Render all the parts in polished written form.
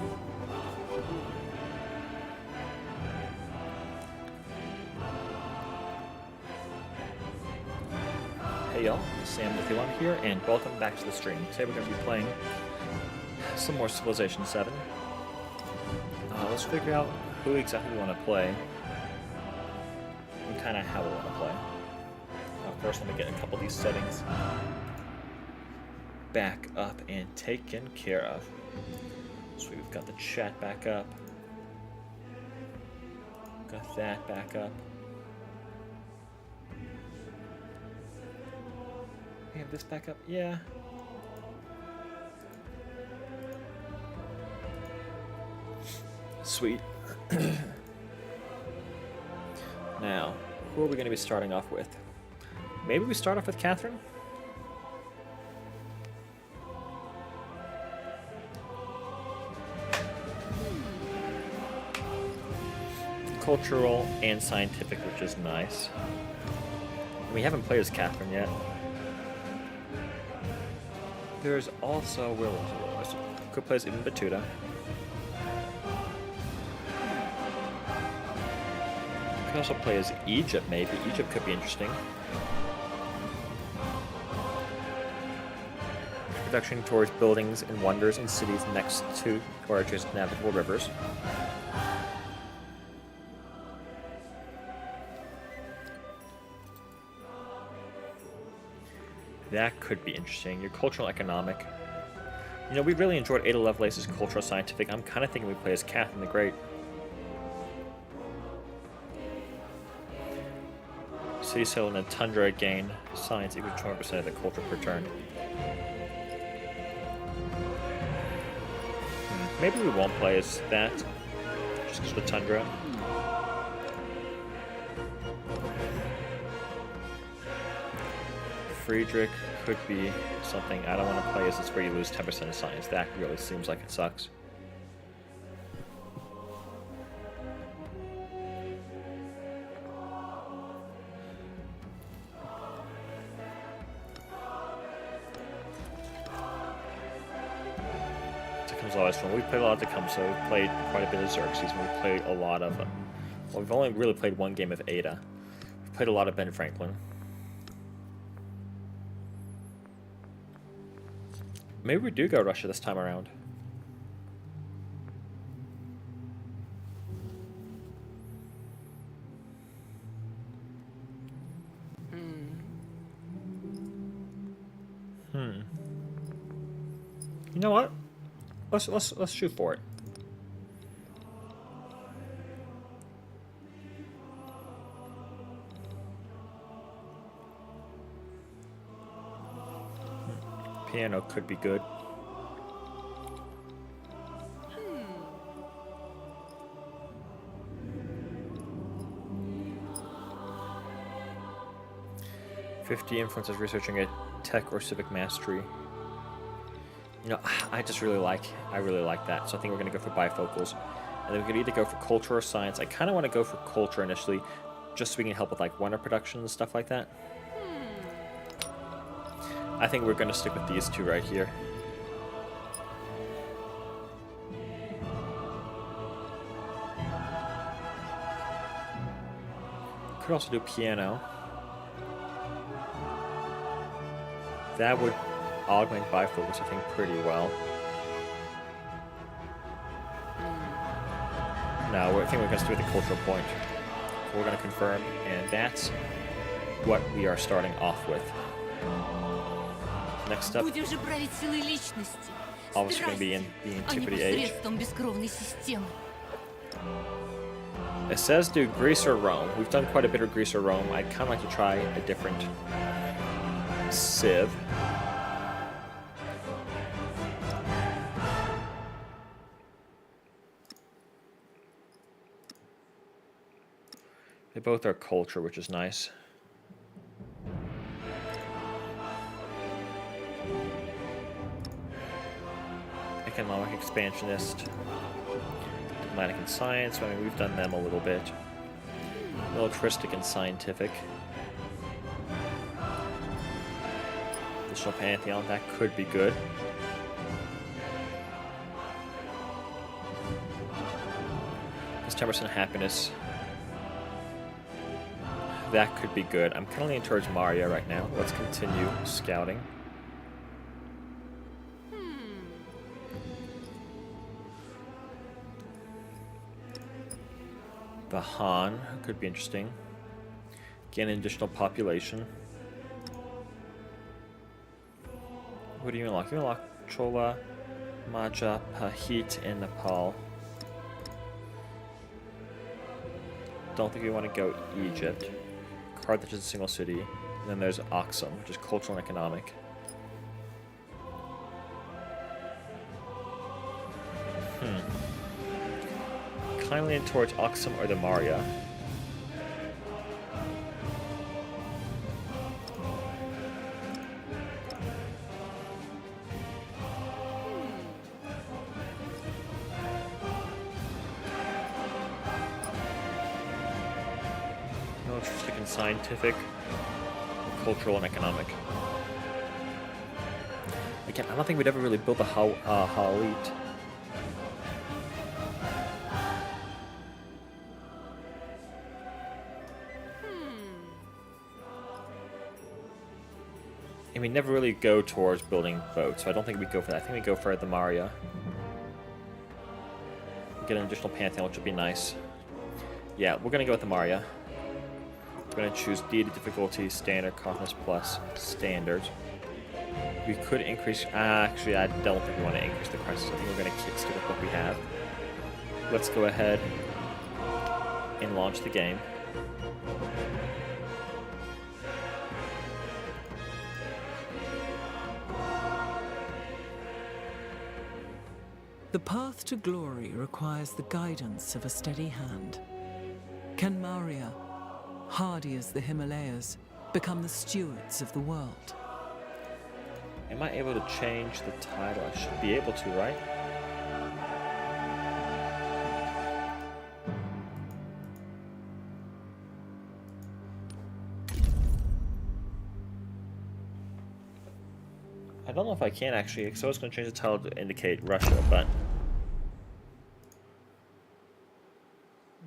Hey y'all, Sam the Thelon here, and welcome back to the stream. Today we're going to be playing some more Civilization 7. Let's figure out who exactly we want to play, and kind of how we want to play. First, let me get a couple of these settings back up and taken care of. So we've got the chat back up, got that back up. We have this back up? Yeah. Sweet. Now, who are we going to be starting off with? Maybe we start off with Catherine? Cultural and scientific, which is nice. We haven't played as Catherine yet. There's also, where was it? Could play as Ibn Battuta. Could also play as Egypt, maybe. Egypt could be interesting. Production towards buildings and wonders in cities next to or adjacent navigable rivers. That could be interesting. Your cultural economic. You know, we really enjoyed Ada Lovelace's cultural scientific. I'm kind of thinking we play as Catherine the Great. City settled in a tundra gain. Science equals 20% of the culture per turn. Maybe we won't play as that. Just because of the tundra. Friedrich could be something. I don't want to play as it's where you lose 10% of science. That really seems like it sucks. Tecum's always fun. We played a lot of Tecumseh. We played quite a bit of Xerxes. We played a lot of... well, we've only really played one game of Ada. We played a lot of Ben Franklin. Maybe we do go Russia this time around. You know what? Let's shoot for it. Piano could be good. "50 influences researching a tech or civic mastery." You know, I really like that. So I think we're gonna go for bifocals, and then we could either go for culture or science. I kind of want to go for culture initially, just so we can help with like wonder production and stuff like that. I think we're going to stick with these two right here. Could also do piano. That would augment bifocals, I think, pretty well. No, I think we're going to stick with the cultural point. We're going to confirm, and that's what we are starting off with. Next up, obviously going to be in the Antiquity Age. It says do Greece or Rome. We've done quite a bit of Greece or Rome. I'd kind of like to try a different civ. They both are culture, which is nice. Economic expansionist, diplomatic and science. I mean, we've done them a little bit. Militaristic and scientific. Additional pantheon, that could be good. Plus 10% happiness. That could be good. I'm kind of leaning towards Maria right now. Let's continue scouting. The Han could be interesting. Gain an additional population. What do you unlock? You unlock Chola, Maja, Pahit, and Nepal. Don't think we want to go Egypt. Carthage is a single city. And then there's Aksum, which is cultural and economic. Kind of leaning towards Aksum or the Maria. No interested in scientific, cultural, and economic. Again, I don't think we'd ever really build a Halit. And we never really go towards building boats, so I don't think we go for that. I think we go for the Maria. Get an additional pantheon, which would be nice. Yeah, we're gonna go with the Maria. We're gonna choose deity difficulty, standard, confidence plus, standard. We could increase. Actually, I don't think we want to increase the crisis. I think we're gonna stick with what we have. Let's go ahead and launch the game. The path to glory requires the guidance of a steady hand. Can Maria, hardy as the Himalayas, become the stewards of the world? Am I able to change the title? I should be able to, right? I don't know if I can actually, so I was going to change the title to indicate Russia, but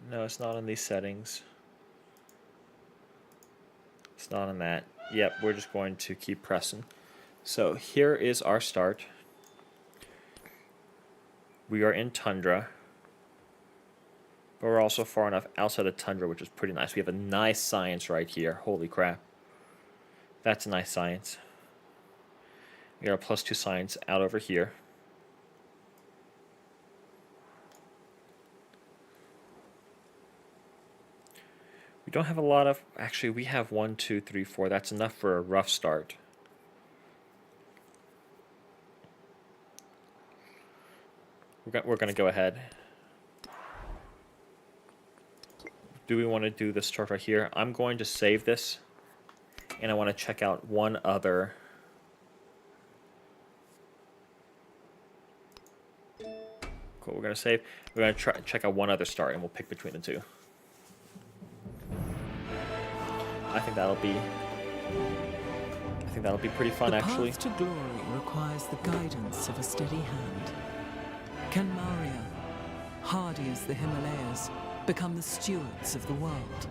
no, it's not in these settings. It's not in that. Yep, we're just going to keep pressing. So here is our start. We are in tundra, but we're also far enough outside of tundra, which is pretty nice. We have a nice science right here. Holy crap. That's a nice science. We got a +2 science out over here. We don't have a lot of... Actually, we have 1, 2, 3, 4. That's enough for a rough start. We're going to go ahead. Do we want to do this chart right here? I'm going to save this. And I want to check out one other... Cool, we're going to save. We're going to check out one other start, and we'll pick between the two. I think that'll be pretty fun, actually. The path to glory requires the guidance of a steady hand. Can Maria, hardy as the Himalayas, become the stewards of the world?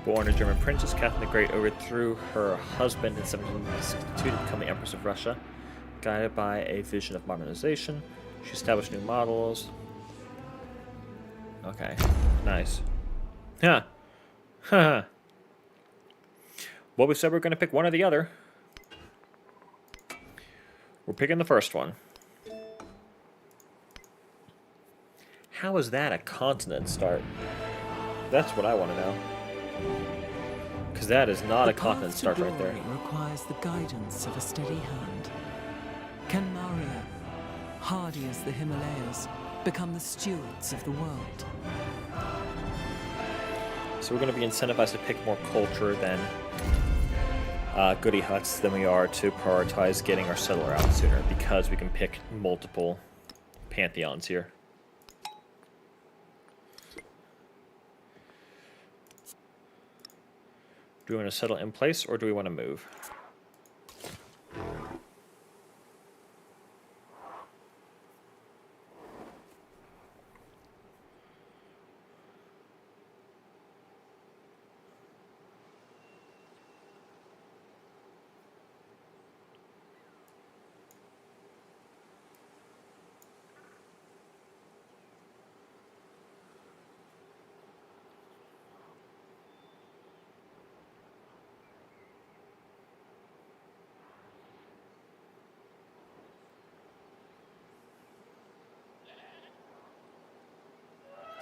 Born a German princess, Catherine the Great overthrew her husband in 1762 to become the Empress of Russia. Guided by a vision of modernization, she established new models. Okay, nice. Huh. Huh. Well, we said we're going to pick one or the other. We're picking the first one. How is that a continent start? That's what I want to know. Because that is not a continent start right there. Requires the guidance of a steady hand. Can Maria, hardy as the Himalayas, become the stewards of the world? So we're going to be incentivized to pick more culture than goody huts than we are to prioritize getting our settler out sooner, because we can pick multiple pantheons here. Do we want to settle in place, or do we want to move?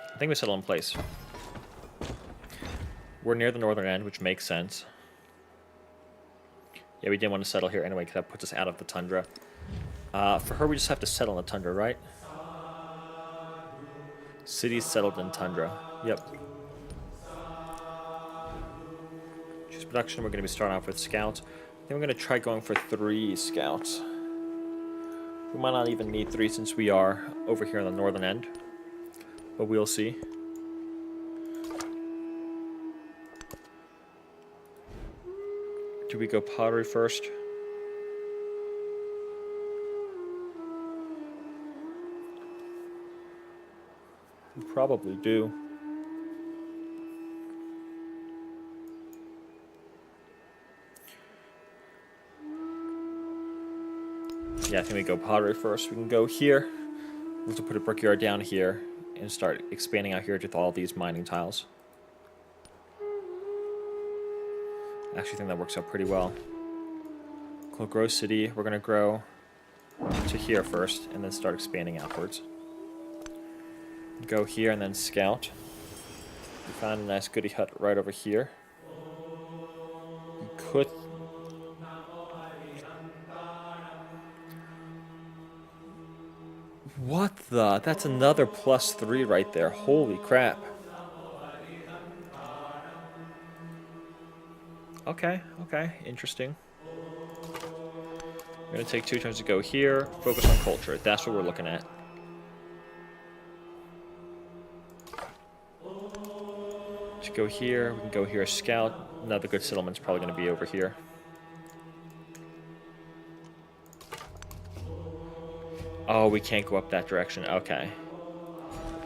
I think we settle in place. We're near the northern end, which makes sense. Yeah, we didn't want to settle here anyway, because that puts us out of the tundra. For her, we just have to settle in the tundra, right? Cities settled in tundra. Yep. Choose production. We're going to be starting off with scouts. Then we're going to try going for 3 scouts. We might not even need 3 since we are over here on the northern end. But we'll see. Do we go pottery first? We probably do. Yeah, I think we go pottery first. We can go here. We'll have to put a brickyard down here and start expanding out here with all these mining tiles. I actually think that works out pretty well. We'll grow city. We're going to grow to here first and then start expanding outwards. Go here and then scout. We found a nice goody hut right over here. You could... What the? That's another +3 right there. Holy crap. Okay, okay. Interesting. We're going to take 2 turns to go here. Focus on culture. That's what we're looking at. To go here, we can go here, scout. Another good settlement's probably going to be over here. Oh, we can't go up that direction. Okay.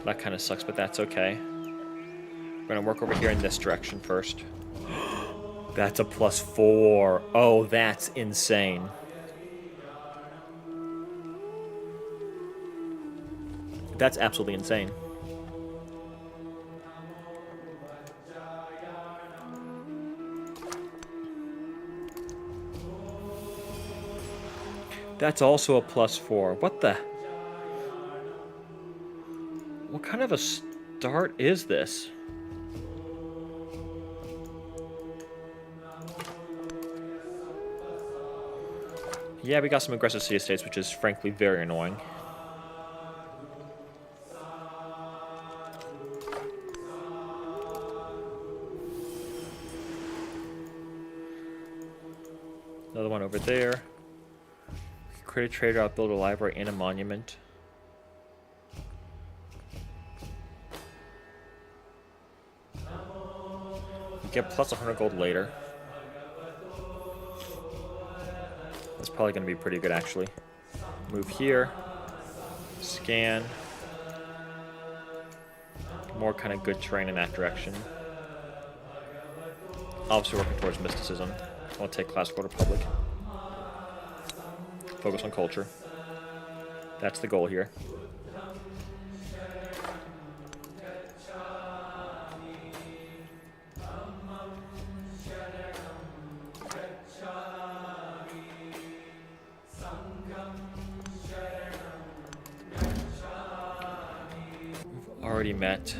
That kind of sucks, but that's okay. We're going to work over here in this direction first. That's a +4. Oh, that's insane. That's absolutely insane. That's also a +4. What the? What kind of a start is this? Yeah, we got some aggressive city states, which is frankly very annoying. Another one over there. Create a trader out, build a library and a monument. You get +100 gold later. That's probably going to be pretty good, actually. Move here. Scan. More kind of good terrain in that direction. Obviously working towards mysticism. I'll take Classical Republic. Focus on culture. That's the goal here. We've already met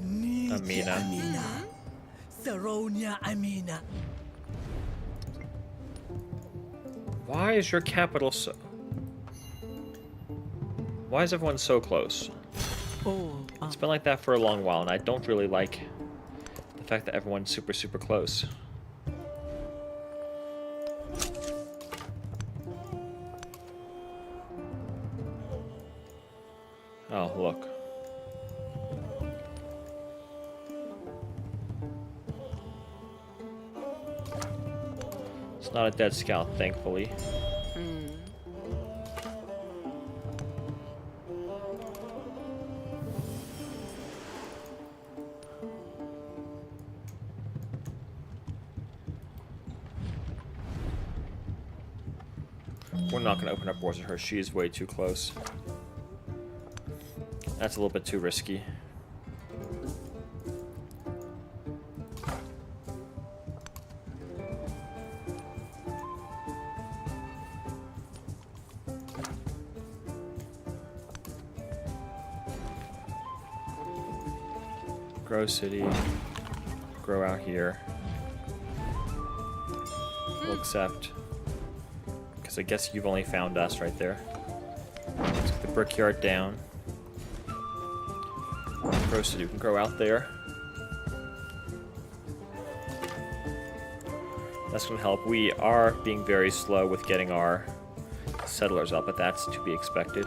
Amina. Saronia Amina. Why is your capital so... Why is everyone so close? It's been like that for a long while, and I don't really like the fact that everyone's super, super close. Oh, look. not a dead scout, thankfully. We're not going to open up wars with her. She is way too close. That's a little bit too risky. Grow city. Grow out here. We'll accept. Because I guess you've only found us right there. Let's get the brickyard down. Grow city. We can grow out there. That's going to help. We are being very slow with getting our settlers up, but that's to be expected.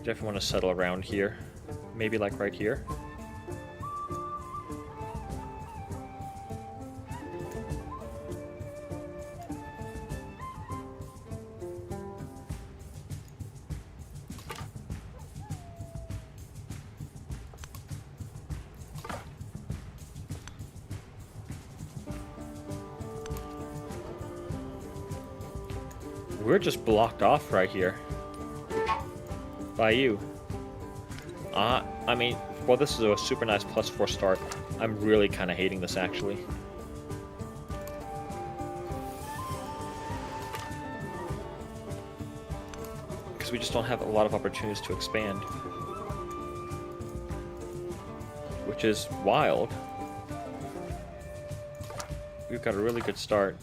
Definitely want to settle around here. Maybe like right here. We're just blocked off right here. By you. I mean, well, this is a super nice +4 start. I'm really kind of hating this, actually. Because we just don't have a lot of opportunities to expand. Which is wild. We've got a really good start.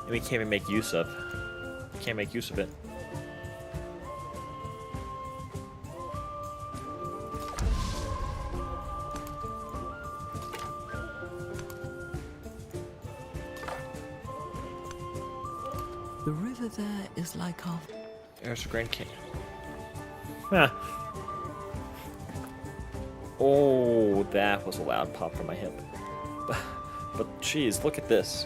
And we can't even make use of. Can't make use of it. The river there is like our... There's a Grand King. Ah. Oh, that was a loud pop from my hip. But geez, look at this.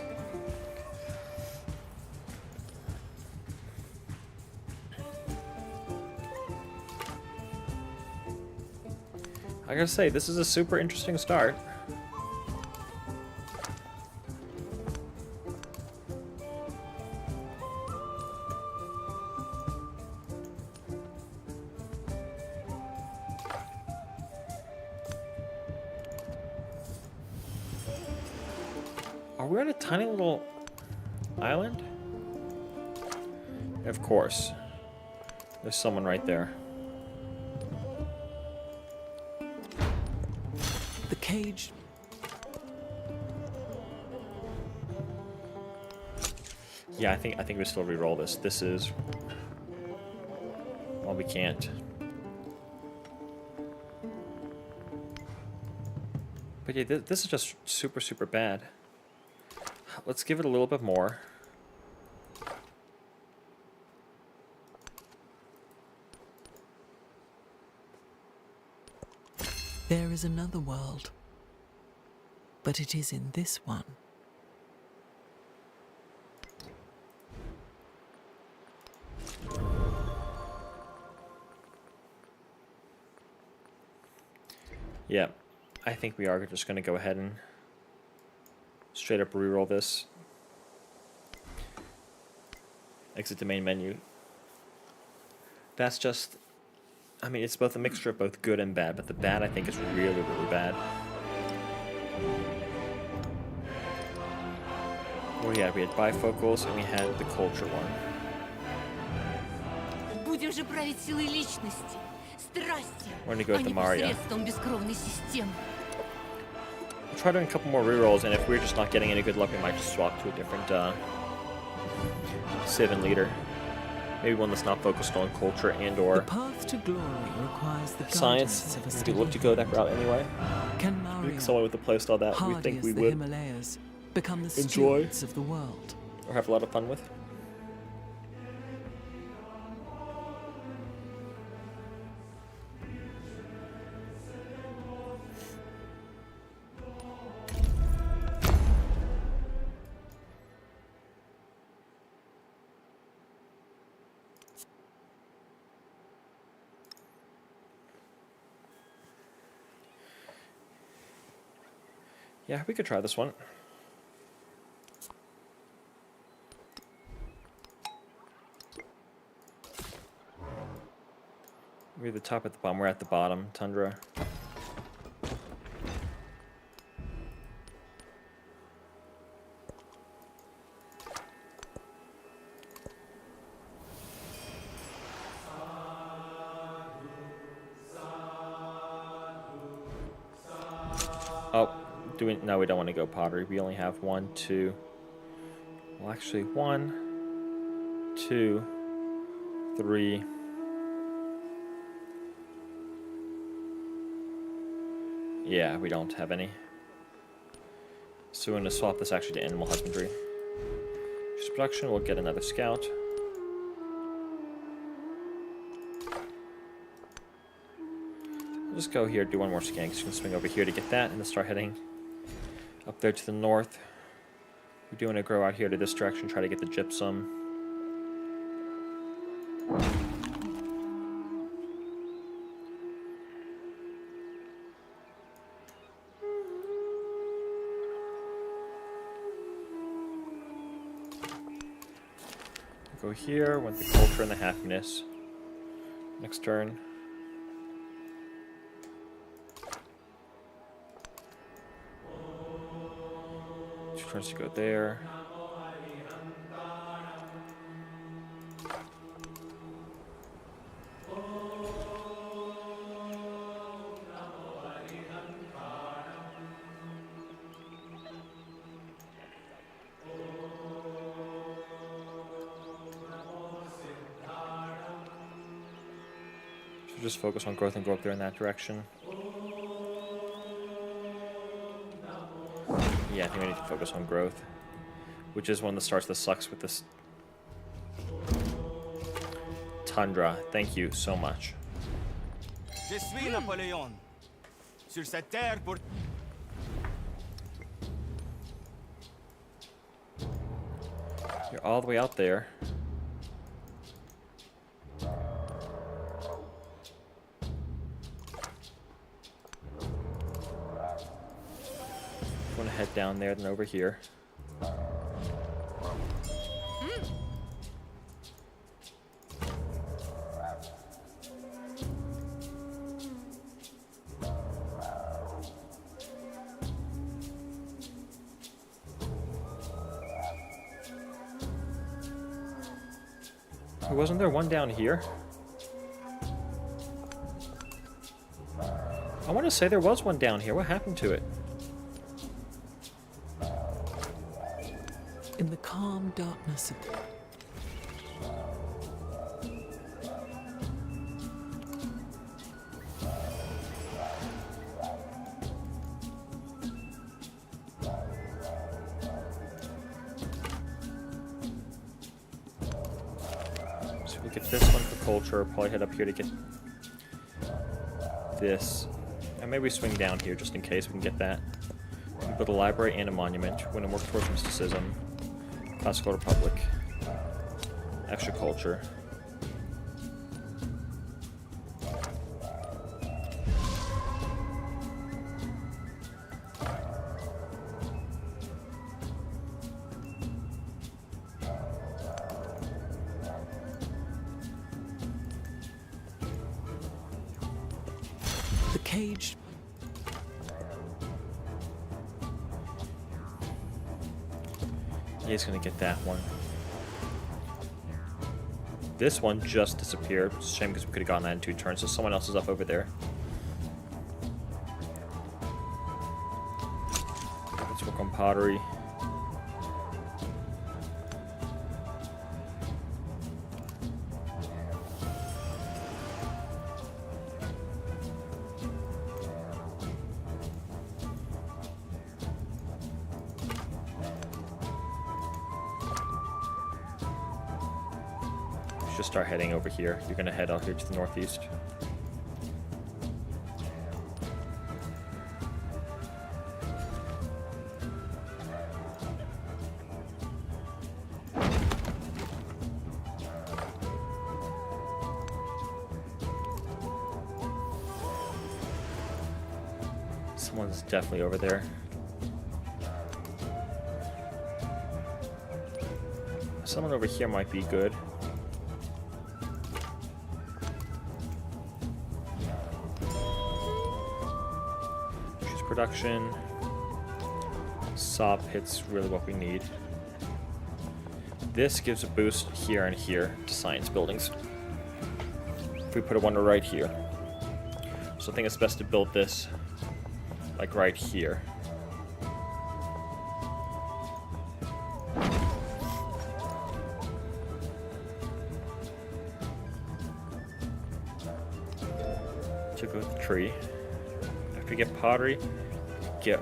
I gotta say, this is a super interesting start. Are we on a tiny little island? Of course. There's someone right there. The cage. Yeah, I think we still re-roll this. This is... Well, we can't. But yeah, this is just super, super bad. Let's give it a little bit more. There is another world, but it is in this one. Yeah, I think we are just going to go ahead and straight up reroll this. Exit the main menu. That's just... I mean, it's both a mixture of both good and bad, but the bad I think is really, really bad. What do we had? We had bifocals and we had the culture one. Будем же править силой личности, страсти, We're gonna go with а the не Mario. посредством бескровной системы. We'll try doing a couple more rerolls, and if we're just not getting any good luck, we might just swap to a different Civ and leader. Maybe one that's not focused on culture and The or path to glory requires the guidance science. of a We steady look to go that hand. route anyway. Can I Mario, think someone with a playstyle that we hardy think as we the would, Himalayas, become the enjoy. stewards of the world? or have a lot of fun with. Yeah, we could try this one. We're at the top at the bottom. We're at the bottom, Tundra. Oh, no, we don't want to go pottery. We only have 1, 2. Well, actually, 1, 2, 3. Yeah, we don't have any. So we're going to swap this actually to animal husbandry. Just production, we'll get another scout. We'll just go here, do one more scan, because you can swing over here to get that, and then start heading up there to the north. We do want to grow out here to this direction, try to get the gypsum. Go here, want the culture and the happiness. Next turn. 2 turns to go there. So just focus on growth and go up there in that direction. Yeah, I think we need to focus on growth, which is one of the starts that sucks with this Tundra. Thank you so much. Je suis Napoléon. Sur cette terre pour... You're all the way out there. Want to head down there, then over here. Wasn't there one down here? I want to say there was one down here. What happened to it? In the calm darkness of... So we get this one for culture. Probably head up here to get this. And maybe swing down here just in case we can get that. We build a library and a monument. We're going to work towards mysticism. Classical Republic. Extra culture. The cage... He's gonna get that one. This one just disappeared. It's a shame because we could have gotten that in 2 turns, so someone else is up over there. Let's work on pottery. Just start heading over here. You're gonna head out here to the northeast. Someone's definitely over there. Someone over here might be good. Choose production. SOP hits really what we need. This gives a boost here and here to science buildings. If we put a wonder right here. So I think it's best to build this like right here. To go with the tree. After we get pottery,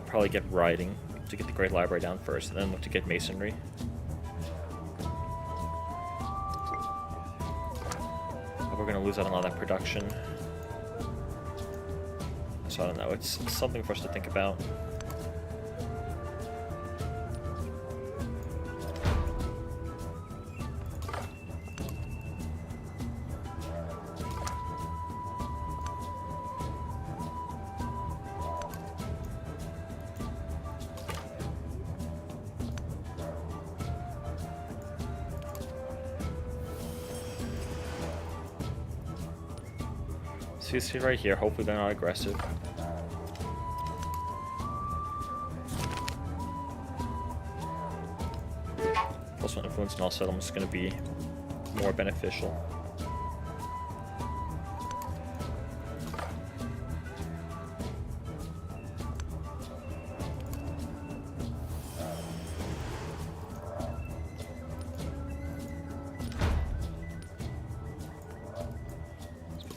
probably get writing to get the Great Library down first, and then look to get masonry. But we're going to lose out on all that production. So I don't know, it's something for us to think about. So you see right here, hopefully they're not aggressive. Plus one influence in all settlements is going to be more beneficial.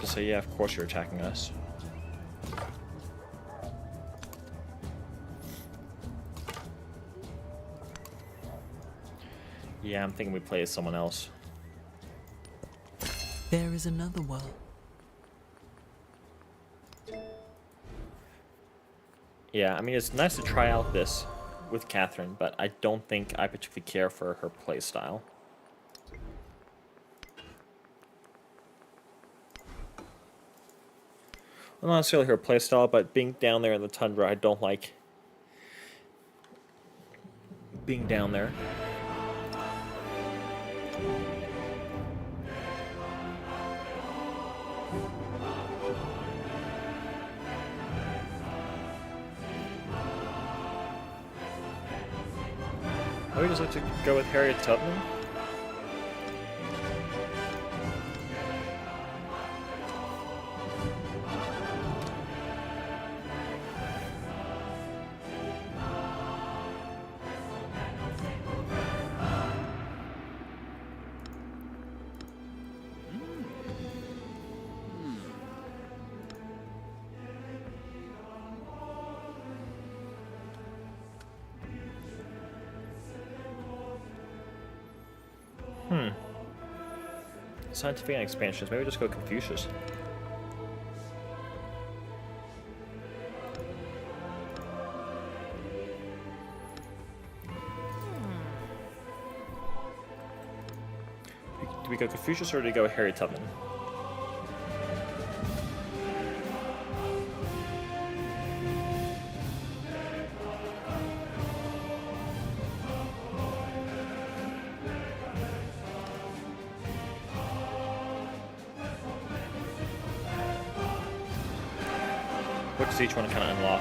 So yeah, of course you're attacking us. Yeah, I'm thinking we play as someone else. There is another well. Yeah, I mean, it's nice to try out this with Catherine, but I don't think I particularly care for her playstyle. Well, not necessarily her playstyle, but being down there in the tundra, I don't like being down there. I would just like to go with Harriet Tubman. Scientific and expansions. Maybe just go Confucius. Do we go Confucius or do we go Harriet Tubman? What does each one kind of unlock?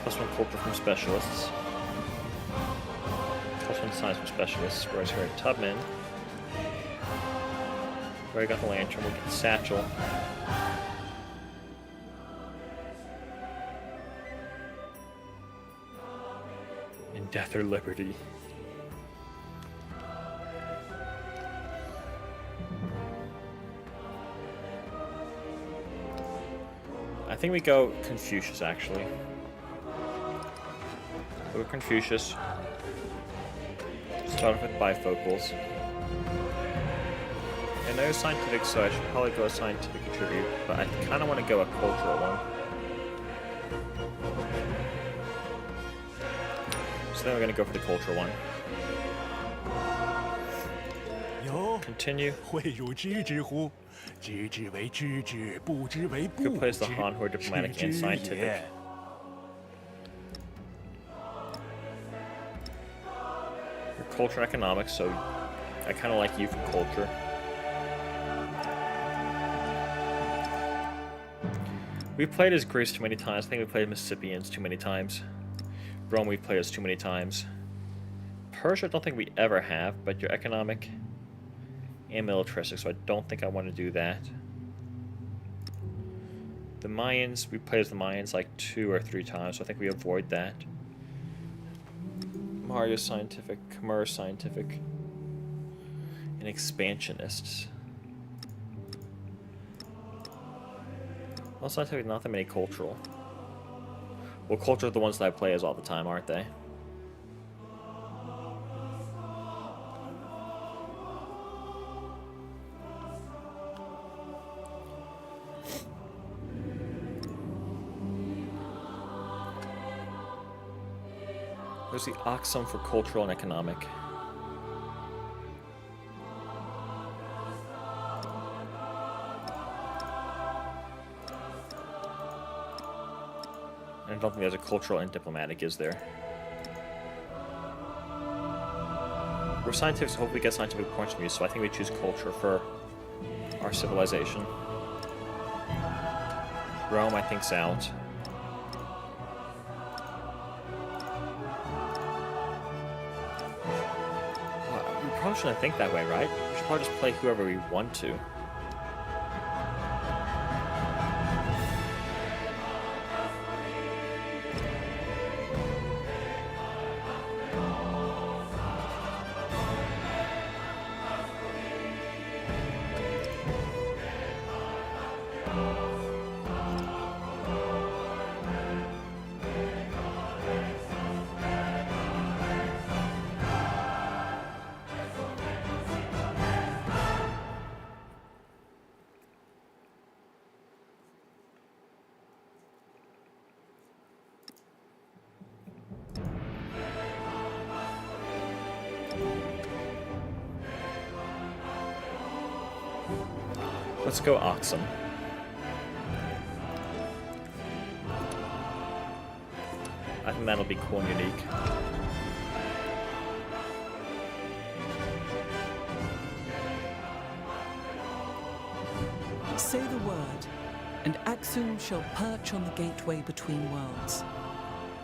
Plus one culture from specialists. Plus one science from specialists. Whereas here at Tubman, we already got the lantern, we'll get the satchel. In death or liberty. I think we go Confucius, actually. Go Confucius. Start off with bifocals. And there's scientific, so I should probably go a scientific attribute, but I kind of want to go a cultural one. So then we're going to go for the cultural one. Continue. Good place the Han, who are diplomatic and scientific. Your culture and economics, so I kind of like you for culture. We played as Greece too many times. I think we played Mississippians too many times. Rome we played as too many times. Persia I don't think we ever have, but you're economic and militaristic, so I don't think I want to do that. The Mayans, we played as the Mayans like 2 or 3 times, so I think we avoid that. Mario scientific, Khmer scientific, and expansionists. Well, scientific, not that many cultural. Well, culture are the ones that I play as all the time, aren't they? There's the Oxum for cultural and economic. And I don't think there's a cultural and diplomatic, is there? We're scientific, so hopefully we get scientific points from you, so I think we choose culture for our civilization. Rome, I think's out. We probably shouldn't think that way, right? We should probably just play whoever we want to. Let's go Oxum. I think that'll be cool and unique. Say the word, and Axum shall perch on the gateway between worlds.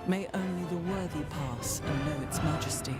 May only the worthy pass and know its majesty.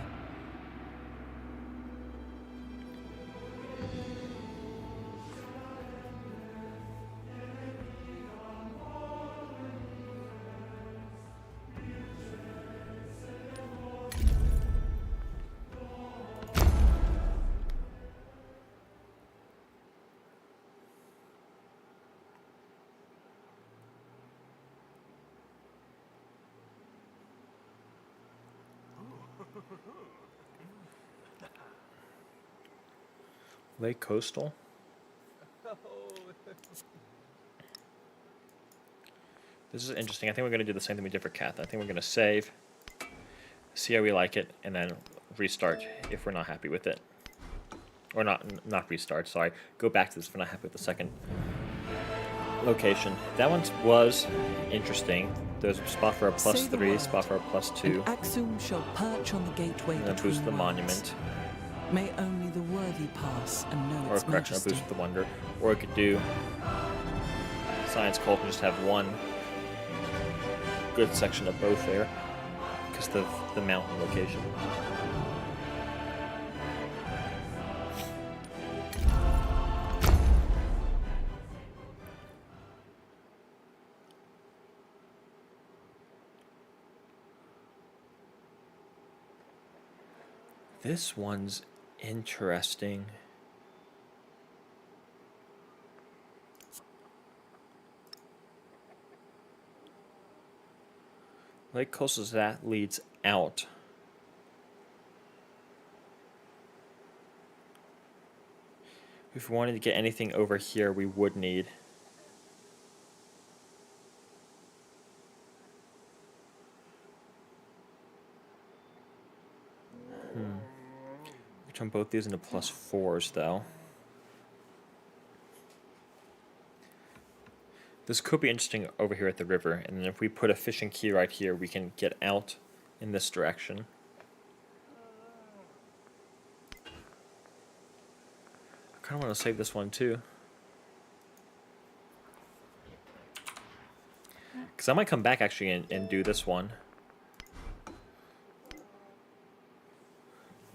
Lake Coastal. This is interesting. I think we're going to do the same thing we did for Kath. I think we're going to save, see how we like it, and then restart if we're not happy with it. Or not restart, sorry. Go back to this if we're not happy with the second location. That one was interesting. There's a spot for a +3, spot for a +2. And Axum shall perch on the gateway And then between boost the worlds. monument. May only the worthy pass and know Or its correction, majesty. boost the wonder. Or we could do science, culture, and just have one good section of both there. Because of the mountain location. This one's interesting. Lake Coastal, that leads out. If we wanted to get anything over here, we would need. We turn both these into +4s, though. This could be interesting over here at the river, and then if we put a fishing key right here, we can get out in this direction. kind of want to save this one too. Because I might come back actually and do this one.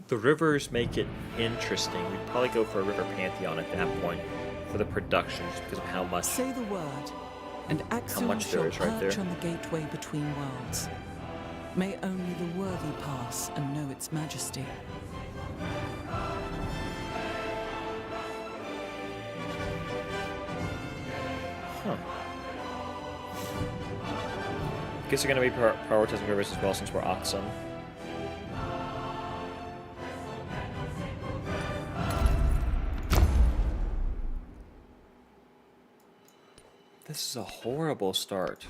The rivers make it interesting. We'd probably go for a river pantheon at that point for the production, just because of how much. Say the word, and Axum much there shall is right perch there. on the gateway between worlds. May only the worthy pass and know its majesty. Huh. Guess you're going to be prioritizing rivers as well since we're Oxum. This is a horrible start.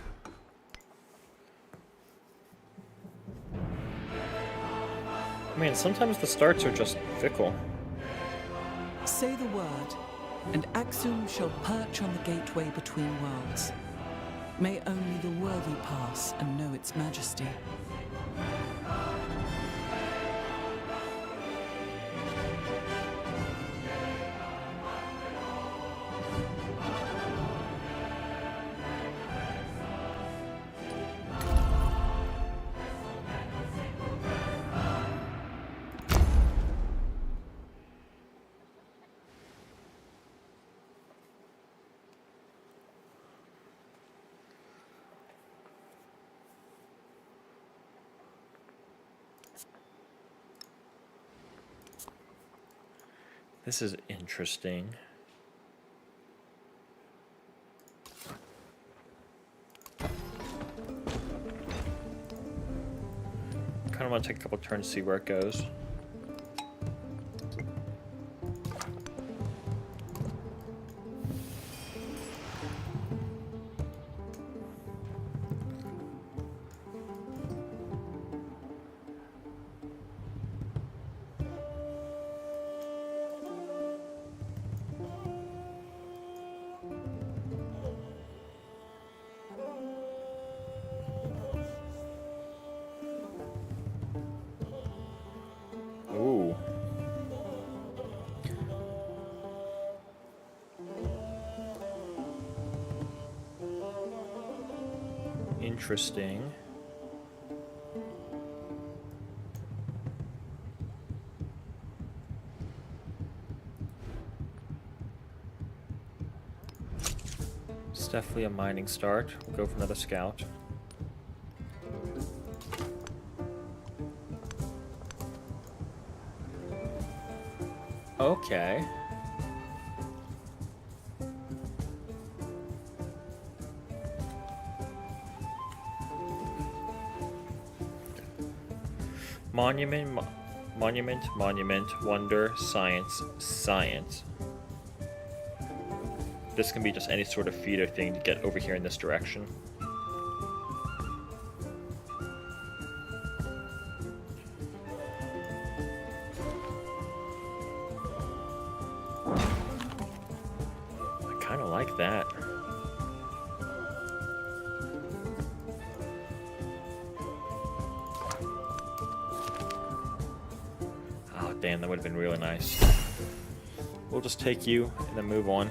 I mean, sometimes the starts are just fickle. Say the word, and Axum shall perch on the gateway between worlds. May only the worthy pass and know its majesty. This is interesting. Kind of want to take a couple turns to see where it goes. Ooh. Interesting. It's definitely a mining start. We'll go for another scout. Okay. Monument, wonder, science, science. This can be just any sort of feeder thing to get over here in this direction. I kind of like that. Oh, damn, that would have been really nice. We'll just take you and then move on.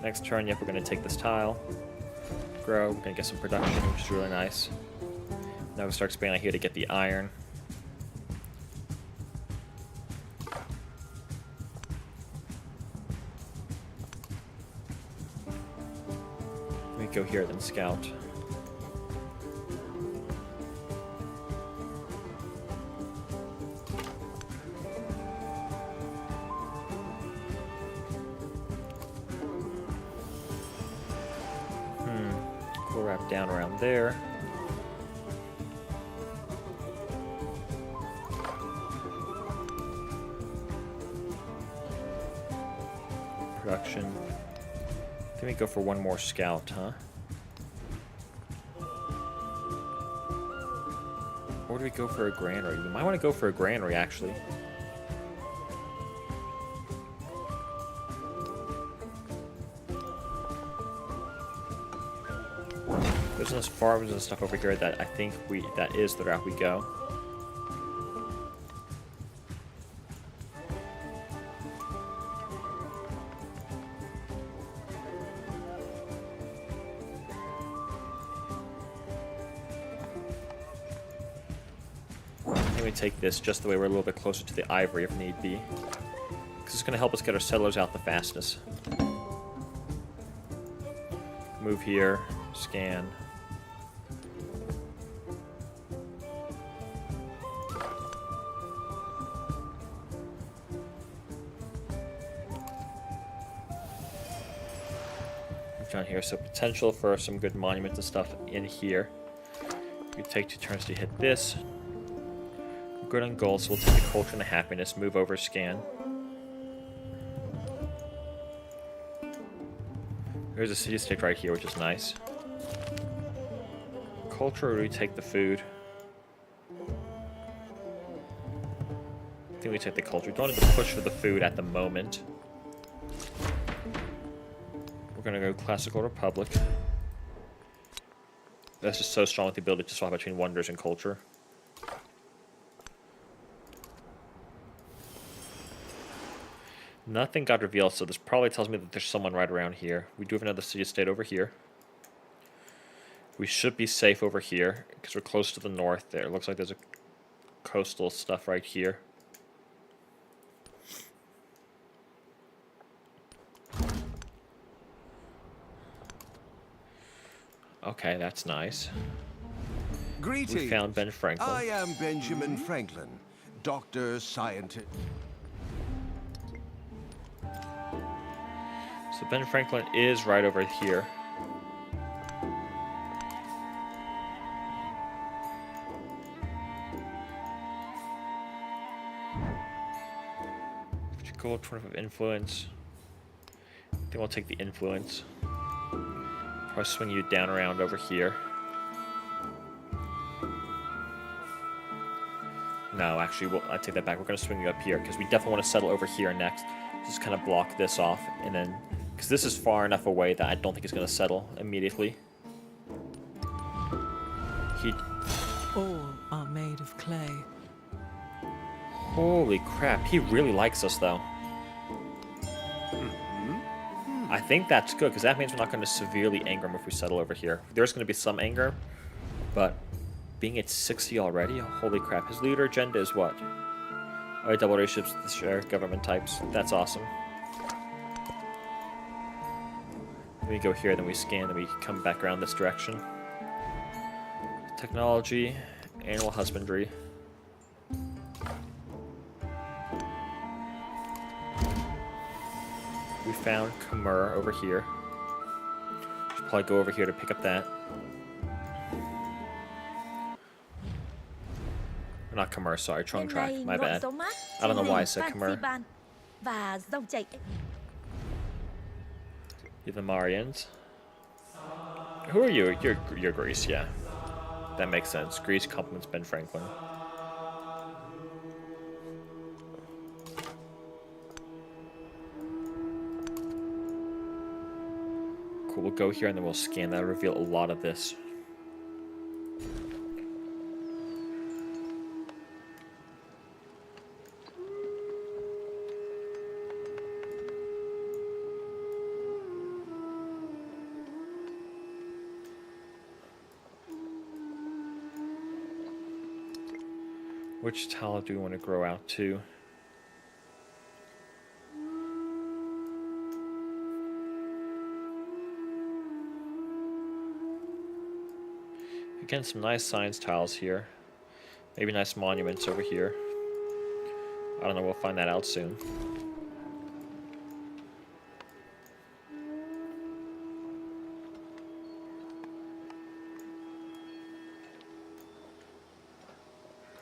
Next turn, yep, we're going to take this tile, grow, we're going to get some production, which is really nice. Now we start expanding here to get the iron. We go here, then scout. We'll wrap down around there. Production. Then we go for one more scout, huh? Or do we go for a granary? We might want to go for a granary, actually. There's enough farms and stuff over here that I think that is the route we go. think we take this just the way we're a little bit closer to the ivory if need be. Because it's going to help us get our settlers out the fastest. Move here, scan. Down here, so potential for some good monuments and stuff in here. We take 2 turns to hit this. Good on gold, so we'll take the culture and the happiness, move over, scan. There's a city-state right here, which is nice. Culture, or we take the food? I think we take the culture. We don't need to push for the food at the moment. We're gonna go Classical Republic. That's just so strong with the ability to swap between wonders and culture. Nothing got revealed, so this probably tells me that there's someone right around here. We do have another city-state over here. We should be safe over here, because we're close to the north there. It looks like there's a coastal stuff right here. Okay, that's nice. Greetings. We found Ben Franklin. I am Benjamin Franklin, doctor, scientist. So Ben Franklin is right over here. Gold, 25 influence. I think we'll take the influence. Probably swing you down around over here. No, actually, I take that back. We're going to swing you up here because we definitely want to settle over here next. Just kind of block this off, and then because this is far enough away that I don't think it's going to settle immediately. All are made of clay. Holy crap, he really likes us though. I think that's good, because that means we're not going to severely anger him if we settle over here. There's going to be some anger, but being at 60 already, holy crap. His leader agenda is what? Oh, double relationships with the share government types. That's awesome. Then we go here, then we scan, then we come back around this direction. Technology, animal husbandry. We found Khmer over here. Should probably go over here to pick up that. Not Khmer, sorry, Trung Track, my bad. I don't know why I said Khmer. You're the Marians. Who are you? You're Greece, yeah. That makes sense. Greece compliments Ben Franklin. Cool, we'll go here and then we'll scan. That'll reveal a lot of this. Which tile do we want to grow out to? Again, some nice science tiles here. Maybe nice monuments over here. I don't know, we'll find that out soon.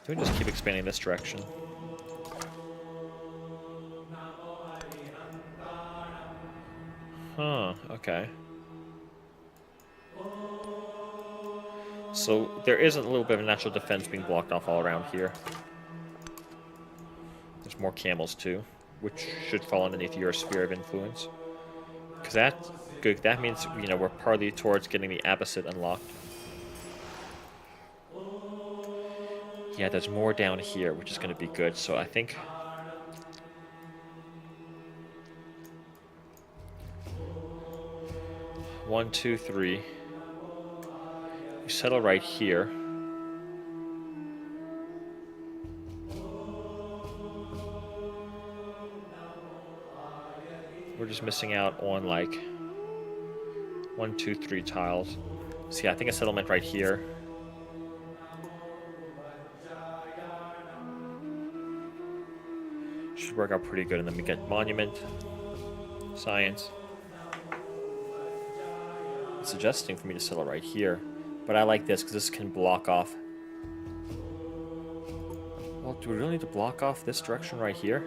Can we just keep expanding this direction? Huh, okay. So there isn't a little bit of natural defense being blocked off all around here. There's more camels too, which should fall underneath your sphere of influence. Because that's good. That means, you know, we're partly towards getting the Abbasid unlocked. Yeah, there's more down here, which is going to be good. So I think... One, two, three. We settle right here. just missing out on like 1, 2, 3 tiles. So yeah, I think a settlement right here. Should work out pretty good, and then we get monument, science. It's suggesting for me to settle right here, but I like this because this can block off. Well, do we really need to block off this direction right here?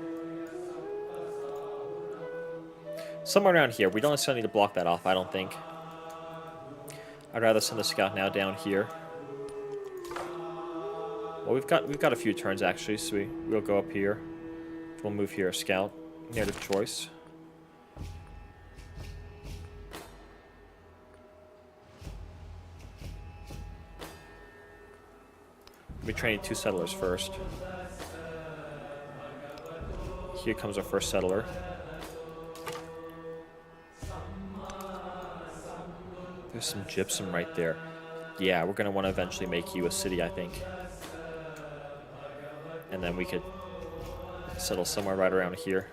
Somewhere around here. We don't necessarily need to block that off, I don't think. I'd rather send the scout now down here. Well, we've got a few turns actually, so we'll go up here. We'll move here, scout, near the choice. We'll be training 2 settlers first. Here comes our first settler. There's some gypsum right there. Yeah, we're gonna want to eventually make you a city, I think. And then we could settle somewhere right around here.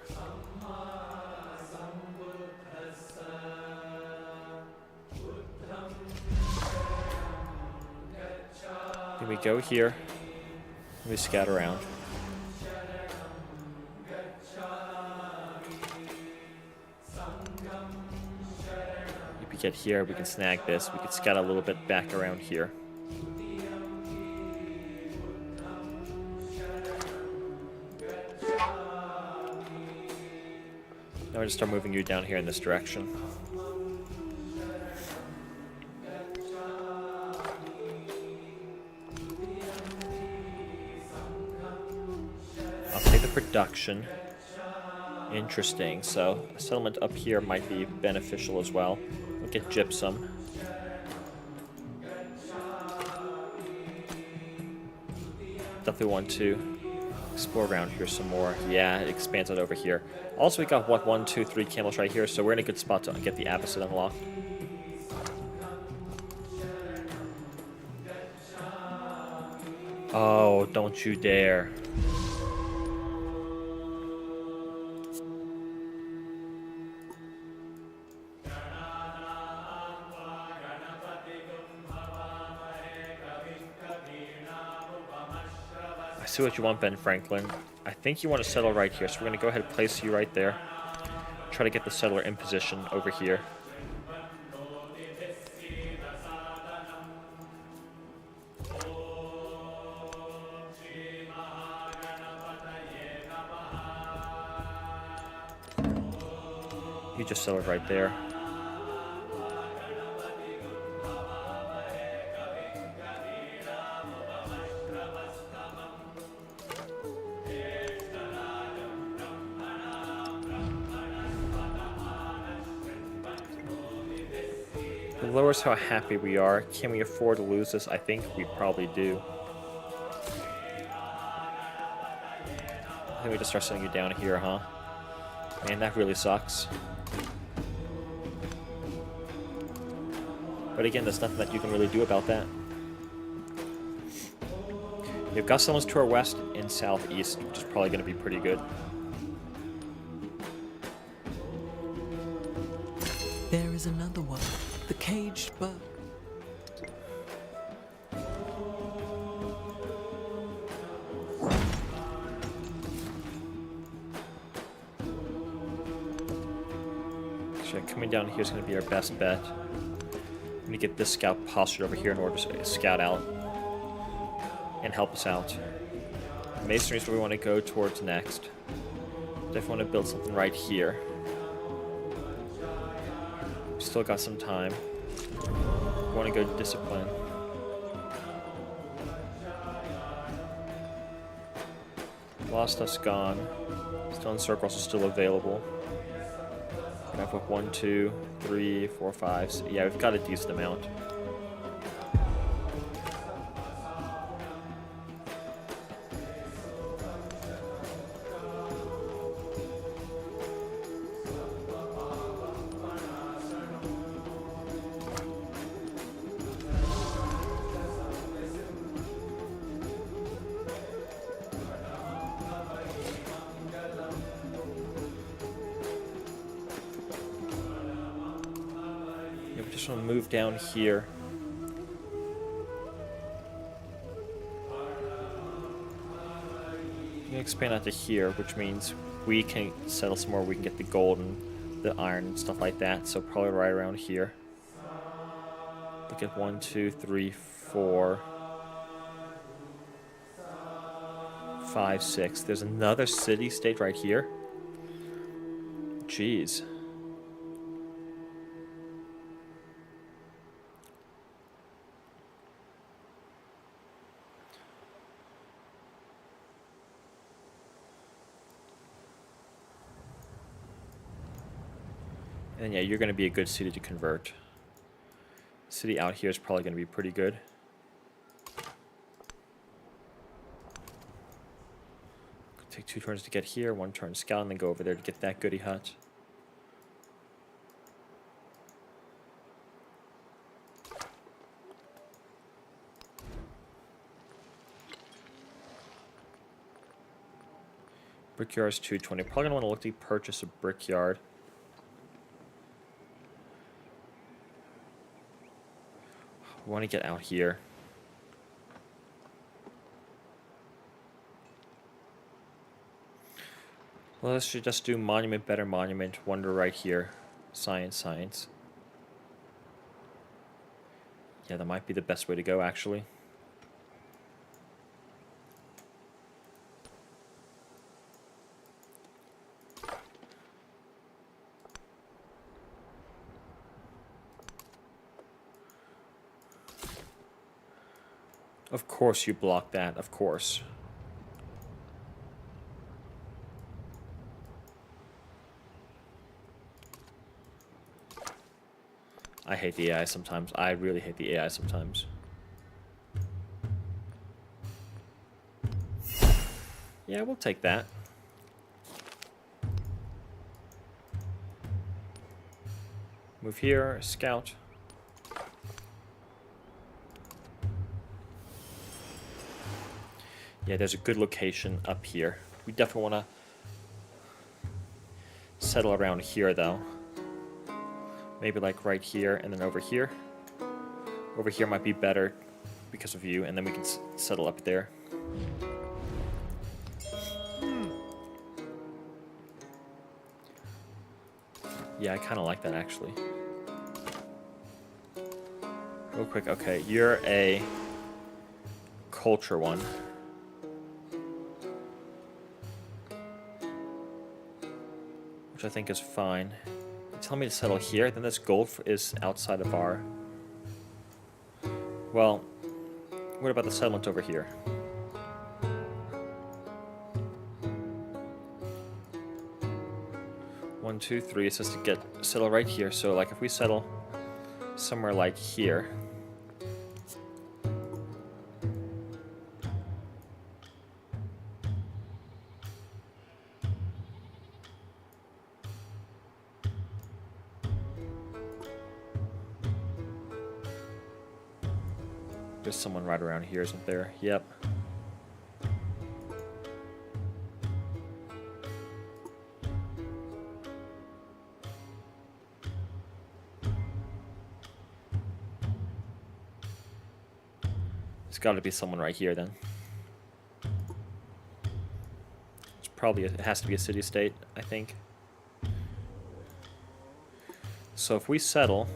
Then we go here. And we scout around. If we get here, we can snag this. We can scout a little bit back around here. Now we're going to start moving you down here in this direction. I'll take the production. Interesting. So a settlement up here might be beneficial as well. We'll get gypsum. Definitely want to explore around here some more. Yeah, it expands it over here. Also, we got, what, 1, 2, 3 camels right here, so we're in a good spot to get the opposite unlocked. Oh, don't you dare. I see what you want, Ben Franklin. I think you want to settle right here, so we're going to go ahead and place you right there. Try to get the settler in position over here. You just settled right there. It lowers how happy we are. Can we afford to lose this? I think we probably do. I think we just start sending you down here, huh? Man, that really sucks. But again, there's nothing that you can really do about that. You've got someone's to our west and southeast, which is probably going to be pretty good. There is another one, the caged bird. Actually, coming down here is going to be our best bet. I'm going to get this scout postured over here in order to scout out and help us out. Masonry is where we want to go towards next. Definitely want to build something right here. Still got some time. We want to go discipline. Lost stuff's gone. Stone circles are still available. Gonna have 1, 2, 3, 4, 5. So yeah, we've got a decent amount. just want to move down here. You can expand out to here, which means we can settle some more. We can get the gold and the iron and stuff like that. So probably right around here. Look at 1, 2, 3, 4, 5, 6. There's another city-state right here. Jeez. And yeah, you're going to be a good city to convert. City out here is probably going to be pretty good. Take 2 turns to get here, 1 turn scout, and then go over there to get that goody hut. Brickyard's 220. Probably going to want to look to purchase a brickyard. We want to get out here. Well, let's just do monument, better monument, wonder right here. Science, science. Yeah, that might be the best way to go, actually. Of course you block that, of course. I hate the AI sometimes. I really hate the AI sometimes. Yeah, we'll take that. Move here, scout. Yeah, there's a good location up here. We definitely want to settle around here, though. Maybe like right here and then over here. Over here might be better because of you, and then we can settle up there. Yeah, I kind of like that, actually. Real quick, okay, you're a culture one. Which I think is fine. You tell me to settle here, then this gold is outside of our... Well, what about the settlement over here? One, two, three. It says to settle right here. So, like, if we settle somewhere like here, there's someone right around here, isn't there? Yep. There's got to be someone right here then. It's probably it has to be a city-state, I think. So if we settle,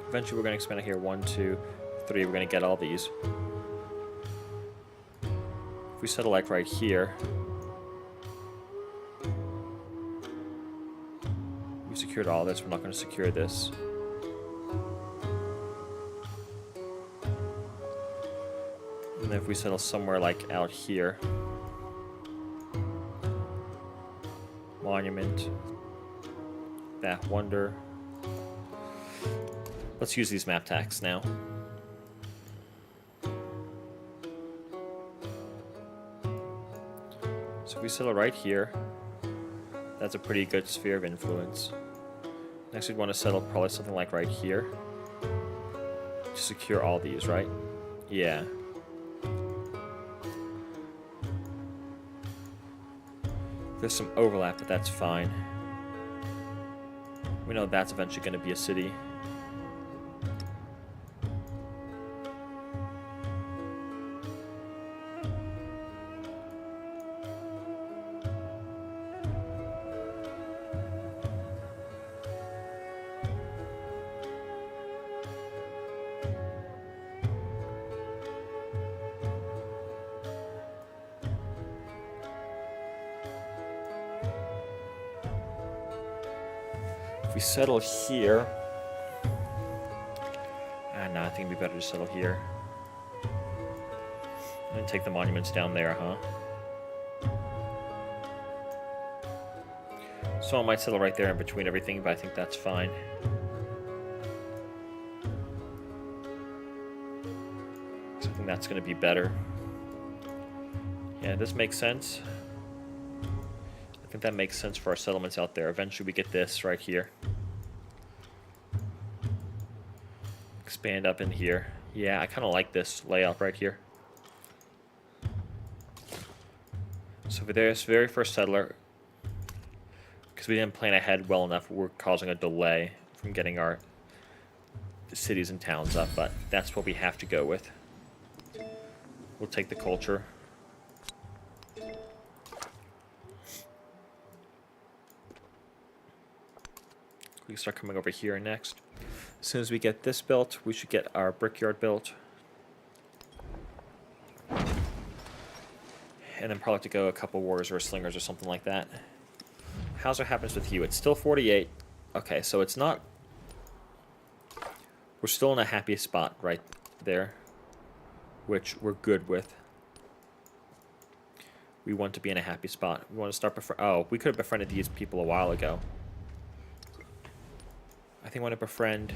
eventually we're going to expand it here. 1, 2, 3. We're going to get all these. If we settle like right here, we've secured all this. We're not going to secure this. And then if we settle somewhere like out here, monument, that wonder. Let's use these map tacks now. So if we settle right here, that's a pretty good sphere of influence. Next we'd want to settle probably something like right here to secure all these, right? Yeah. There's some overlap, but that's fine. We know that's eventually going to be a city. If we settle here... no, I think it'd be better to settle here. And take the monuments down there, huh? So I might settle right there in between everything, but I think that's fine. So I think that's going to be better. Yeah, this makes sense. I think that makes sense for our settlements out there. Eventually we get this right here. Expand up in here. Yeah, I kind of like this layout right here. So for this very first settler, because we didn't plan ahead well enough, we're causing a delay from getting our cities and towns up, but that's what we have to go with. We'll take the culture. We can start coming over here next. As soon as we get this built, we should get our brickyard built. And then probably to go a couple warriors or slingers or something like that. How's it happens with you? It's still 48. Okay, so it's not... We're still in a happy spot right there, which we're good with. We want to be in a happy spot. We want to start oh, we could have befriended these people a while ago. I think I want to befriend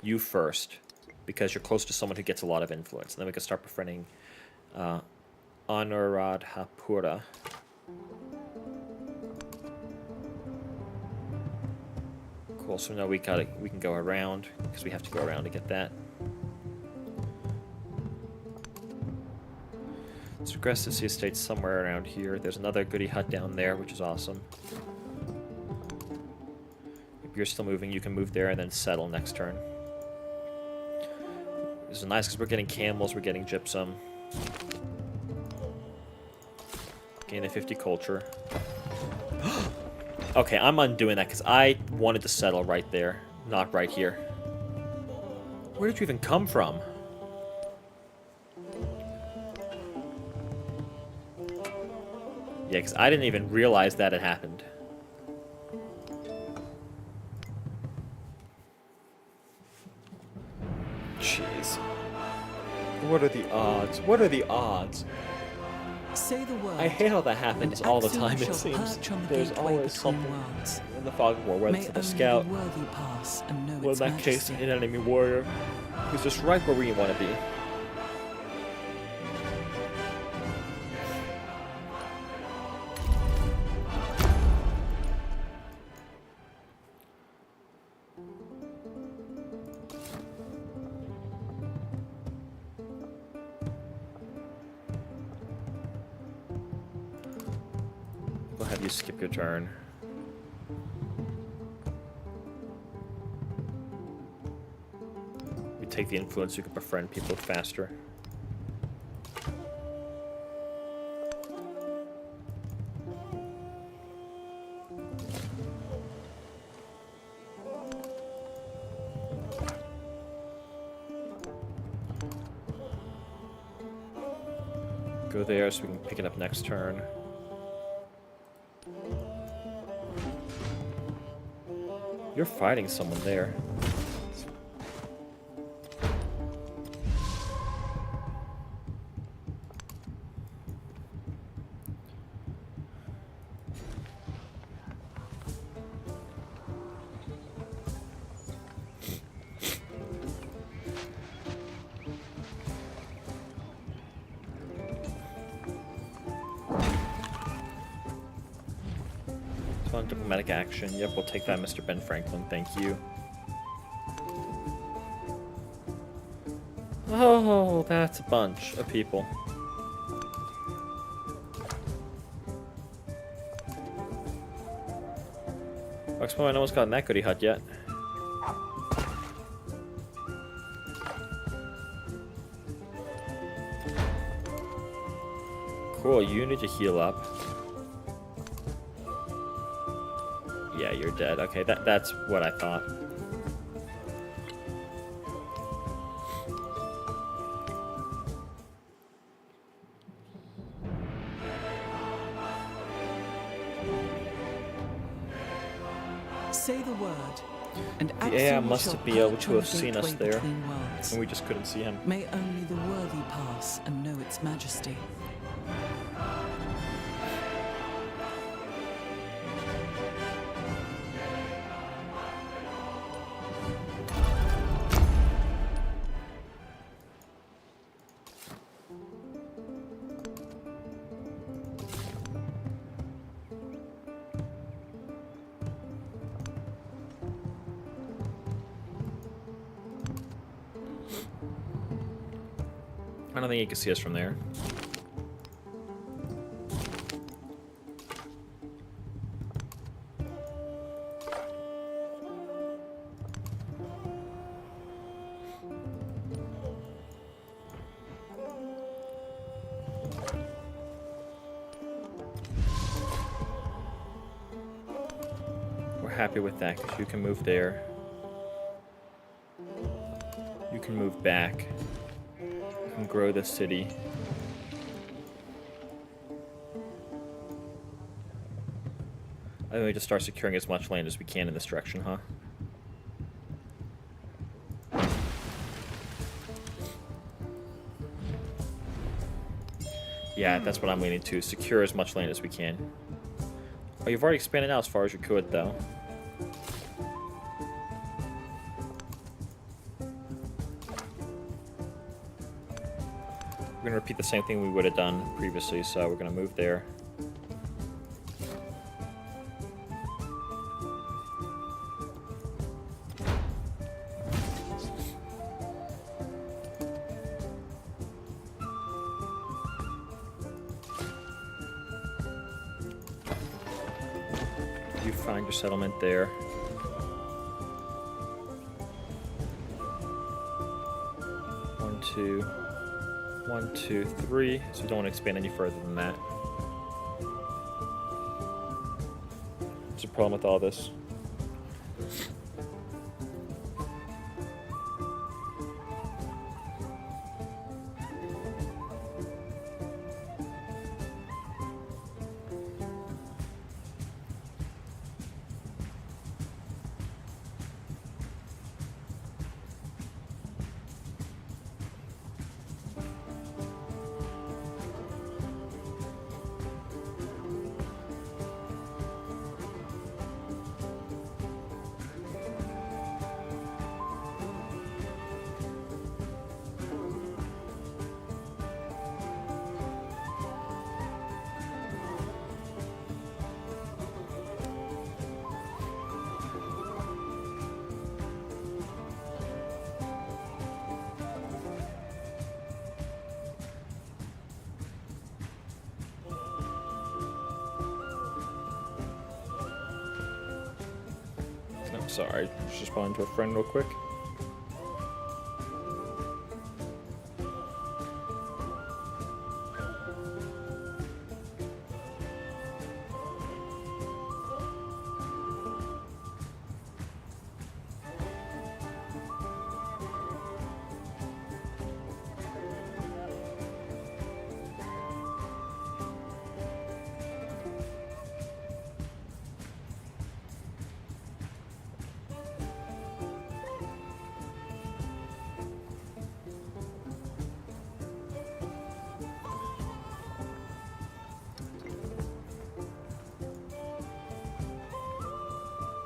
you first, because you're close to someone who gets a lot of influence. And then we can start befriending Anuradhapura. Cool, so now we can go around, because we have to go around to get that. Let's progress to see estates somewhere around here. There's another goody hut down there, which is awesome. If you're still moving, you can move there and then settle next turn. This is nice because we're getting camels, we're getting gypsum. Gain a 50 culture. Okay, I'm undoing that because I wanted to settle right there, not right here. Where did you even come from? Yeah, because I didn't even realize that had happened. Jeez. What are the odds? What are the odds? Say the word. I hate how that happens all the time, it shall seems. perch on the There's gateway always between something worlds. in the fog of war, whether May it's the only scout, the worthy pass and know or in its that case, majesty. an enemy warrior who's just right where we want to be. We'll have you skip your turn. You take the influence, you can befriend people faster. Go there so we can pick it up next turn. You're fighting someone there. On diplomatic action. Yep, we'll take that, Mr. Ben Franklin. Thank you. Oh, that's a bunch of people. Explain why no one's gotten that goody hut yet. Cool, you need to heal up. Yeah, you're dead. Okay, that's what I thought. Say the word, and The Axel AI must shall be able perch to on have the seen us gateway there, between worlds. and we just couldn't see him. May only the worthy pass and know its majesty. I don't think you can see us from there. We're happy with that because you can move there. You can move back. You can grow the city. I think we just start securing as much land as we can in this direction, huh? Yeah, that's what I'm leaning to. Secure as much land as we can. Oh, you've already expanded out as far as you could, though. We're going to repeat the same thing we would have done previously, so we're going to move there. You find your settlement there. One, two, three. So we don't want to expand any further than that. What's the problem with all this? No, sorry. Just responding to a friend real quick.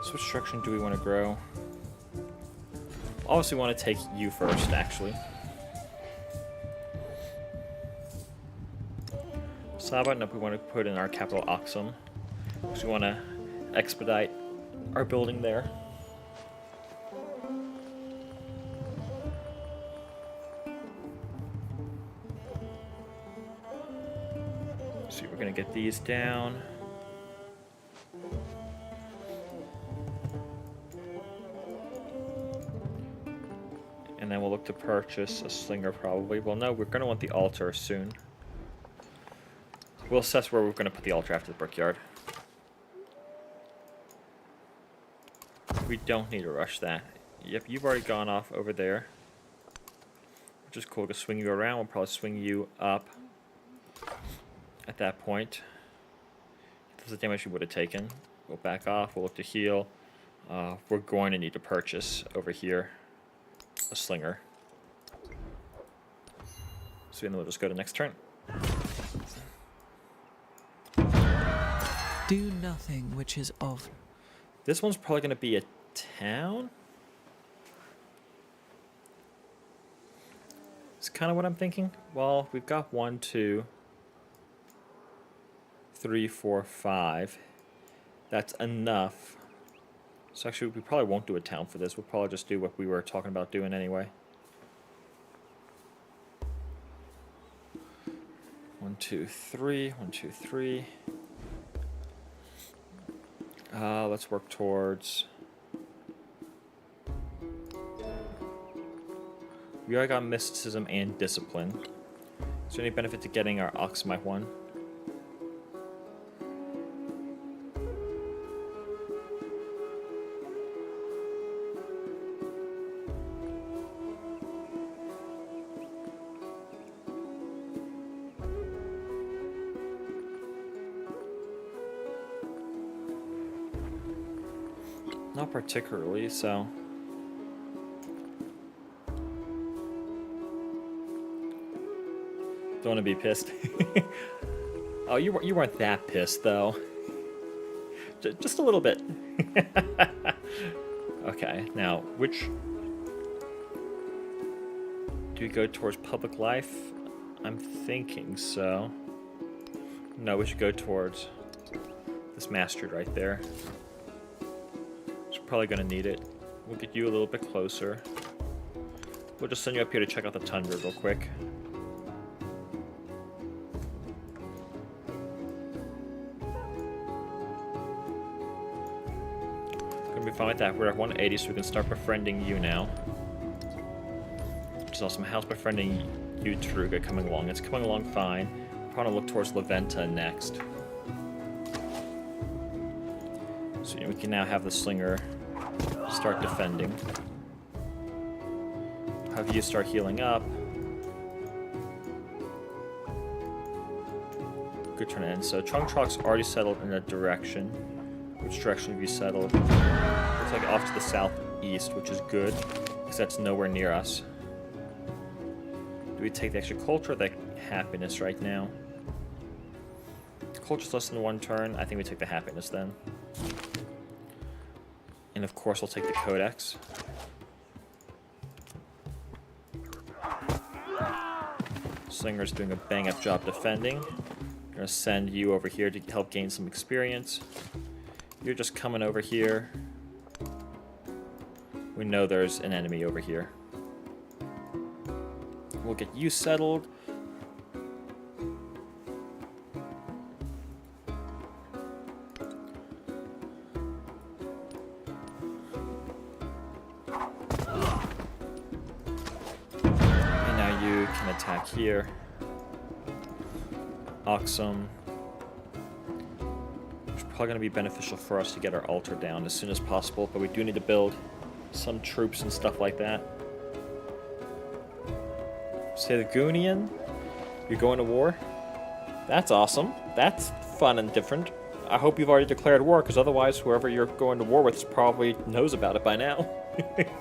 So which direction do we want to grow? Obviously, we want to take you first, actually. Saba, nope, we want to put in our capital Aksum. Because we want to expedite our building there. See, we're going to get these down. And then we'll look to purchase a slinger probably. Well, no, we're going to want the altar soon. We'll assess where we're going to put the altar after the brickyard. We don't need to rush that. Yep, you've already gone off over there. Which is cool. We'll swing you around. We'll probably swing you up at that point. That's the damage we would have taken. We'll back off. We'll look to heal. We're going to need to purchase over here a slinger. So then we'll just go to next turn. Do nothing which is of. This one's probably going to be a town. It's kind of what I'm thinking. Well, we've got 1, 2, 3, 4, 5. That's enough. So actually, we probably won't do a town for this. We'll probably just do what we were talking about doing anyway. 1, 2, 3. 1, 2, 3. Let's work towards. We already got mysticism and discipline. Is there any benefit to getting our Oxmite one? Not particularly, so. Don't want to be pissed. Oh, you weren't that pissed, though. Just a little bit. Okay, now, which... Do we go towards public life? I'm thinking so. No, we should go towards this mastery right there. Probably gonna need it. We'll get you a little bit closer. We'll just send you up here to check out the tundra real quick. Gonna be fine with that. We're at 180, so we can start befriending you now. Which is awesome. How's befriending you, Taruga, coming along? It's coming along fine. We're probably gonna look towards Laventa next. So we can now have the slinger start defending. Have you start healing up. Good turn in. So Chung Chok's already settled in a direction. Which direction have you settled? Looks like off to the southeast, which is good, because that's nowhere near us. Do we take the extra culture or the happiness right now? Culture's less than 1 turn. I think we take the happiness then. And of course, we'll take the Codex. Slinger's doing a bang-up job defending. I'm gonna send you over here to help gain some experience. You're just coming over here. We know there's an enemy over here. We'll get you settled. Attack here. Awesome. It's probably going to be beneficial for us to get our altar down as soon as possible, but we do need to build some troops and stuff like that. Sagunian, you're going to war? That's awesome. That's fun and different. I hope you've already declared war, because otherwise whoever you're going to war with probably knows about it by now. Because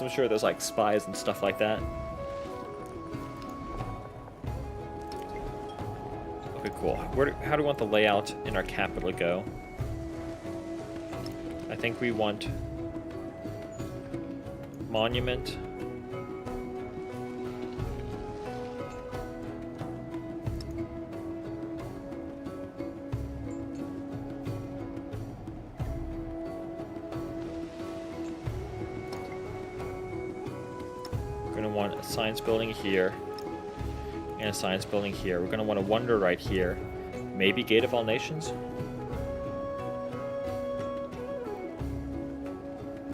I'm sure there's like spies and stuff like that. Okay, cool. How do we want the layout in our capital to go? I think we want monument. We're going to want a science building here and a science building here. We're going to want a wonder right here. Maybe Gate of All Nations?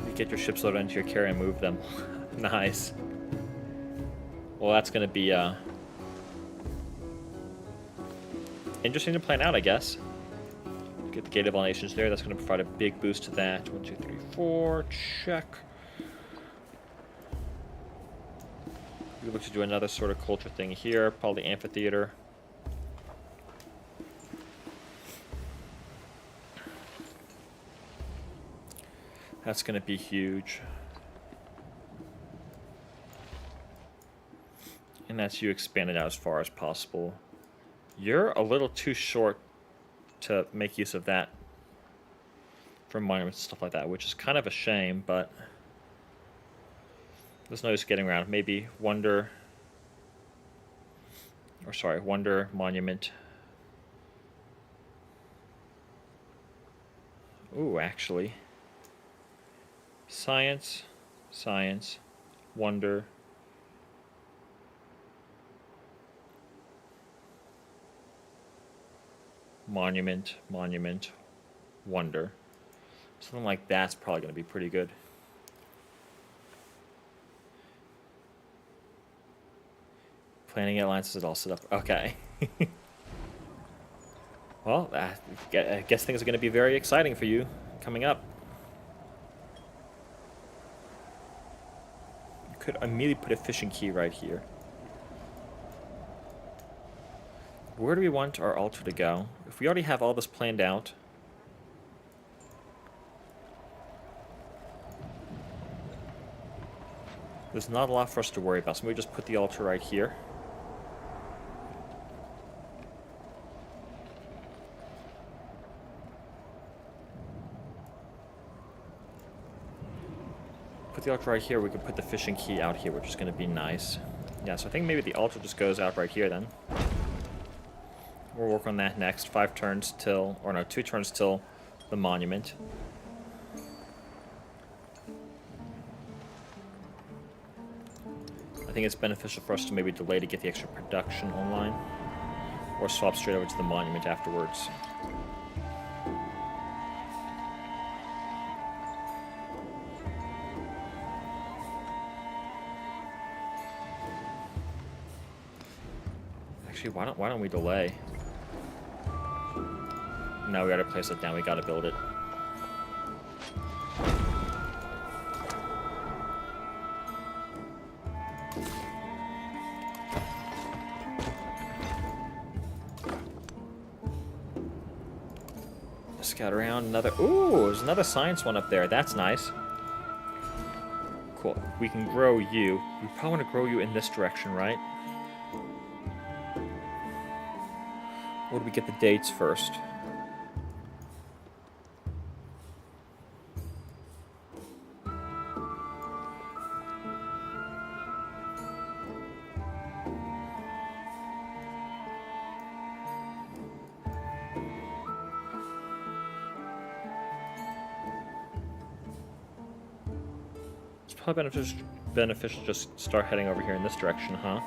We Get your ships loaded into your carrier and move them. Nice. Well, that's going to be interesting to plan out, I guess. Get the Gate of All Nations there. That's going to provide a big boost to that. 1, 2, 3, 4. Check. We look to do another sort of culture thing here. Probably amphitheater. That's going to be huge. And that's you expanded out as far as possible. You're a little too short to make use of that for monuments and stuff like that, which is kind of a shame, but there's no use getting around. Maybe Wonder, or sorry, Wonder Monument. Ooh, actually. Science, Science, Wonder. Monument, Monument, Wonder. Something like that's probably going to be pretty good. Planning alliances is all set up. Okay. Well, I guess things are going to be very exciting for you coming up. You could immediately put a fishing key right here. Where do we want our altar to go? If we already have all this planned out, there's not a lot for us to worry about, so we just put the altar right here. Put the altar right here, we could put the fishing key out here, which is going to be nice. Yeah, so I think maybe the altar just goes out right here then. We'll work on that next. 5 turns till, or no, 2 turns till the monument. I think it's beneficial for us to maybe delay to get the extra production online, or swap straight over to the monument afterwards. Actually, why don't we delay? No, we gotta place it down. We gotta build it. Scout around. Another. Ooh, there's another science one up there. That's nice. Cool. We can grow you. We probably want to grow you in this direction, right? Or do we get the dates first? Probably beneficial to just start heading over here in this direction, huh?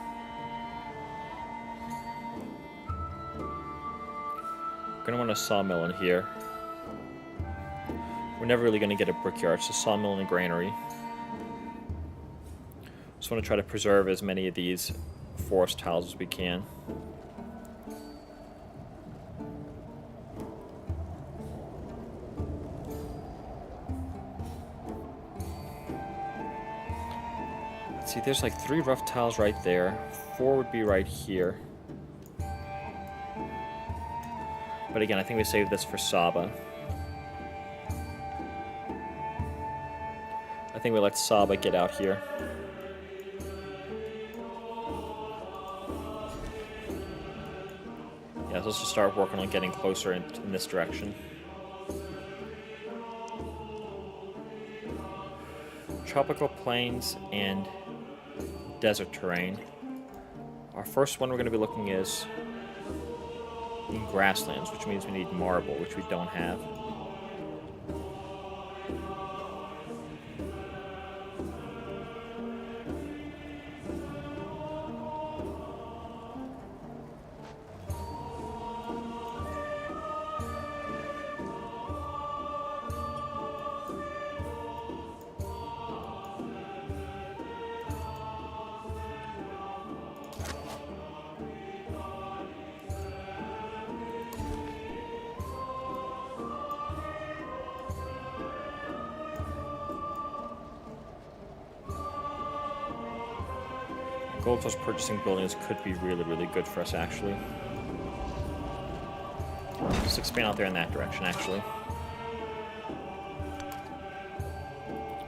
We're gonna want a sawmill in here. We're never really gonna get a brickyard, so sawmill and a granary. Just want to try to preserve as many of these forest tiles as we can. See, there's like 3 rough tiles right there. 4 would be right here. But again, I think we saved this for Saba. I think we let Saba get out here. Yeah, so let's just start working on getting closer in this direction. Tropical plains and desert terrain. Our first one we're going to be looking is in grasslands, which means we need marble, which we don't have. Gold plus purchasing buildings could be really, really good for us, actually. Just expand out there in that direction, actually.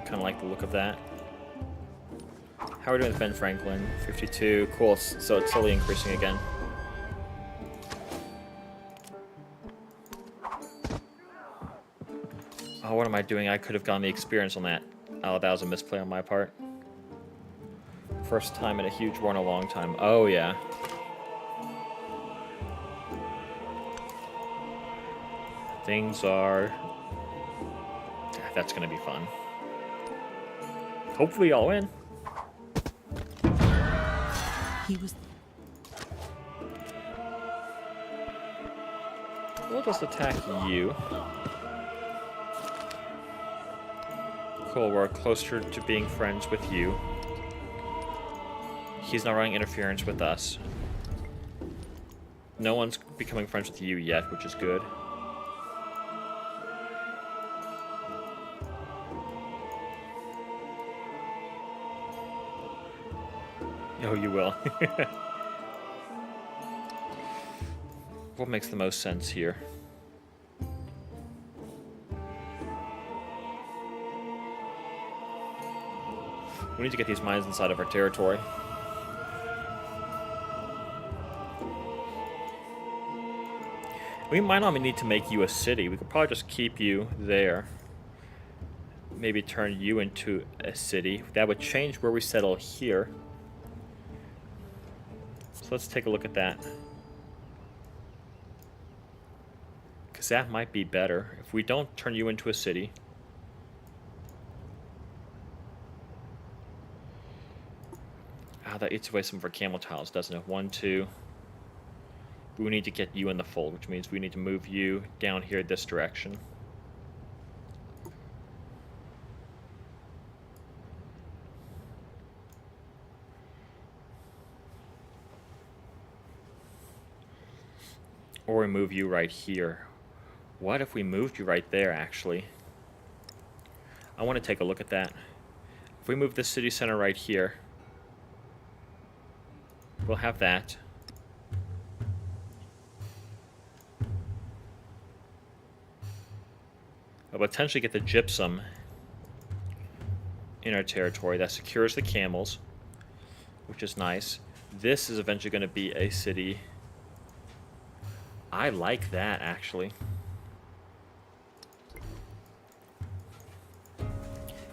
Kind of like the look of that. How are we doing with Ben Franklin? 52. Cool. So it's slowly increasing again. Oh, what am I doing? I could have gotten the experience on that. Oh, that was a misplay on my part. First time in a huge war in a long time. Oh, yeah. Things are... That's going to be fun. Hopefully I'll win. He was... We'll just attack you. Cool, we're closer to being friends with you. He's not running interference with us. No one's becoming friends with you yet, which is good. Oh, you will. What makes the most sense here? We need to get these mines inside of our territory. We might not need to make you a city. We could probably just keep you there. Maybe turn you into a city. That would change where we settle here. So let's take a look at that. Because that might be better. If we don't turn you into a city. Ah, that eats away some of our camel tiles, doesn't it? 1, 2. We need to get you in the fold, which means we need to move you down here this direction. Or we move you right here. What if we moved you right there, actually? I want to take a look at that. If we move the city center right here, we'll have that. I'll potentially get the gypsum in our territory. That secures the camels, which is nice. This is eventually going to be a city. I like that, actually.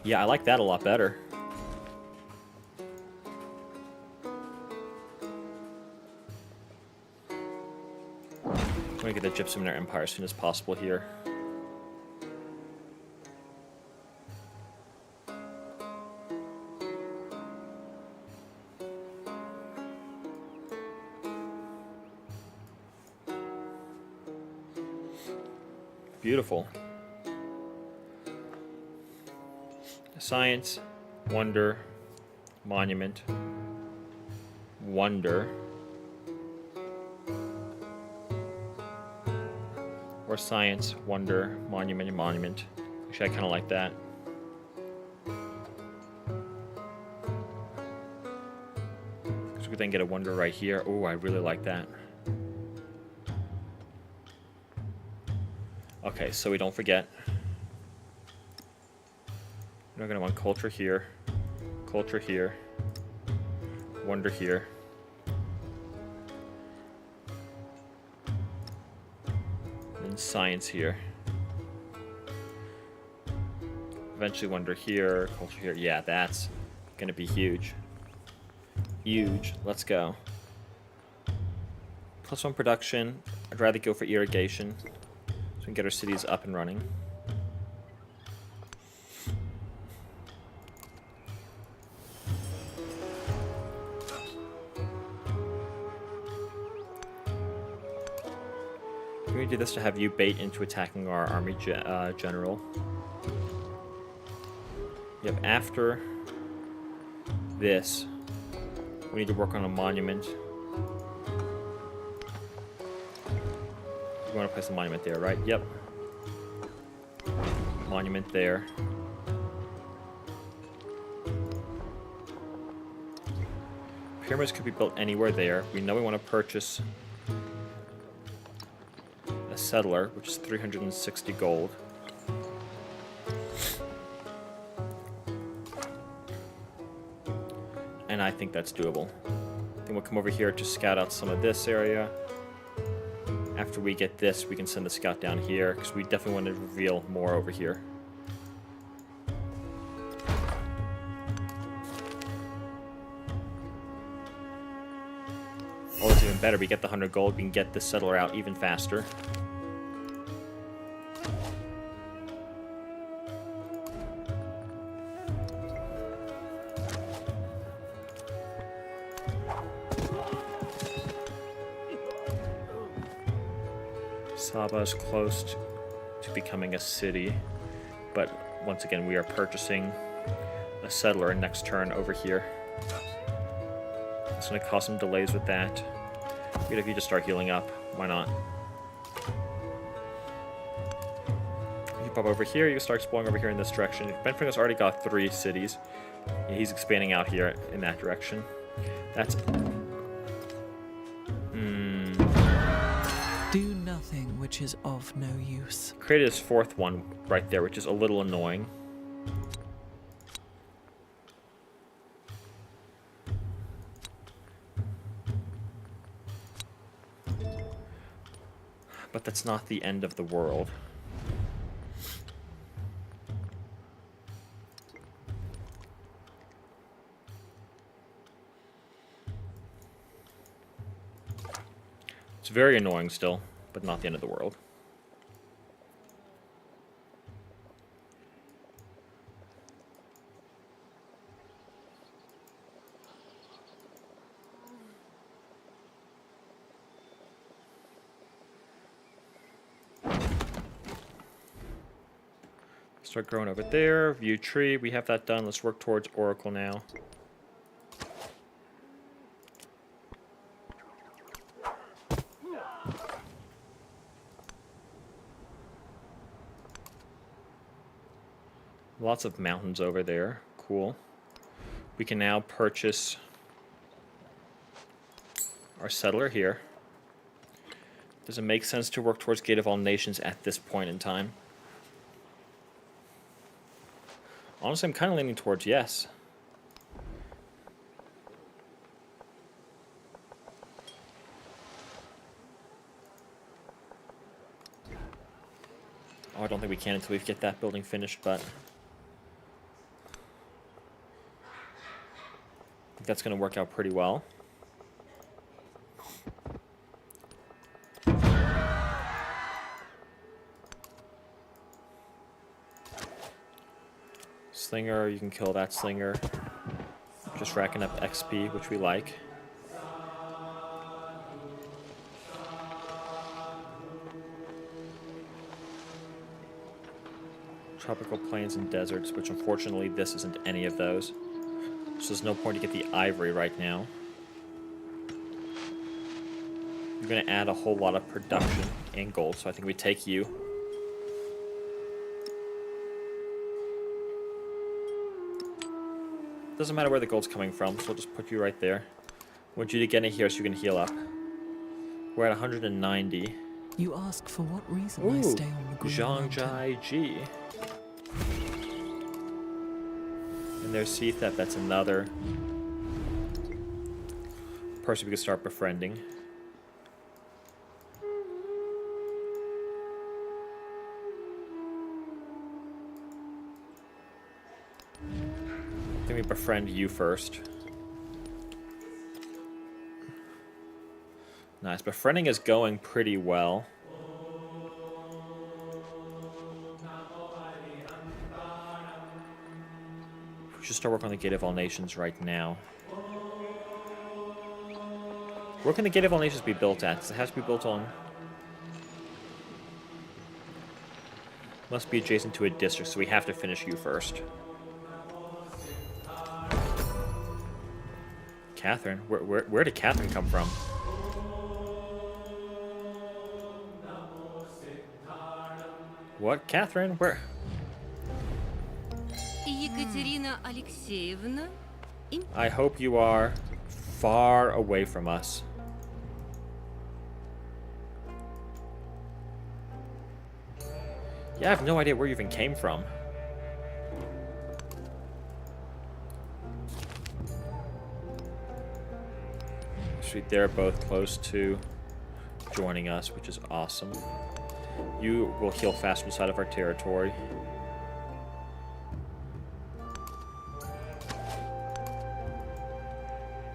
Yeah, I like that a lot better. I'm going to get the gypsum in our empire as soon as possible here. Beautiful. Science, wonder, monument, wonder. Or science, wonder, monument, and monument. Actually, I kind of like that. Because we could then get a wonder right here. Oh, I really like that. Okay, so we don't forget. We're going to want culture here, wonder here. And science here. Eventually wonder here, culture here. Yeah, that's going to be huge. Huge. Let's go. +1 production. I'd rather go for irrigation. So we can get our cities up and running. We do this to have you bait into attacking our army general. Yep, after this, we need to work on a monument. We want to place a monument there, right? Yep. Monument there. Pyramids could be built anywhere there. We know we want to purchase a settler, which is 360 gold. And I think that's doable. Then we'll come over here to scout out some of this area. After we get this, we can send the scout down here, because we definitely want to reveal more over here. Oh, it's even better. We get the 100 gold. We can get the settler out even faster. Saba is close to becoming a city, but once again, we are purchasing a settler next turn over here. It's going to cause some delays with that. Good if you just start healing up. Why not? You pop over here, you can start exploring over here in this direction. Benfringer's already got 3 cities. He's expanding out here in that direction. That's... Do nothing which is of no use. Created his 4th one right there, which is a little annoying. But that's not the end of the world. It's very annoying still, but not the end of the world. Start growing over there. View tree. We have that done. Let's work towards Oracle now. Lots of mountains over there. Cool. We can now purchase our settler here. Does it make sense to work towards Gate of All Nations at this point in time? Honestly, I'm kind of leaning towards yes. Oh, I don't think we can until we get that building finished, but... I think that's going to work out pretty well. Slinger, you can kill that slinger. Just racking up XP, which we like. Tropical plains and deserts, which unfortunately this isn't any of those. So there's no point to get the ivory right now. You're going to add a whole lot of production and gold, so I think we take you. Doesn't matter where the gold's coming from, so we'll just put you right there. I want you to get in here so you can heal up. We're at 190. You ask for what reason I stay on the green mountain. Zhang Ji. And there's Sea Theft. That's another person we can start befriending. I think we befriend you first. Nice. Befriending is going pretty well. We should start working on the Gate of All Nations right now. Where can the Gate of All Nations be built at? Does it have to be built on? Must be adjacent to a district, so we have to finish you first. Catherine? Where did Catherine come from? What? Catherine? Where? Екатерина Алексеевна. I hope you are far away from us. Yeah, I have no idea where you even came from. Sweet, they're both close to joining us, which is awesome. You will heal fast inside of our territory.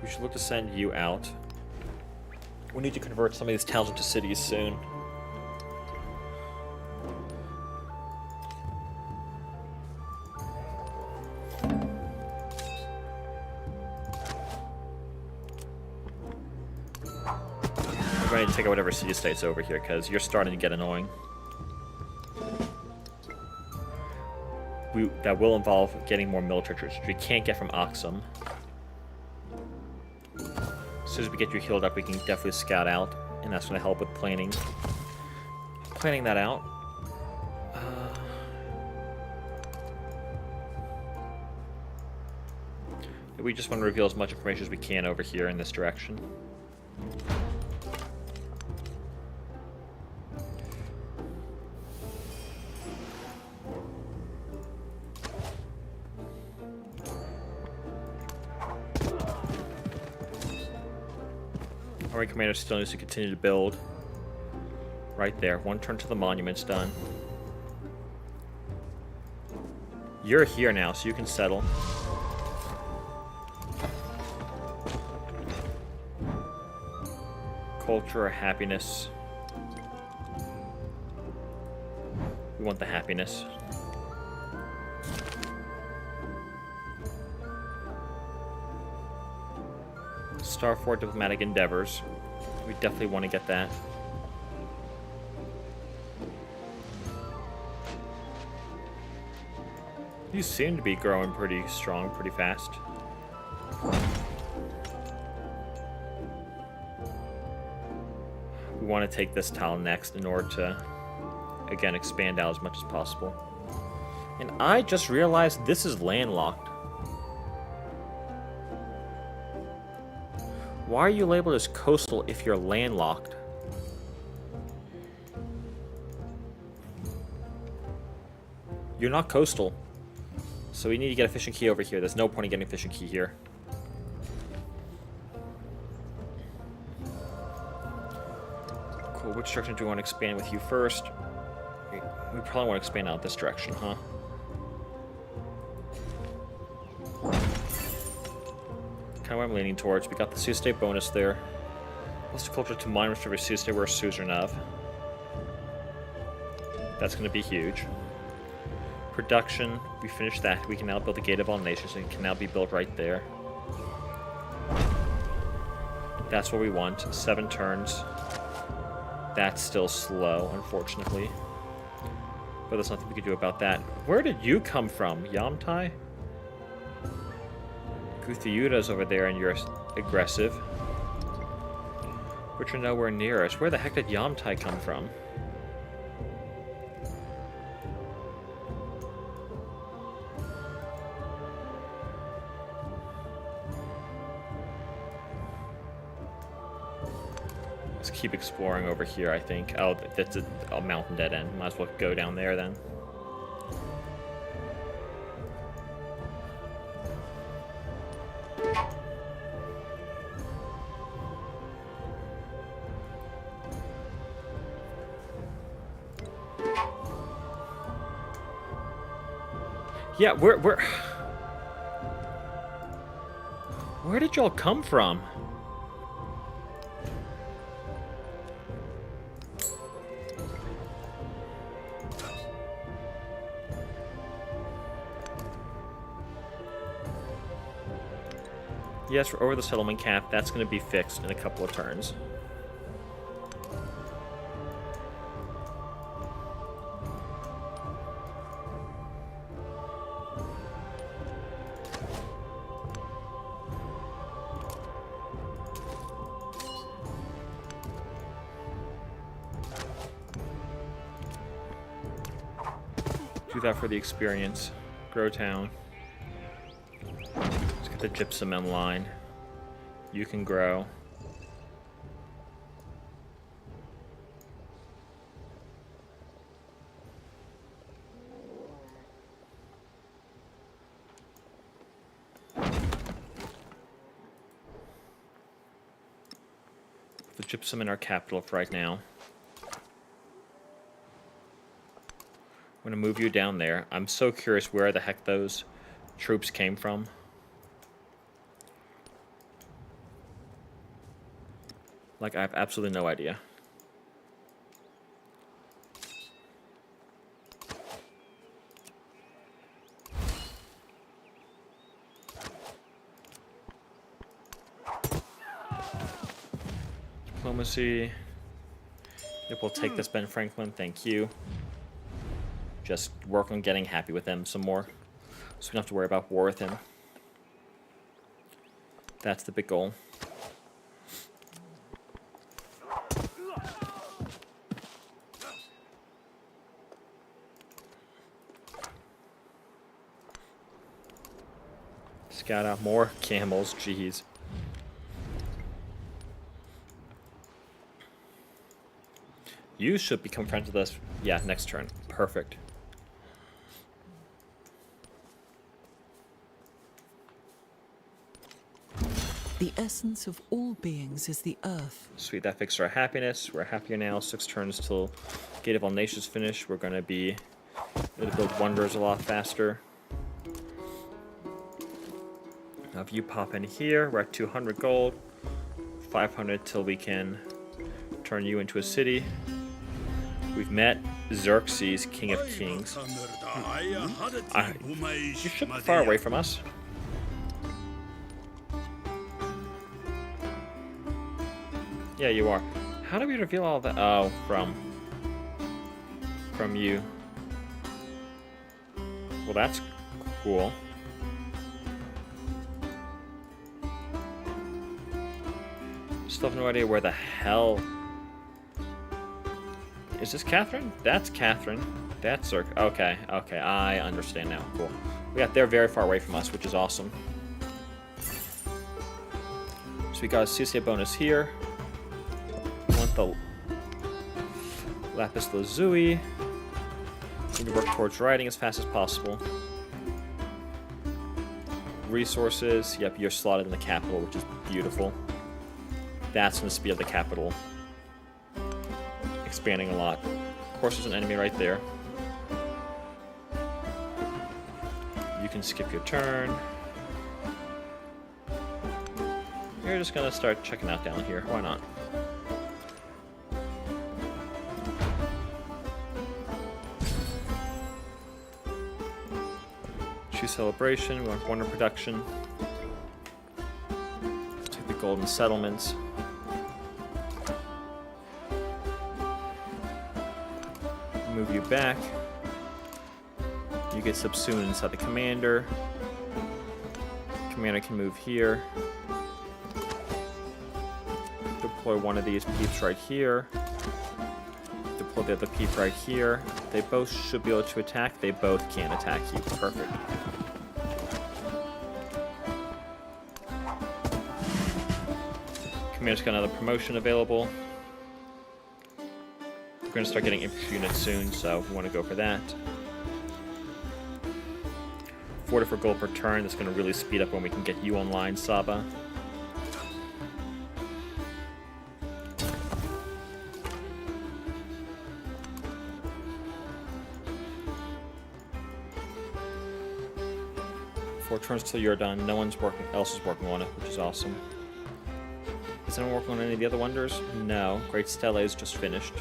We should look to send you out. We need to convert some of these towns into cities soon. We're going to take out whatever city-state's over here, because you're starting to get annoying. That will involve getting more military troops, which we can't get from Oxum. As soon as we get you healed up, we can definitely scout out, and that's going to help with planning that out. We just want to reveal as much information as we can over here in this direction. Army Commander still needs to continue to build. Right there. One turn to the monument's done. You're here now, so you can settle. Culture or happiness? We want the happiness. Star for diplomatic endeavors. We definitely want to get that. You seem to be growing pretty strong, pretty fast. We want to take this tile next in order to, again, expand out as much as possible. And I just realized this is landlocked. Why are you labeled as coastal if you're landlocked? You're not coastal. So we need to get a fishing key over here. There's no point in getting a fishing key here. Cool. Which direction do we want to expand with you first? We probably want to expand out this direction, huh? Kind of what I'm leaning towards. We got the Sioux State bonus there. Let's closer to miners for Sioux State where Suzerainov. That's going to be huge. Production, we finished that. We can now build the Gate of All Nations, and it can now be built right there. That's what we want. 7 turns. That's still slow, unfortunately. But there's nothing we can do about that. Where did you come from, Yamtai? Guthiuda's over there, and you're aggressive. But you're nowhere near us. Where the heck did Yamtai come from? Let's keep exploring over here, I think. Oh, that's a mountain dead end. Might as well go down there then. Yeah, where did y'all come from? Yes, we're over the settlement cap. That's going to be fixed in a couple of turns. Do that for the experience. Grow town. Let's get the gypsum M line. You can grow. The gypsum in our capital for right now. I'm gonna move you down there. I'm so curious where the heck those troops came from. Like, I have absolutely no idea. Diplomacy. Yep, we'll take this, Ben Franklin. Thank you. Just work on getting happy with him some more, so we don't have to worry about war with him. That's the big goal. Scout out more camels. Jeez. You should become friends with us. Yeah, next turn. Perfect. The essence of all beings is the earth. Sweet, that fixed our happiness. We're happier now. 6 turns till Gate of All Nations finish. We're going to be able to build wonders a lot faster. Now if you pop in here, we're at 200 gold. 500 till we can turn you into a city. We've met Xerxes, King of Kings. You should be far away from us. Yeah, you are. How do we reveal all that? Oh, from you. Well, that's cool. Still have no idea where the hell. Is this Catherine? That's Catherine. That's Cirque. Okay, okay, I understand now. Cool. They're very far away from us, which is awesome. So we got a CCA bonus here. We want the Lapis Lazuli. Need to work towards writing as fast as possible. Resources. Yep, you're slotted in the capital, which is beautiful. That's going to speed up the capital. Expanding a lot. Of course, there's an enemy right there. You can skip your turn. You're just gonna start checking out down here. Why not? Choose celebration. We want wonder production. Take the golden settlements. Move you back. You get subsumed inside the commander. Commander can move here. Deploy one of these peeps right here. Deploy the other peep right here. They both should be able to attack. They both can attack you. Perfect. Commander's got another promotion available. We're going to start getting infantry units soon, so we want to go for that. 40 for gold per turn. That's going to really speed up when we can get you online, Saba. Four turns till you're done. No one's else is working on it, which is awesome. Is anyone working on any of the other wonders? No. Great Stele is just finished.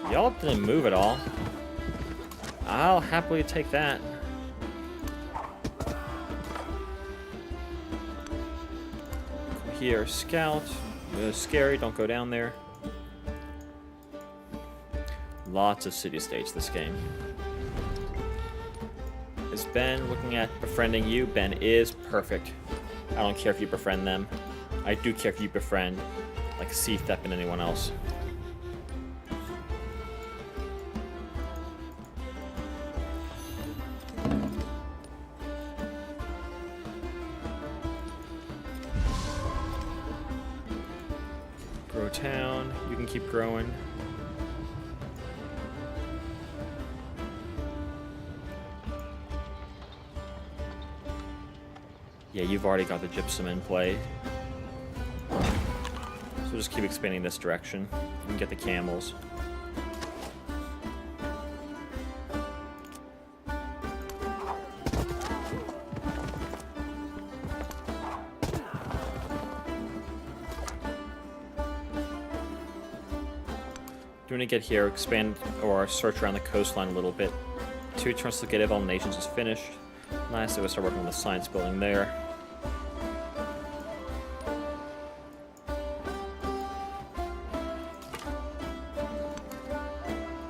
Y'all didn't move at all. I'll happily take that. Here, scout. Scary, don't go down there. Lots of city-states this game. Is Ben looking at befriending you? Ben is perfect. I don't care if you befriend them. I do care if you befriend, like, Seathep and anyone else. Grow town. You can keep growing. Yeah, you've already got the gypsum in play. So just keep expanding this direction and get the camels. Doing to get here, expand or search around the coastline a little bit. 2 turns to get all nations is finished. Nice, so we'll start working on the science building there.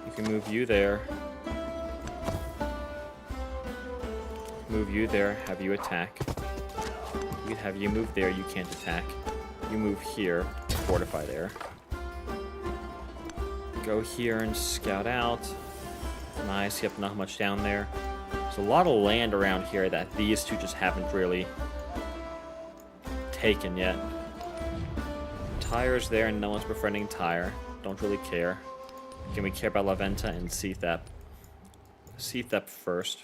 You can move you there. Move you there, have you attack. You can have you move there, you can't attack. You move here, fortify there. Go here and scout out. Nice, yep, not much down there. There's a lot of land around here that these two just haven't really taken yet. Tyre's there and no one's befriending Tyre. Don't really care. Again, we care about La Venta and Cethep. Cethep first.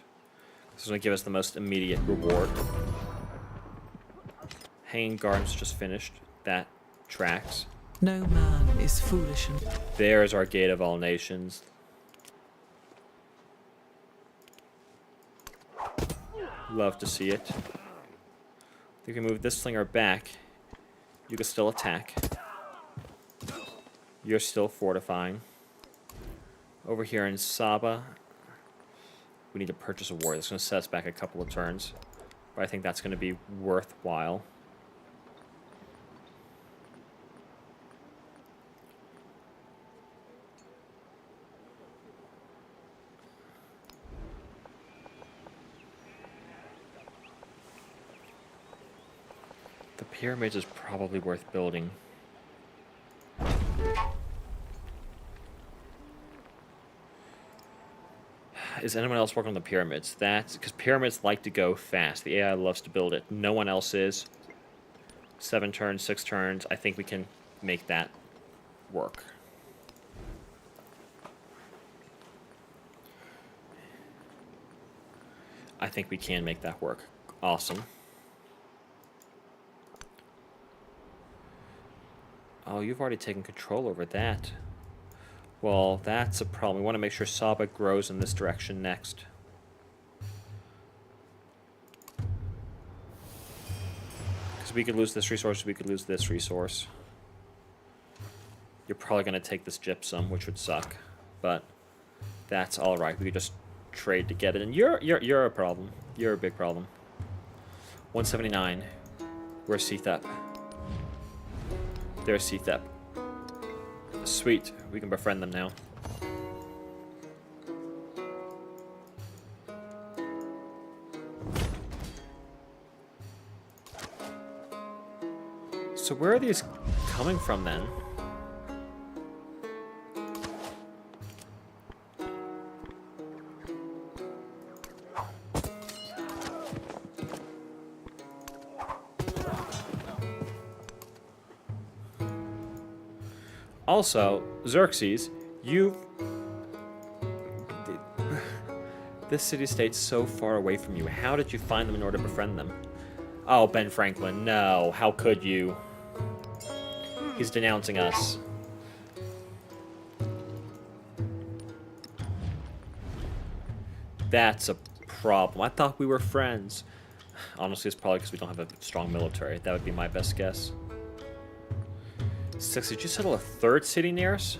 This is going to give us the most immediate reward. Hanging Gardens just finished. That tracks. No man is foolish and... There's our Gate of All Nations. Love to see it. You can move this slinger back. You can still attack. You're still fortifying. Over here in Saba, we need to purchase a warrior. That's going to set us back a couple of turns. But I think that's going to be worthwhile. The pyramids is probably worth building. Is anyone else working on the pyramids? That's because pyramids like to go fast. The AI loves to build it. No one else is. 7 turns, 6 turns. I think we can make that work. I think we can make that work. Awesome. Oh, you've already taken control over that. Well, that's a problem. We want to make sure Saba grows in this direction next. Because we could lose this resource, we could lose this resource. You're probably going to take this gypsum, which would suck. But that's alright. We could just trade to get it. And you're a problem. You're a big problem. 179. Where's Cethep? There's Cethep. Sweet. We can befriend them now. So where are these coming from then? Also, Xerxes, this city-state's so far away from you. How did you find them in order to befriend them? Oh, Ben Franklin, no. How could you? He's denouncing us. That's a problem. I thought we were friends. Honestly, it's probably because we don't have a strong military. That would be my best guess. 6, did you settle a 3rd city near us?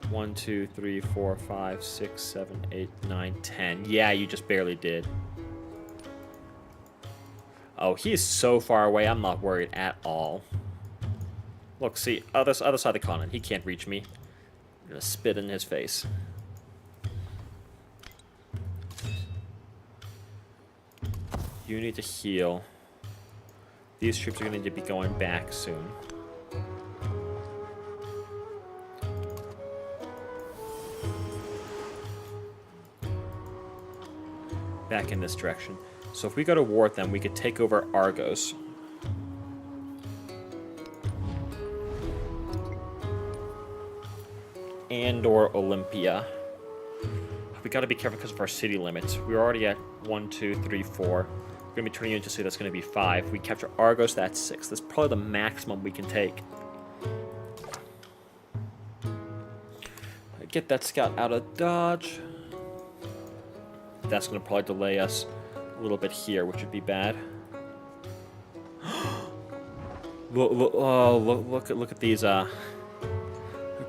1, 2, 3, 4, 5, 6, 7, 8, 9, 10. Yeah, you just barely did. Oh, he is so far away, I'm not worried at all. Look, see, other side of the continent. He can't reach me. I'm gonna spit in his face. You need to heal. These troops are going to need to be going back soon. Back in this direction. So if we go to war with them, we could take over Argos. and/or Olympia. We gotta be careful because of our city limits. We're already at 1, 2, 3, 4. We're gonna be turning into city that's gonna be 5. We capture Argos, that's 6. That's probably the maximum we can take. Get that scout out of dodge. That's gonna probably delay us a little bit here, which would be bad. Look at these.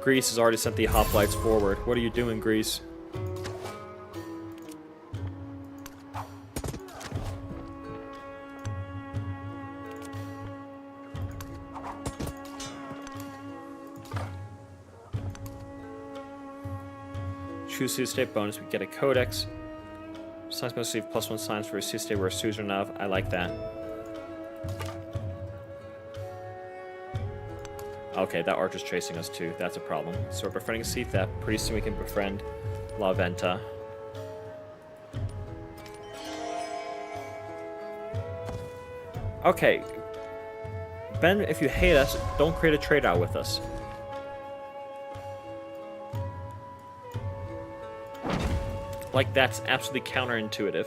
Greece has already sent the hoplites forward. What are you doing, Greece? Choose City State bonus. We get a codex. Science must receive +1 science for a City State where a suzerain. I like that. Okay, that archer's chasing us too. That's a problem. So we're befriending Sea Theft. Pretty soon we can befriend La Venta. Okay. Ben, if you hate us, don't create a trade out with us. Like, that's absolutely counterintuitive.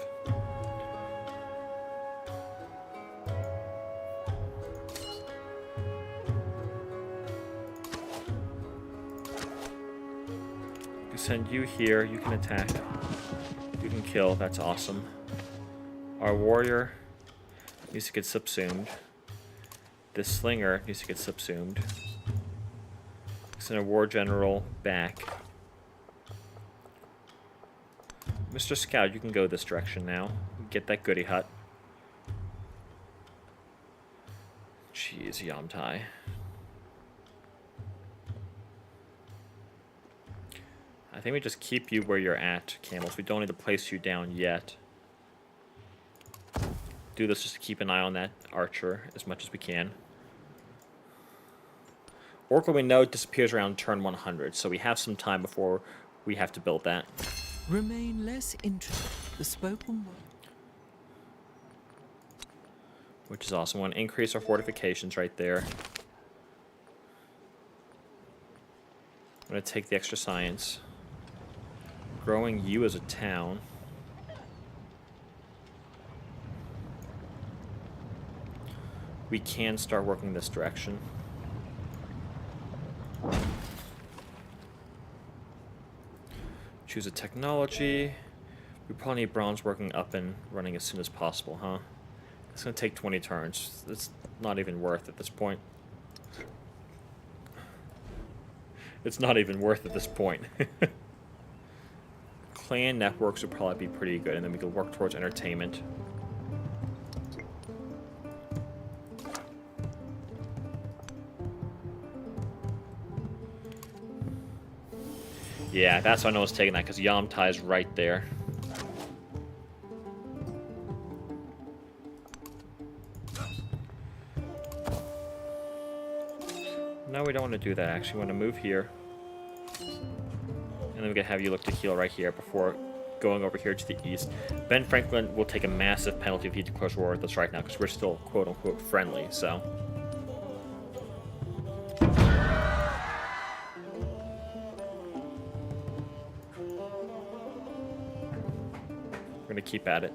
Send you here, you can attack, you can kill, that's awesome. Our warrior needs to get subsumed. This slinger needs to get subsumed. Send a war general back. Mr. Scout, you can go this direction now. Get that goody hut. Jeez, Yamtai. I think we just keep you where you're at, Camels. We don't need to place you down yet. Do this just to keep an eye on that archer as much as we can. Oracle, we know, disappears around turn 100, so we have some time before we have to build that. Remain less interested. The spoken word. Which is awesome. We want to increase our fortifications right there. I'm going to take the extra science. Growing you as a town. We can start working this direction. Choose a technology. We probably need bronze working up and running as soon as possible, huh? It's going to take 20 turns. It's not even worth at this point. It's not even worth at this point. Clan networks would probably be pretty good, and then we could work towards entertainment. Yeah, that's why I know it's taking that, because Yamtai is right there. No, we don't want to do that, actually. We want to move here. And then we can have you look to heal right here before going over here to the east. Ben Franklin will take a massive penalty if he declares war with us right now, because we're still quote-unquote friendly, so... We're gonna keep at it.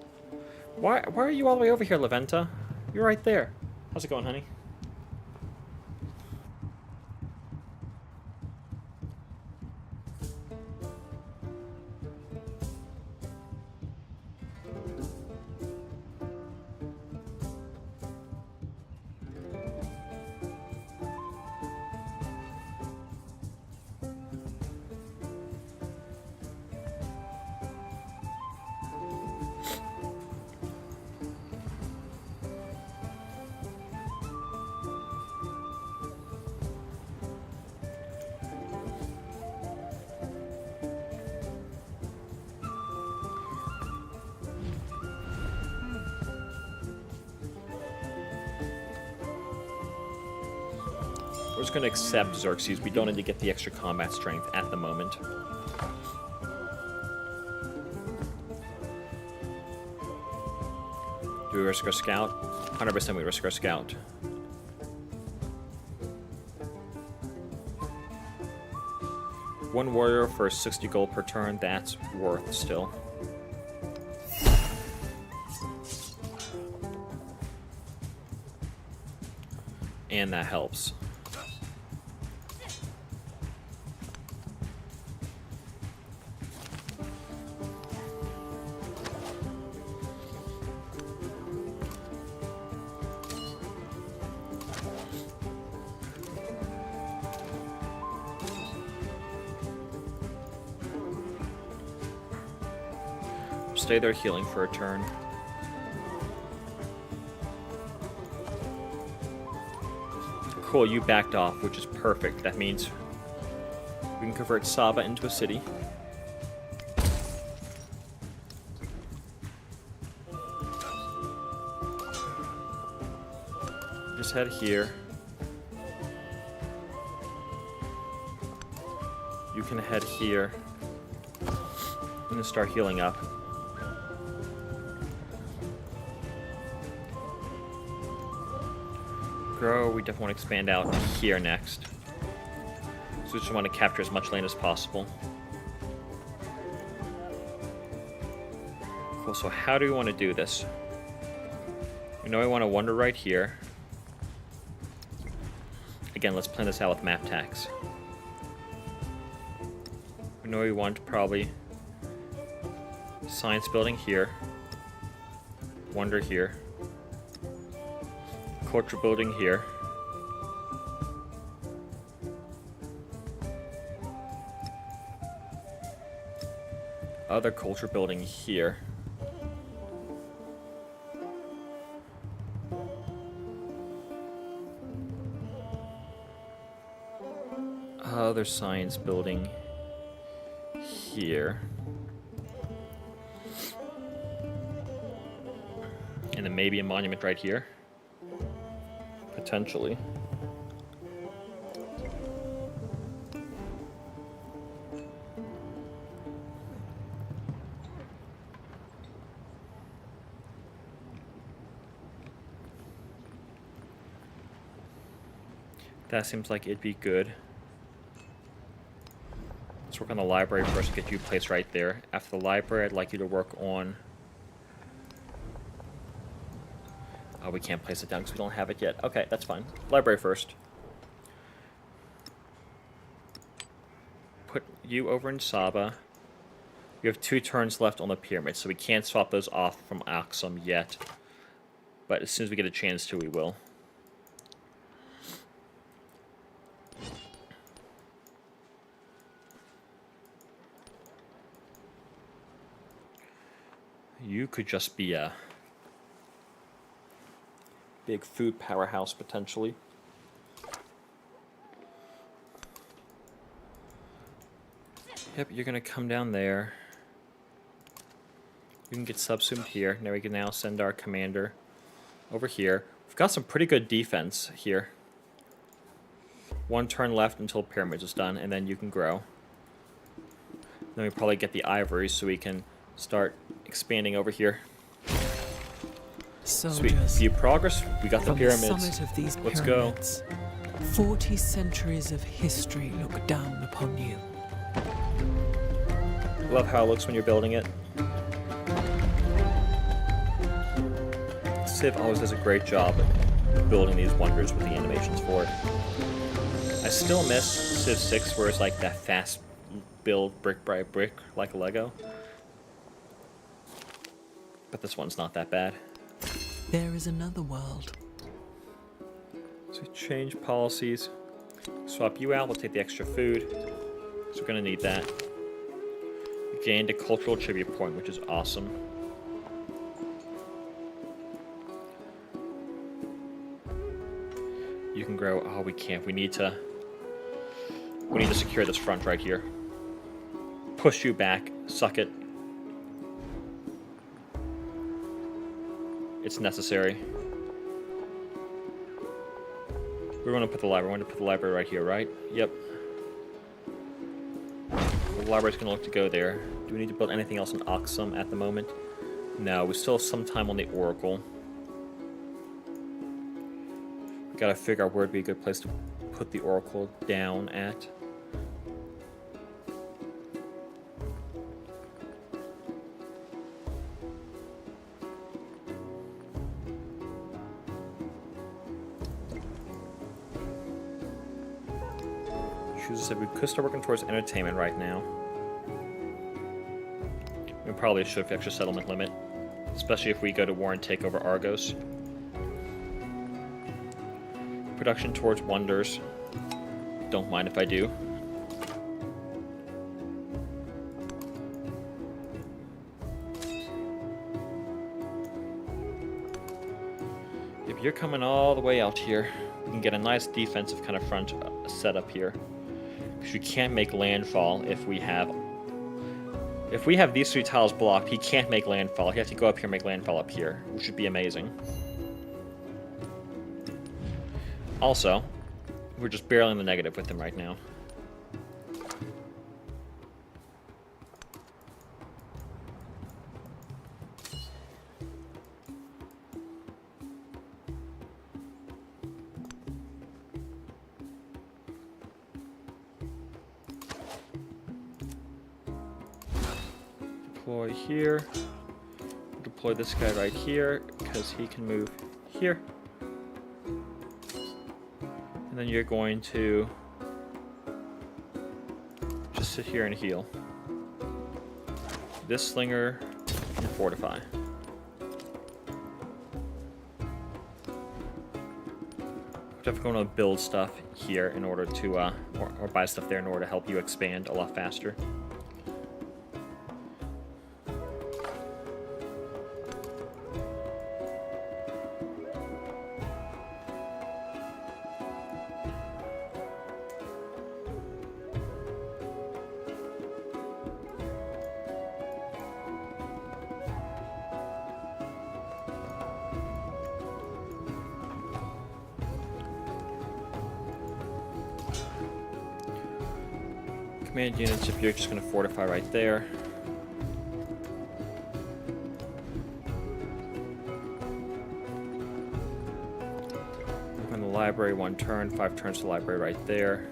Why are you all the way over here, La Venta? You're right there. How's it going, honey? We're just going to accept Xerxes. We don't need to get the extra combat strength at the moment. Do we risk our scout? 100% we risk our scout. 1 warrior for 60 gold per turn. That's worth still. And that helps. Stay there healing for a turn. Cool, you backed off, which is perfect. That means we can convert Saba into a city. Just head here. You can head here. And then start healing up. Grow, we definitely want to expand out here next. So we just want to capture as much land as possible. Cool, so how do we want to do this? We know we want to wander right here. Again, let's plan this out with map tax. We know we want probably science building here. Wander here. Culture building here. Other culture building here. Other science building here. And then maybe a monument right here. Potentially. That seems like it'd be good. Let's work on the library first to get you placed right there. After the library, I'd like you to work on... Oh, we can't place it down because we don't have it yet. Okay, that's fine. Library first. Put you over in Saba. We have 2 turns left on the pyramid, so we can't swap those off from Aksum yet. But as soon as we get a chance to, we will. You could just be a big food powerhouse, potentially. Yep, you're gonna come down there. You can get subsumed here. Now we can now send our commander over here. We've got some pretty good defense here. 1 turn left until pyramids is done, and then you can grow. Then we probably get the ivory so we can start expanding over here. Sweet. View progress. We got the pyramids. From the summit of these Let's pyramids, go. 40 centuries of history look down upon you. Love how it looks when you're building it. Civ always does a great job of building these wonders with the animations for it. I still miss Civ 6 where it's like that fast build brick by brick like Lego. But this one's not that bad. There is another world. So we change policies. Swap you out, we'll take the extra food. So we're gonna need that. We gained a cultural tribute point, which is awesome. You can grow. Oh, we can't. We need to secure this front right here. Push you back. Suck it. It's necessary. We want to put the library. We want to put the library right here, right? Yep. The library's gonna look to go there. Do we need to build anything else in Aksum at the moment? No, we still have some time on the Oracle. We gotta figure out where would be a good place to put the Oracle down at. choose we could start working towards entertainment right now. We probably should have extra settlement limit, especially if we go to war and take over Argos. Production towards wonders. Don't mind if I do. If you're coming all the way out here, we can get a nice defensive kind of front setup here. Because we can't make landfall if we have these 3 tiles blocked. He can't make landfall. He has to go up here and make landfall up here, which would be amazing. Also, we're just barely in the negative with him right now. Deploy here. Deploy this guy right here because he can move here. And then you're going to just sit here and heal. This slinger and fortify. Definitely going to build stuff here in order to, or buy stuff there in order to help you expand a lot faster. Command units, if you're just going to fortify right there. On the library, 1 turn, 5 turns to the library right there.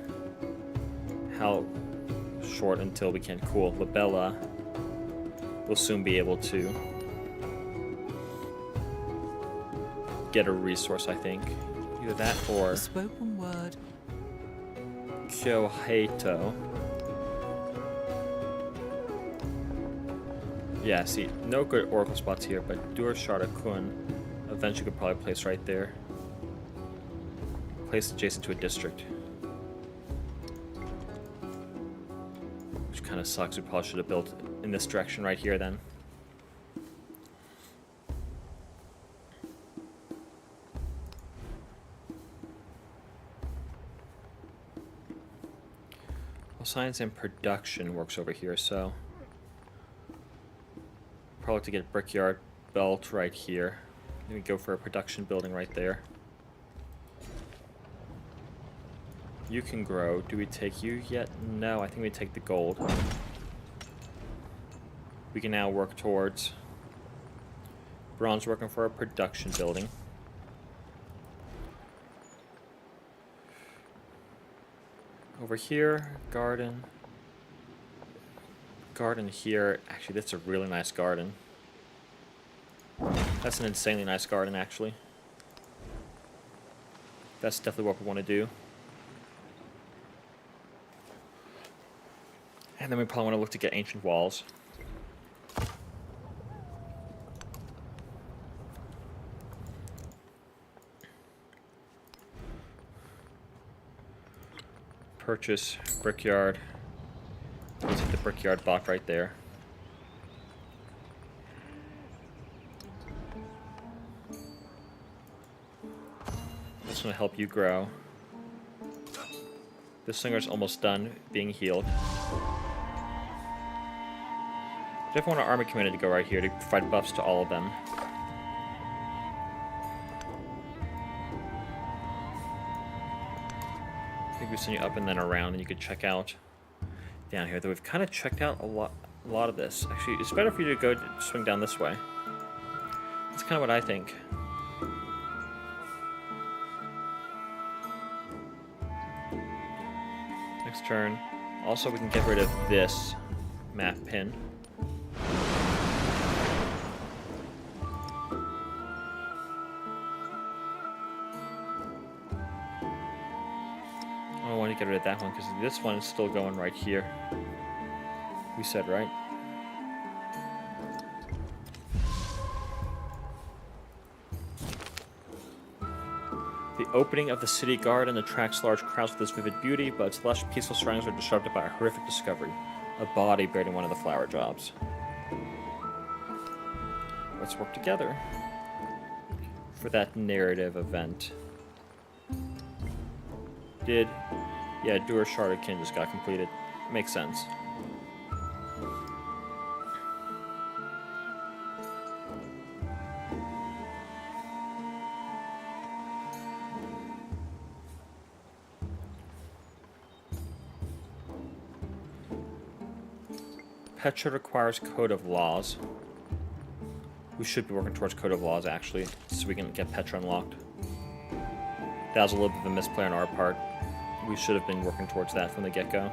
How short until we can cool? Labella will soon be able to get a resource, I think. Either that or The spoken word. Kyoheito. Yeah, see, no good oracle spots here, but Dur Sharda Kun eventually could probably place right there. Place adjacent to a district. Which kind of sucks, we probably should have built in this direction right here then. Well, science and production works over here, so probably to get brickyard belt right here. Then we go for a production building right there. You can grow. Do we take you yet? No, I think we take the gold. We can now work towards bronze, working for a production building. Over here, garden. Garden here. Actually, that's a really nice garden. That's an insanely nice garden, actually. That's definitely what we want to do. And then we probably want to look to get ancient walls. Purchase brickyard. Let's hit the brickyard block right there. That's going to help you grow. This slinger's almost done being healed. Definitely want our army commander to go right here to provide buffs to all of them. I think we send you up and then around, and you could check out down here. Though we've kind of checked out a lot of this. Actually, it's better for you to go swing down this way. That's kind of what I think. Next turn. Also, we can get rid of this map pin. I want to get rid of that one because this one is still going right here. We said, right? The opening of the city garden attracts large crowds with its vivid beauty, but its lush, peaceful surroundings are disrupted by a horrific discovery: a body buried in one of the flower jobs. Let's work together for that narrative event. Yeah, Doer Sharded just got completed. Makes sense. Petra requires Code of Laws. We should be working towards Code of Laws, actually, so we can get Petra unlocked. That was a little bit of a misplay on our part. We should have been working towards that from the get-go.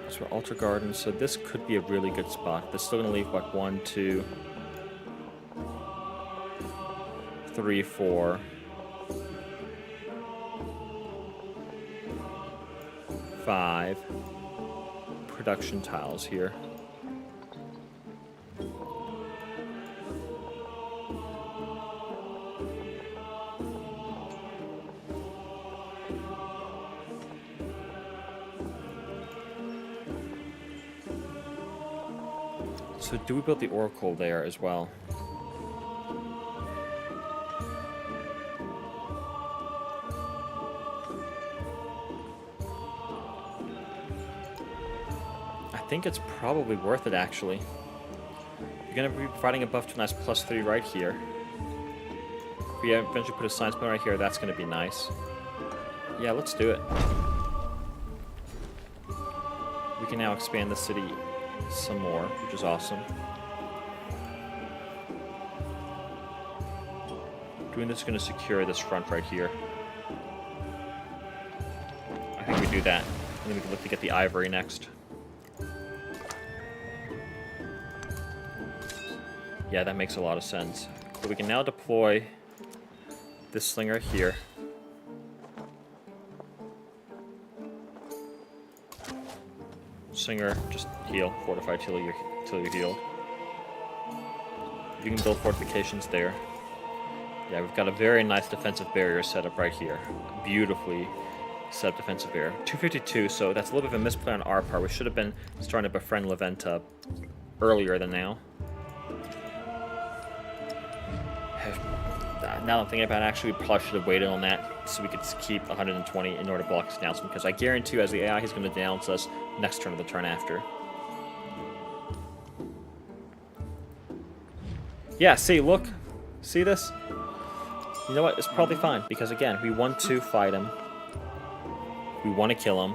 So we're Altar Garden, so this could be a really good spot. This is still going to leave, what, 1, 2, 3, 4, 5 production tiles here. So do we build the Oracle there as well? I think it's probably worth it, actually. You're going to be providing a buff to a nice +3 right here. If we eventually put a science point right here, that's going to be nice. Yeah, let's do it. We can now expand the city some more, which is awesome. Doing this is going to secure this front right here. I think we do that, and then we can look to get the ivory next. Yeah, that makes a lot of sense. So we can now deploy this slinger here. Slinger, just heal, fortify till you're healed. You can build fortifications there. Yeah, we've got a very nice defensive barrier set up right here. Beautifully set up defensive barrier. 252, so that's a little bit of a misplay on our part. We should have been starting to befriend Leventa earlier than now. Now that I'm thinking about it, actually, we probably should have waited on that so we could keep 120 in order to block his announcement, because I guarantee you, as the AI, he's going to denounce us next turn or the turn after. Yeah, see, look. See this? You know what? It's probably fine, because, again, we want to fight him. We want to kill him.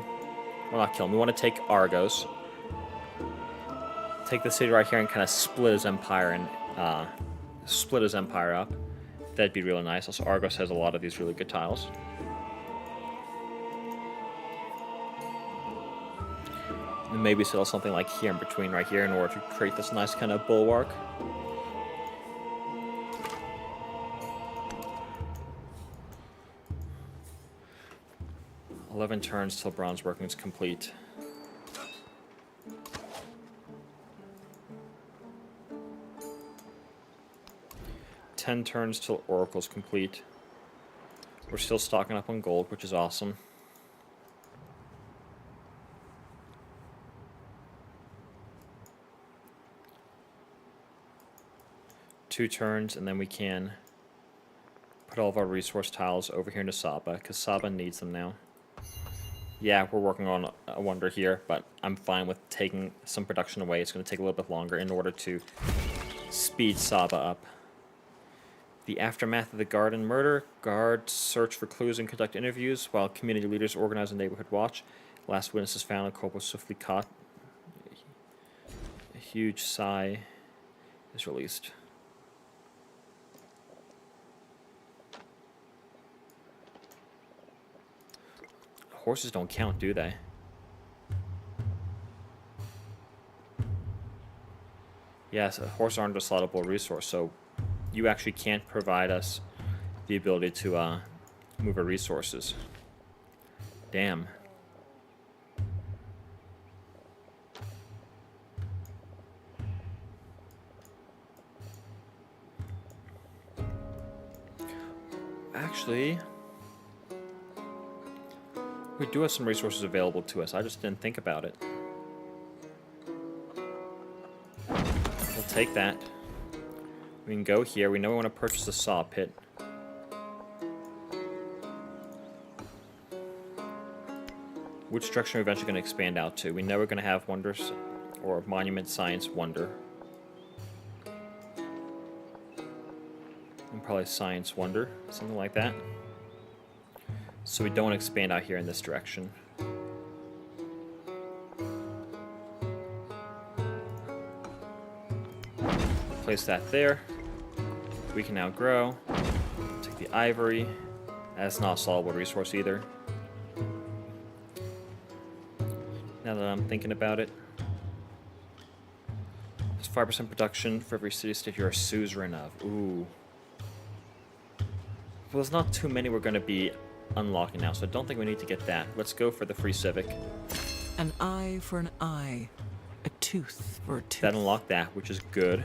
Well, not kill him. We want to take Argos. Take the city right here and kind of split his empire and split his empire up. That'd be really nice. Also, Argos has a lot of these really good tiles. And maybe settle something like here in between right here in order to create this nice kind of bulwark. "11 turns till bronze working is complete." "10 turns till Oracle's complete." We're still stocking up on gold, which is awesome. "2 turns, and then we can put all of our resource tiles over here into Saba, because Saba needs them now. Yeah, we're working on a wonder here, but I'm fine with taking some production away. It's going to take a little bit longer in order to speed Saba up. "The aftermath of the garden murder. Guards search for clues and conduct interviews, while community leaders organize a neighborhood watch. Last witness is found and culprit swiftly caught. A huge sigh is released." Horses don't count, do they? Yes, horses aren't a slottable resource, so you actually can't provide us the ability to move our resources. Damn. Actually, we do have some resources available to us. I just didn't think about it. We'll take that. We can go here. We know we want to purchase a saw pit. Which direction are we eventually going to expand out to? We know we're going to have wonders or monument science wonder. And probably science wonder, something like that. So we don't want to expand out here in this direction. Place that there. We can now grow. Take the ivory. That's not a soluble resource either. Now that I'm thinking about it. There's 5% production for every city-state you're a suzerain of. Ooh. Well, there's not too many we're going to be unlocking now, so I don't think we need to get that. Let's go for the free civic. An eye for an eye. A tooth for a tooth. That unlocked that, which is good.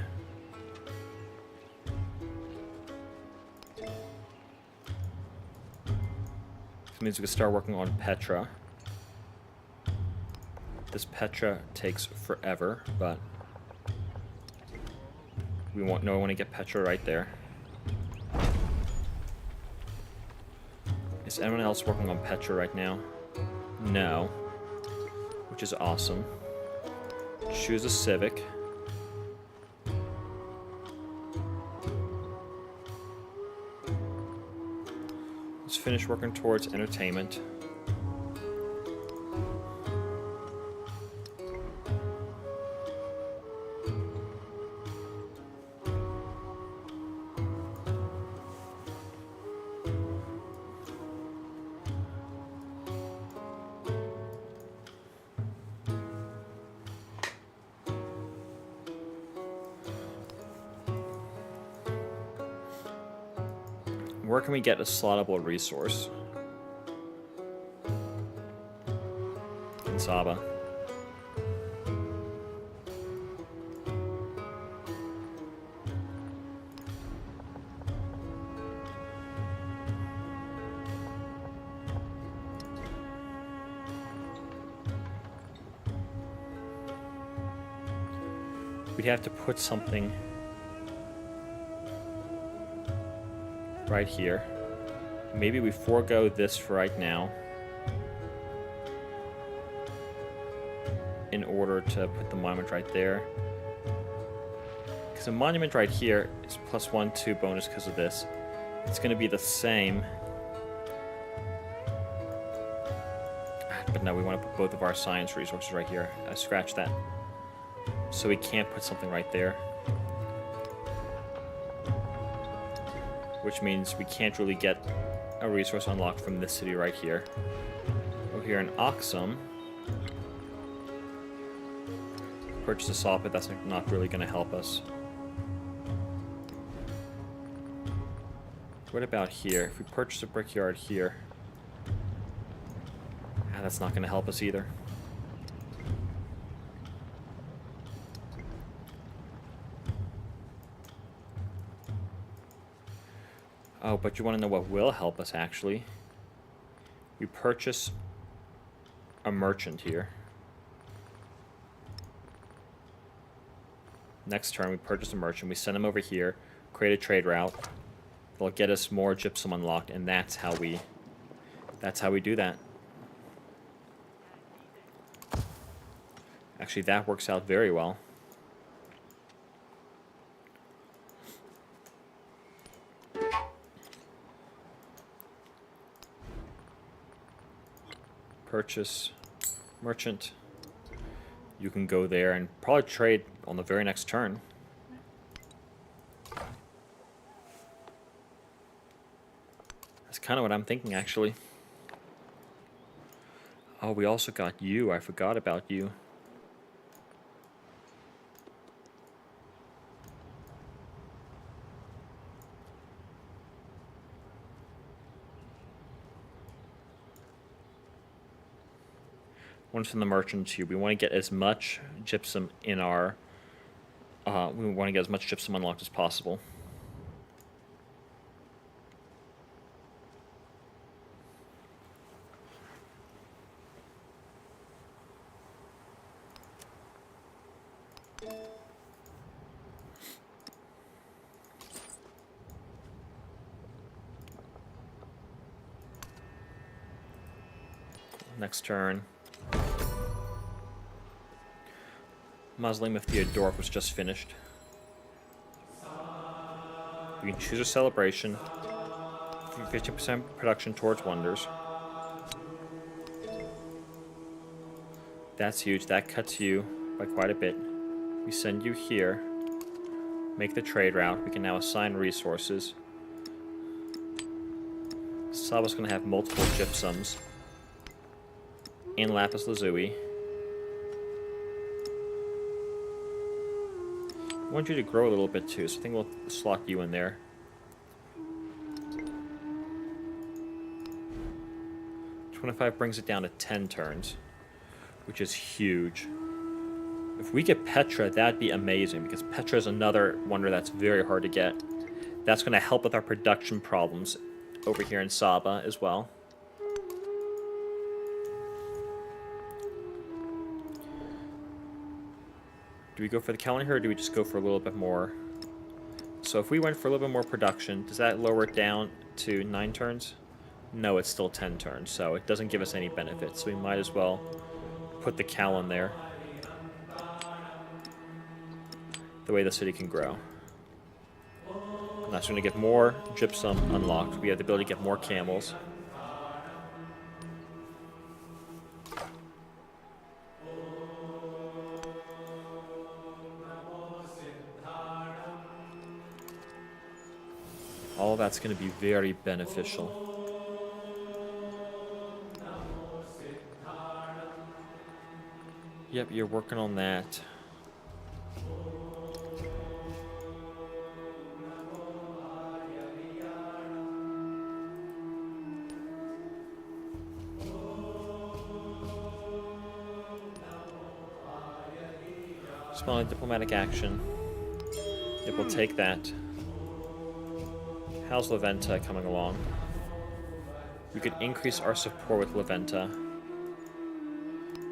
This means we can start working on Petra. This Petra takes forever, but we want to get Petra right there. Is anyone else working on Petra right now? No. Which is awesome. Choose a civic. Let's finish working towards entertainment. Where can we get a slottable resource? In Saba. We'd have to put something right here. Maybe we forego this for right now in order to put the monument right there. Because the monument right here is +1, 2 bonus because of this. It's going to be the same. But no, we want to put both of our science resources right here. I scratched that. So we can't put something right there. Which means we can't really get a resource unlocked from this city right here. Over here in Oxum, purchase a saw pit, that's not really going to help us. What about here? If we purchase a brickyard here, that's not going to help us either. Oh, but you want to know what will help us, actually? We purchase a merchant here. Next turn, we purchase a merchant. We send him over here, create a trade route. They'll get us more gypsum unlocked, and that's how we do that. Actually, that works out very well. Purchase merchant. You can go there and probably trade on the very next turn. That's kind of what I'm thinking, actually. Oh, we also got you. I forgot about you. One's from the merchant tube. We want to get as much gypsum in our... we want to get as much gypsum unlocked as possible. Next turn. Mausoleum of Theodoric was just finished. We can choose a celebration. 50% production towards wonders. That's huge. That cuts you by quite a bit. We send you here. Make the trade route. We can now assign resources. Saba's going to have multiple gypsums. And lapis lazuli. I want you to grow a little bit too, so I think we'll slot you in there. $25 brings it down to 10 turns, which is huge. If we get Petra, that'd be amazing, because Petra is another wonder that's very hard to get. That's going to help with our production problems over here in Saba as well. Do we go for the calendar here, or do we just go for a little bit more? So if we went for a little bit more production, does that lower it down to 9 turns? No, it's still 10 turns, so it doesn't give us any benefits. So we might as well put the cow in there. The way the city can grow. And that's going to get more gypsum unlocked. We have the ability to get more camels. All that's going to be very beneficial. Yep, you're working on that. Smaller diplomatic action. It will take that. How's Leventa coming along? We could increase our support with Leventa.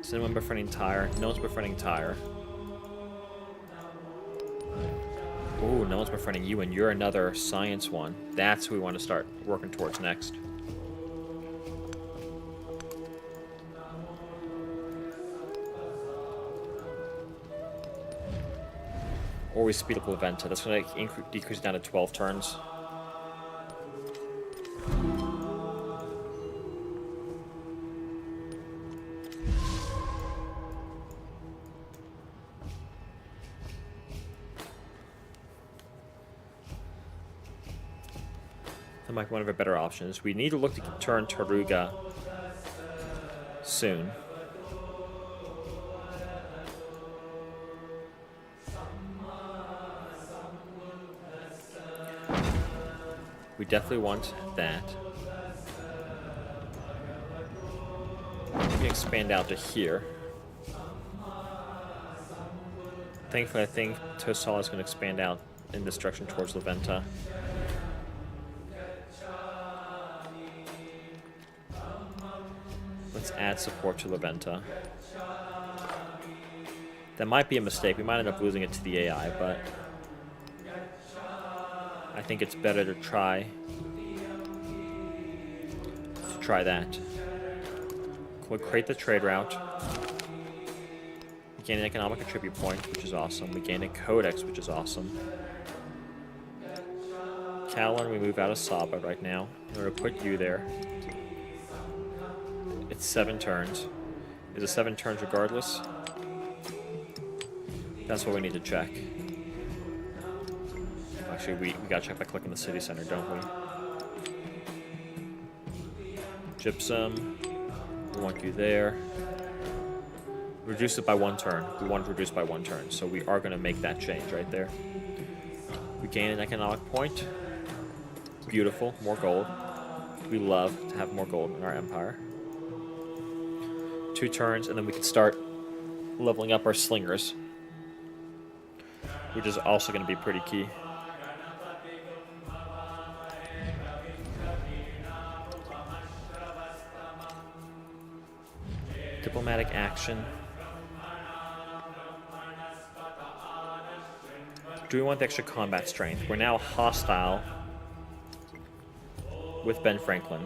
Is anyone befriending Tyre? No one's befriending Tyre. Ooh, no one's befriending you, and you're another science one. That's who we want to start working towards next. Or we speed up Leventa. That's going to decrease down to 12 turns. That might be one of our better options. We need to look to turn Taruga soon. We definitely want that. We can expand out to here. Thankfully, I think Tosala is going to expand out in this direction towards Leventa. Let's add support to Leventa. That might be a mistake. We might end up losing it to the AI, but I think it's better to try that. We'll create the trade route. We gain an economic attribute point, which is awesome. We gain a codex, which is awesome. Callan, we move out of Saba right now. We're going to put you there. It's 7 turns. Is it 7 turns regardless? That's what we need to check. Actually, we gotta check by clicking the city center, don't we? Gypsum. We want you there. Reduce it by 1 turn. We want to reduce by 1 turn, so we are going to make that change right there. We gain an economic point. Beautiful. More gold. We love to have more gold in our empire. 2 turns, and then we can start leveling up our slingers, which is also going to be pretty key. Diplomatic action. Do we want the extra combat strength? We're now hostile with Ben Franklin.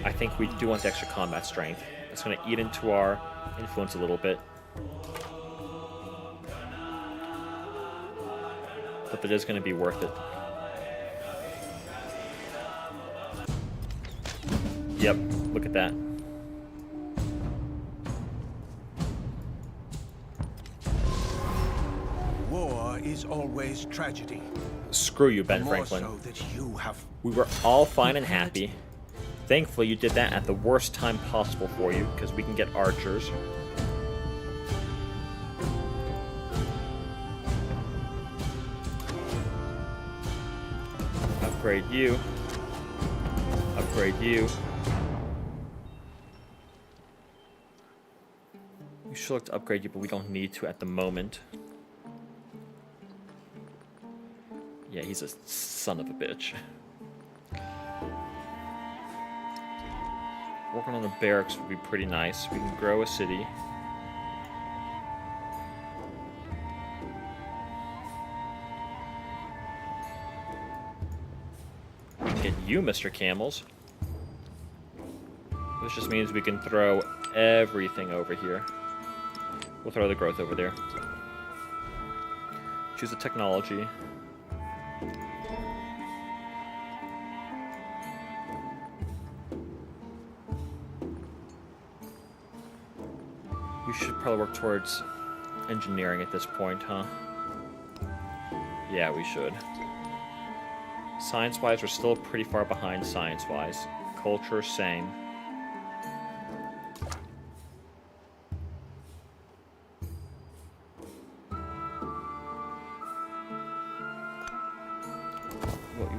I think we do want the extra combat strength. It's going to eat into our influence a little bit. But that is going to be worth it. Yep, look at that. War is always tragedy. Screw you, Ben More Franklin. so that you have. We were all fine and happy. Thankfully, you did that at the worst time possible for you, because we can get archers. Upgrade you. Upgrade you. We should look to upgrade you, but we don't need to at the moment. Yeah, he's a son of a bitch. Working on the barracks would be pretty nice. We can grow a city. We can get you, Mr. Camels. This just means we can throw everything over here. We'll throw the growth over there. Choose a technology. We should probably work towards engineering at this point, huh? Yeah, we should. Science-wise, we're still pretty far behind science-wise. Culture, same.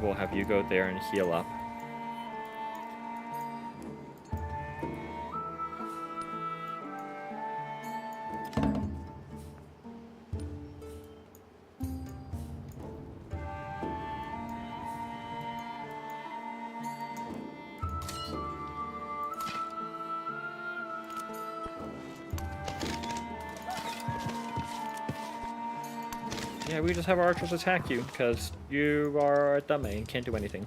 We'll have you go there and heal up. Yeah, we just have our archers attack you, because you are a dummy and can't do anything.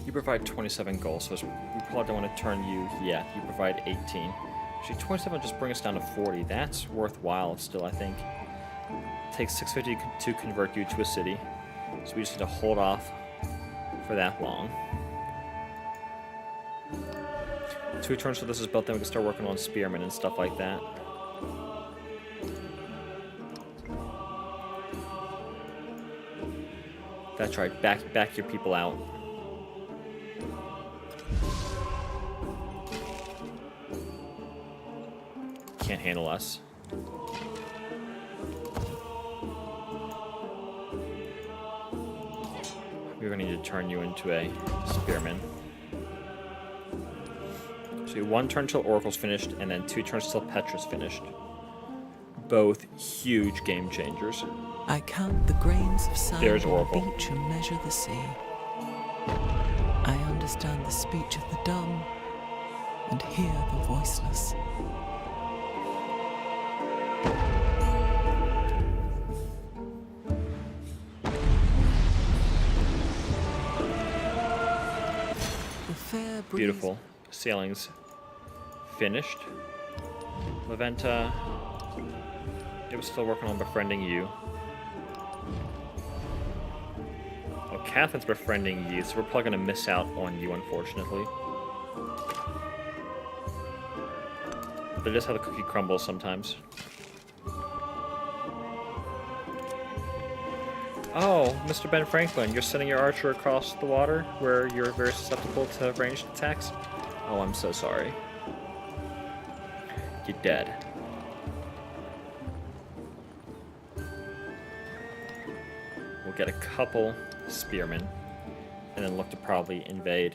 You provide 27 gold, so we probably don't want to turn you yet. You provide 18. Actually, 27 will just bring us down to 40. That's worthwhile still, I think. It takes 650 to convert you to a city, so we just need to hold off for that long. 2 turns till this is built, then we can start working on spearmen and stuff like that. That's right, back your people out. Can't handle us. We're gonna need to turn you into a spearman. So 1 turn till Oracle's finished, and then 2 turns till Petra's finished. Both huge game changers. I count the grains of sand There's on Oracle. the beach and measure the sea. I understand the speech of the dumb and hear the voiceless. The fair breeze. Beautiful. Sailing's finished. Leventa, it was still working on befriending you. Oh, Catherine's befriending you, so we're probably going to miss out on you, unfortunately. But they just how the cookie crumbles sometimes. Oh, Mr. Ben Franklin, you're sending your archer across the water where you're very susceptible to ranged attacks? Oh, I'm so sorry. You're dead. We'll get a couple spearmen, and then look to probably invade.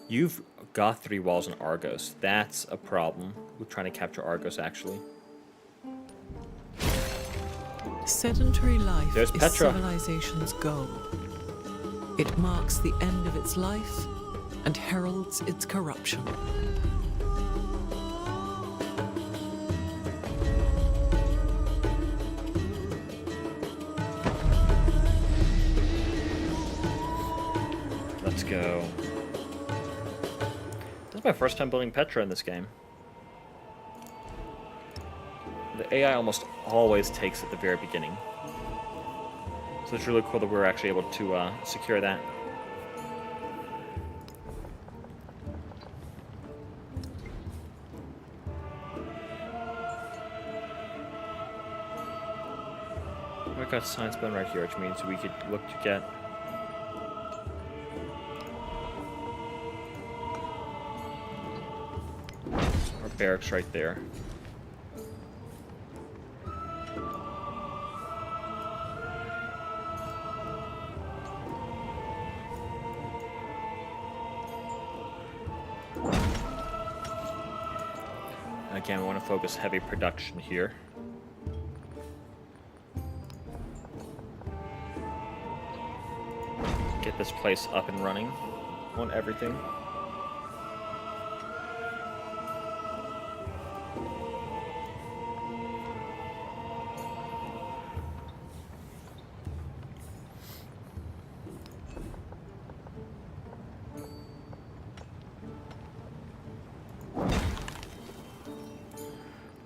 You've got 3 walls in Argos. That's a problem with trying to capture Argos, actually. Sedentary life There's is Petra. civilization's goal. It marks the end of its life and heralds its corruption. Let's go. This is my first time building Petra in this game. The AI almost always takes at the very beginning. So it's really cool that we were actually able to secure that. We've got science button right here, which means we could look to get our barracks right there. Again, we want to focus heavy production here. Get this place up and running on everything.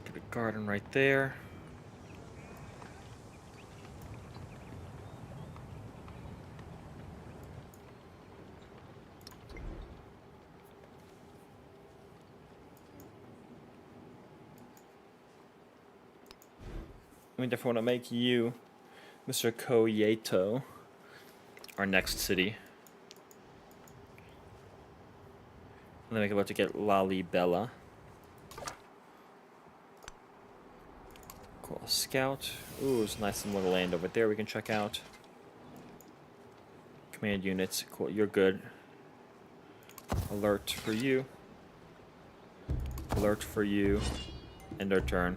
Get a garden right there. We definitely want to make you, Mr. Koyeto, our next city. And then we can look to get Lalibela. Cool. Scout. Ooh, there's a nice little land over there we can check out. Command units. Cool, you're good. Alert for you. Alert for you. End our turn.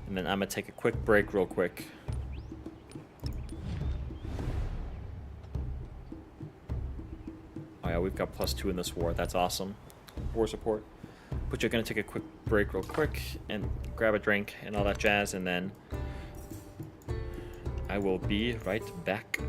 And then I'm gonna take a quick break real quick. Oh yeah, we've got +2 in this war. That's awesome. War support. But you're gonna take a quick break real quick and grab a drink and all that jazz, and then I will be right back.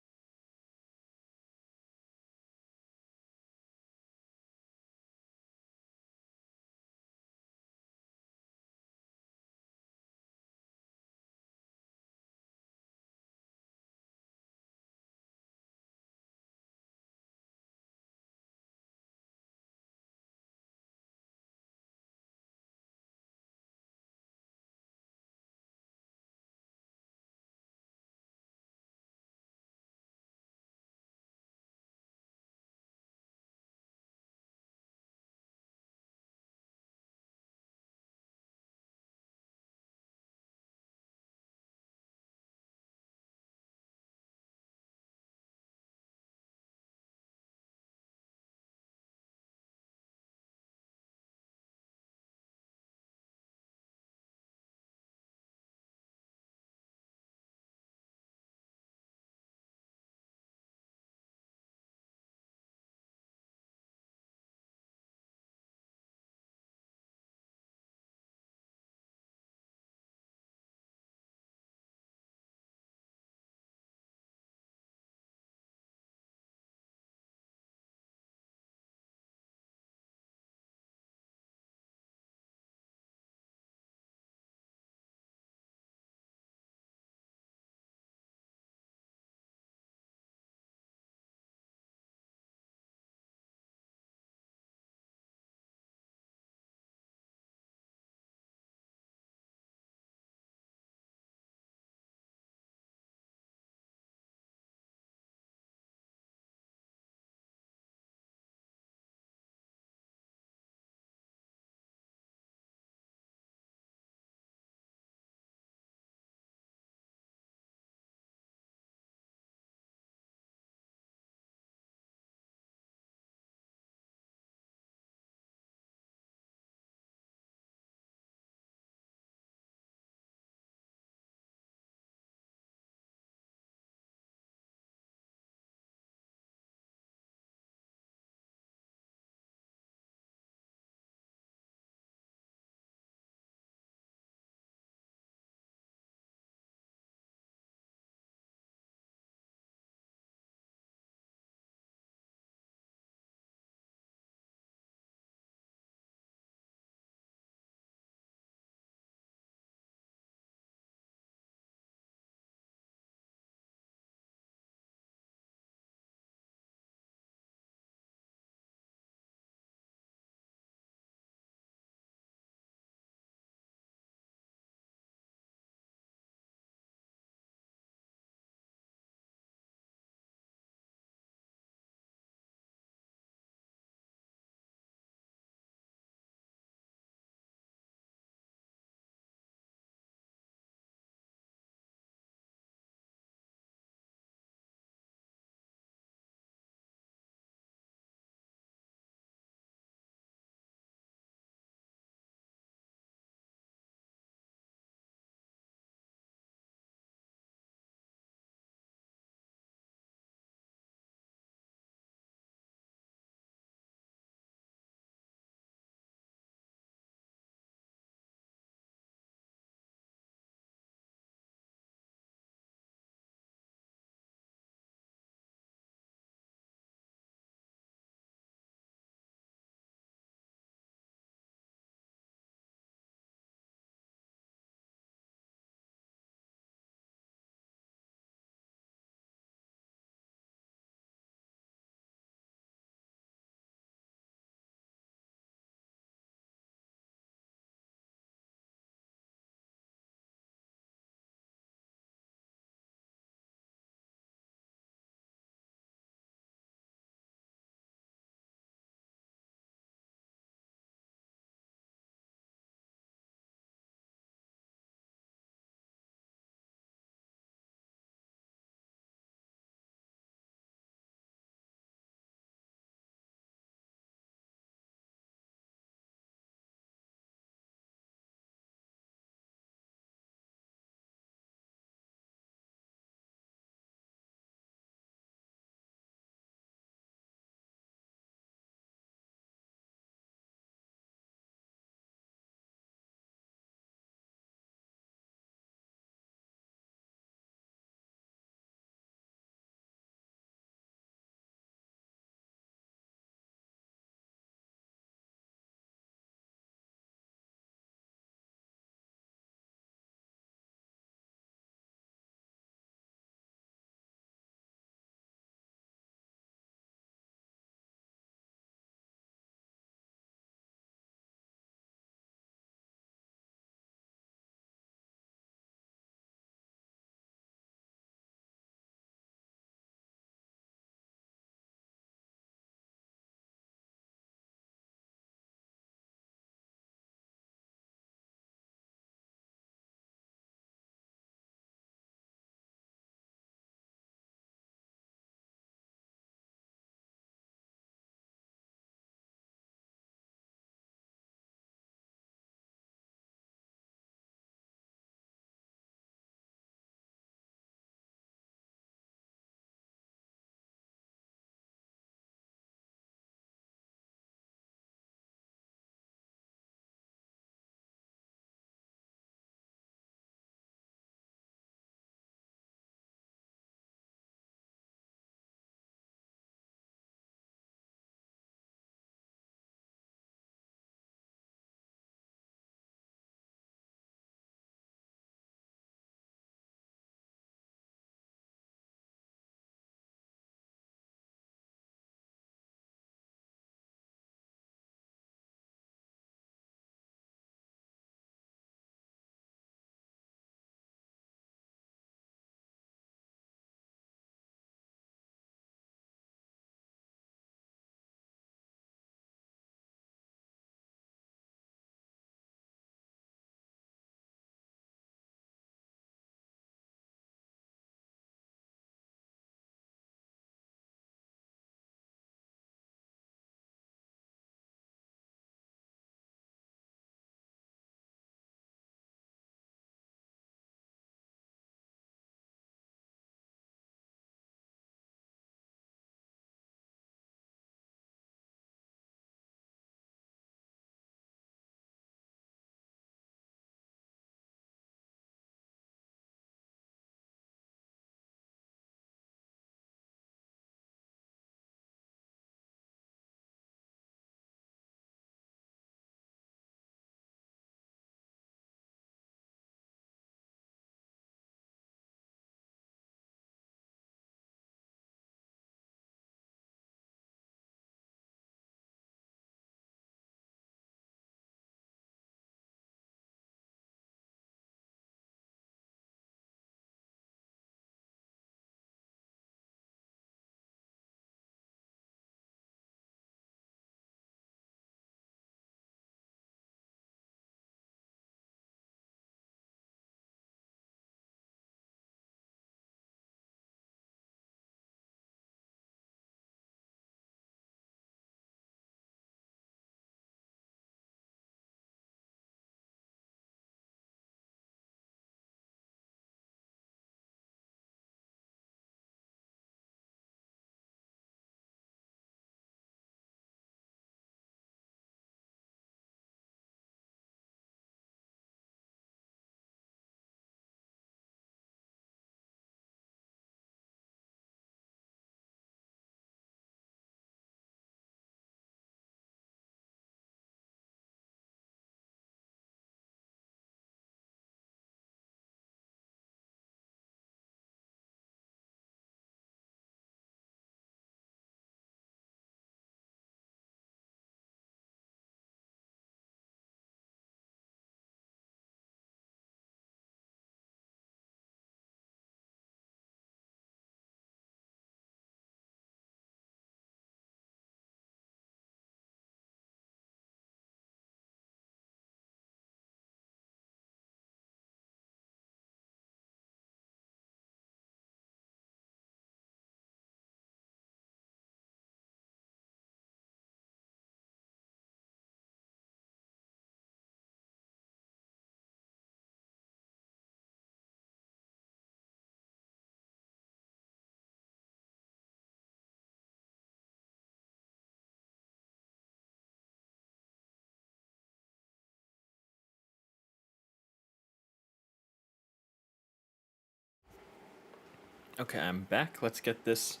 Okay, I'm back. Let's get this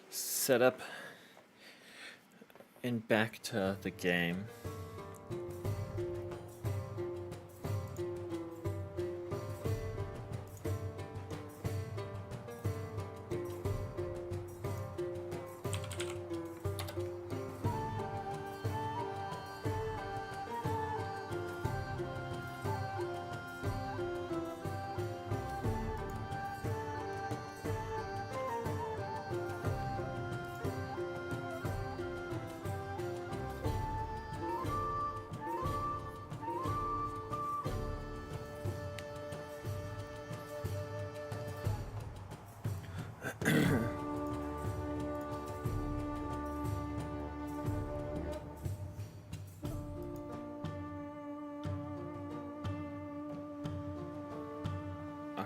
set up and back to the game.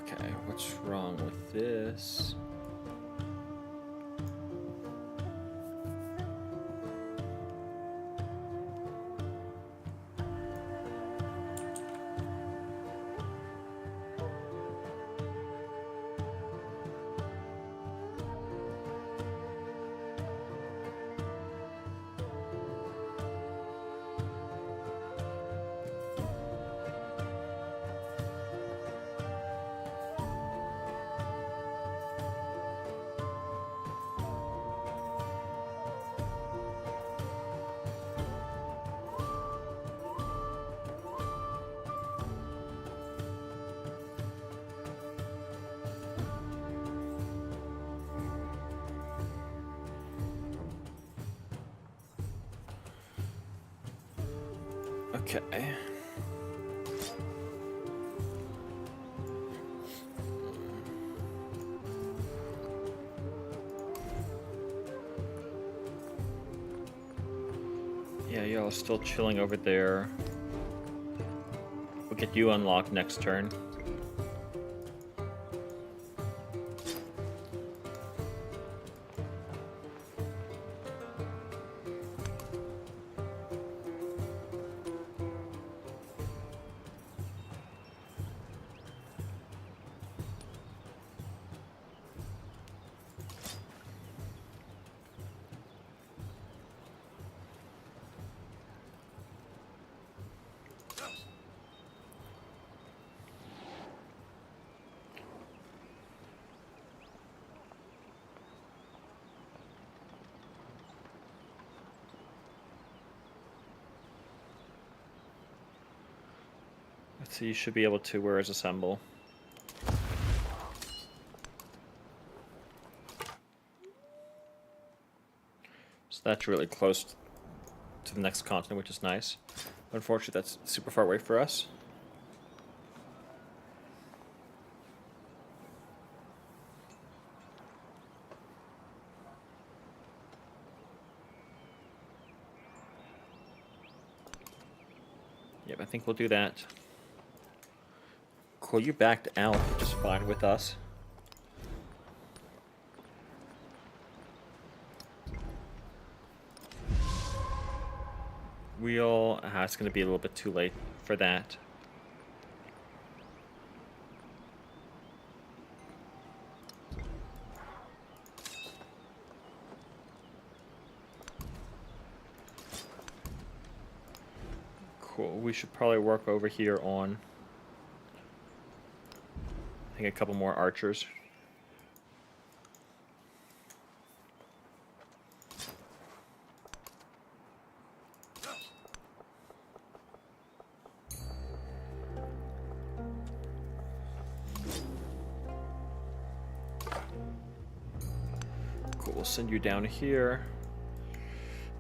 Okay, what's wrong with this? Okay. Yeah, y'all still chilling over there. We'll get you unlocked next turn. So you should be able to where's assemble. So that's really close to the next continent, which is nice. Unfortunately, that's super far away for us. Yep, I think we'll do that. Cool, you backed out, which is fine with us. It's going to be a little bit too late for that. Cool, we should probably work over here on, I think, a couple more archers. Cool, we'll send you down here.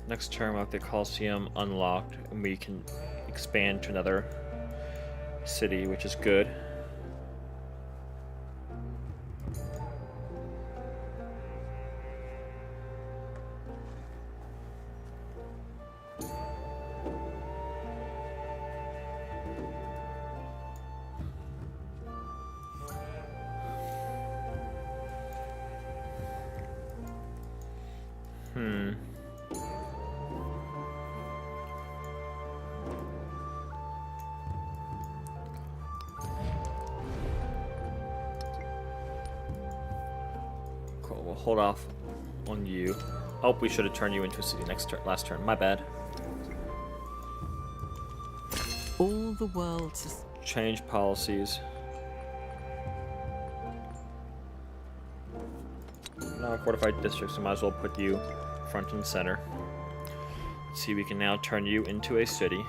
Next turn we'll have the Colosseum unlocked, and we can expand to another city, which is good. hold off on you. Oh, we should have turned you into a city last turn. My bad. All the world's... Change policies. Now fortified districts, so might as well put you front and center. Let's see, we can now turn you into a city.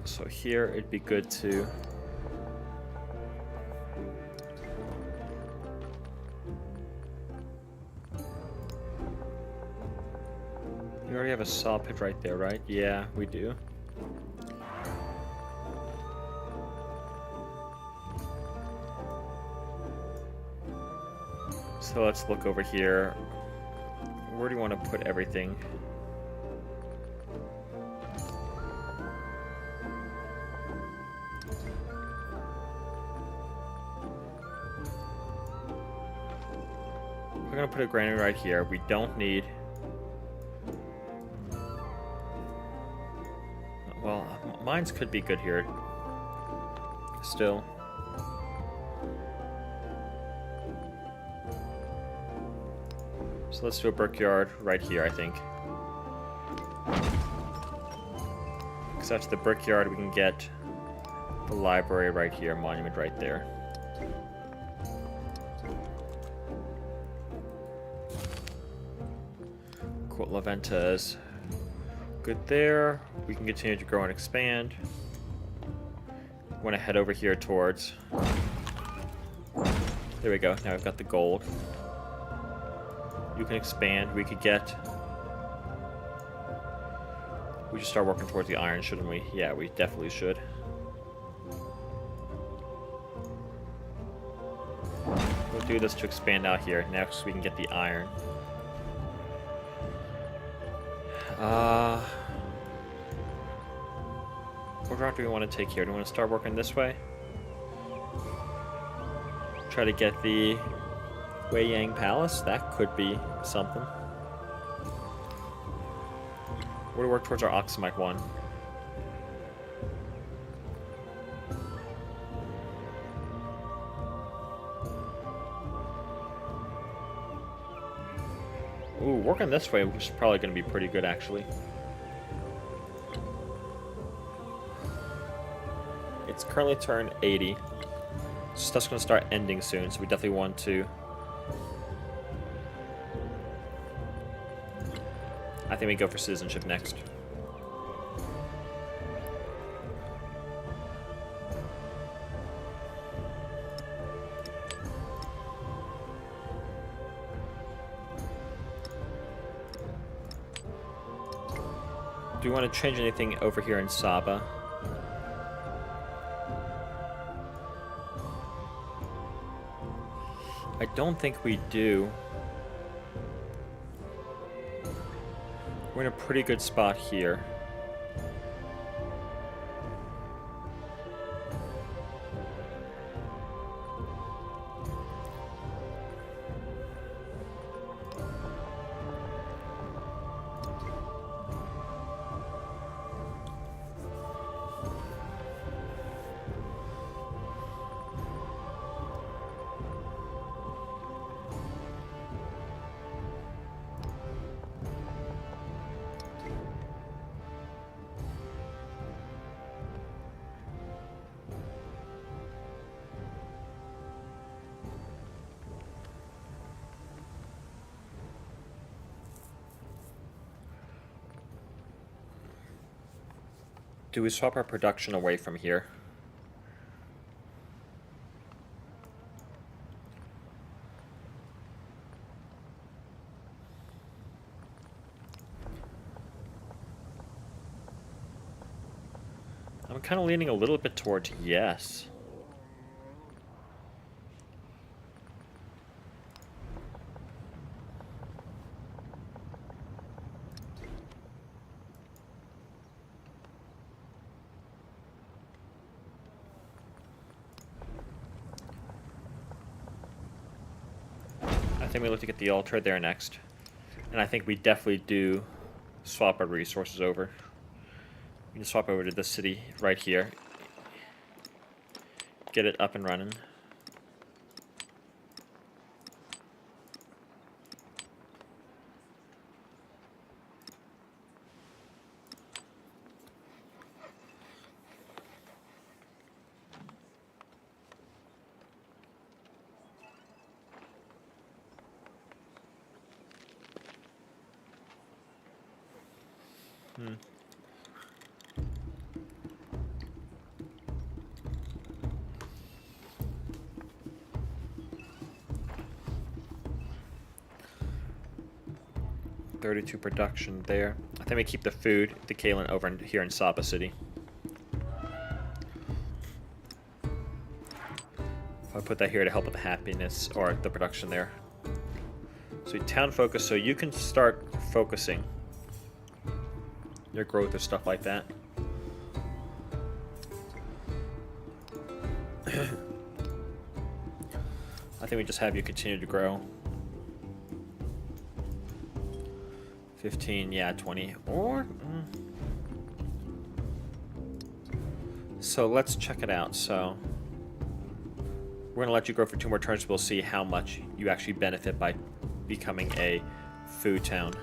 So here it'd be good to we already have a saw pit right there, right? Yeah, we do. So let's look over here. Where do you want to put everything? We're gonna put a granary right here. We don't need... Well, mines could be good here. Still. So let's do a brickyard right here, I think. Because after the brickyard, we can get the library right here, monument right there. Cool, La Venta is good there. We can continue to grow and expand. Want to head over here towards... There we go, now we've got the gold. You can expand, we could get... We should start working towards the iron, shouldn't we? Yeah, we definitely should. We'll do this to expand out here. Next, we can get the iron. What route do we want to take here? Do we want to start working this way? Try to get the Wei Yang Palace? That could be something. We're to work towards our Oxamite one. Ooh, working this way is probably going to be pretty good, actually. It's currently turn 80. Stuff's going to start ending soon, so we definitely want to... I think we go for citizenship next. Do you want to change anything over here in Saba? I don't think we do. We're in a pretty good spot here. Do we swap our production away from here? I'm kind of leaning a little bit towards yes. think we look to get the altar there next. And I think we definitely do swap our resources over. We can swap over to this city right here. Get it up and running. Hmm. $32 production there. I think we keep the food, the Kalen, over here in Saba City. I put that here to help with the happiness or the production there. So town focus, so you can start focusing your growth or stuff like that. I think we just have you continue to grow. 15, yeah, 20, or... So let's check it out. So we're gonna let you grow for 2 more turns. We'll see how much you actually benefit by becoming a food town.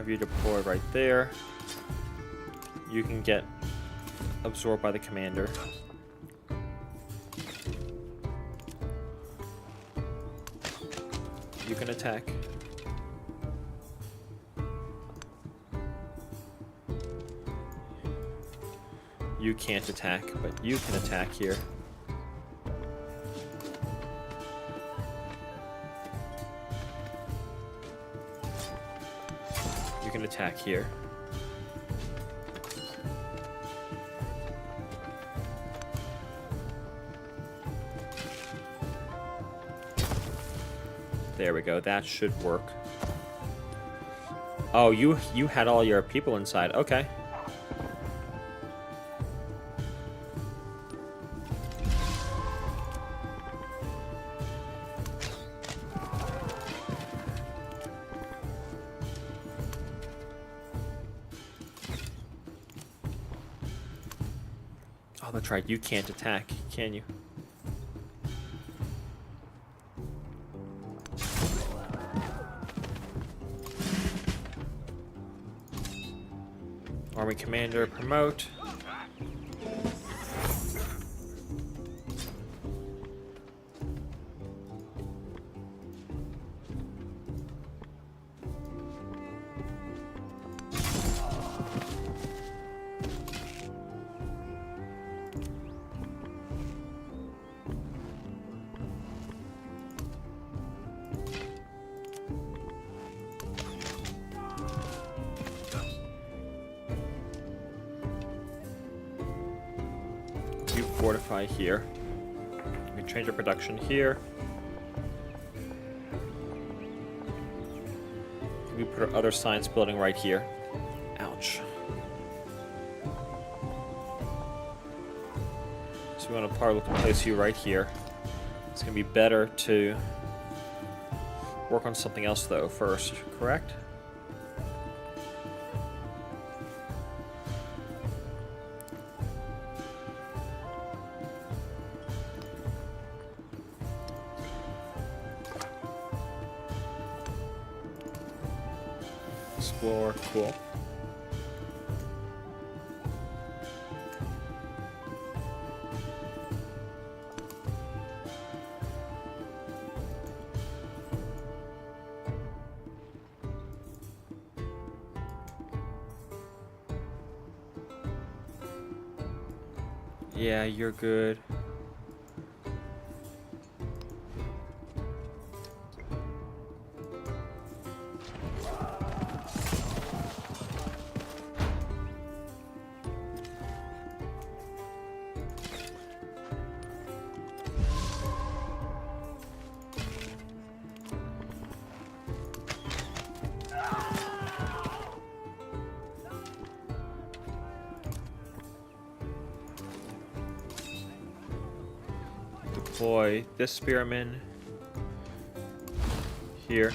You deploy right there. You can get absorbed by the commander. You can attack. You can't attack, but you can attack here. You can attack here. There we go. That should work. Oh, you had all your people inside. Okay. Oh, that's right. You can't attack, can you? Army commander, promote. Fortify here. We can change our production here. We put our other science building right here. Ouch. So we want to probably place you right here. It's going to be better to work on something else though first, correct? Explore, cool. Yeah, you're good. deploy this spearman here.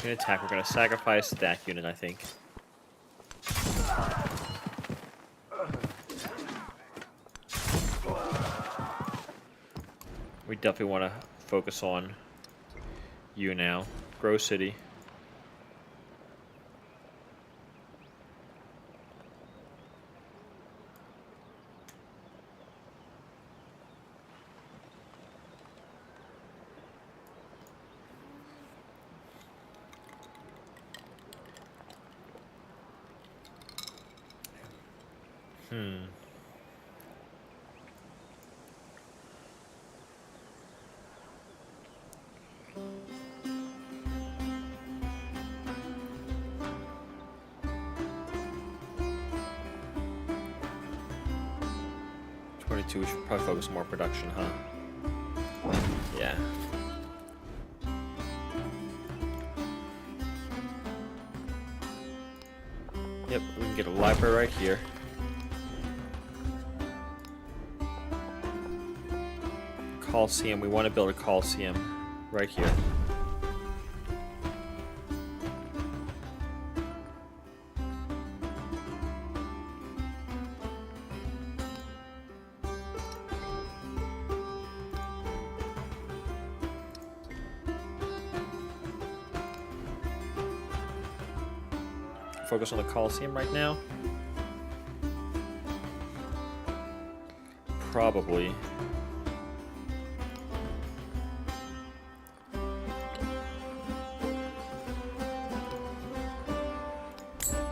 Gonna attack. We're gonna sacrifice that unit, I think. We definitely want to focus on you now. Grow City. Hmm. We should probably focus more production, huh? Yeah. Yep, we can get a library right here. Coliseum, we want to build a Coliseum right here. Focus on the Coliseum right now. Probably.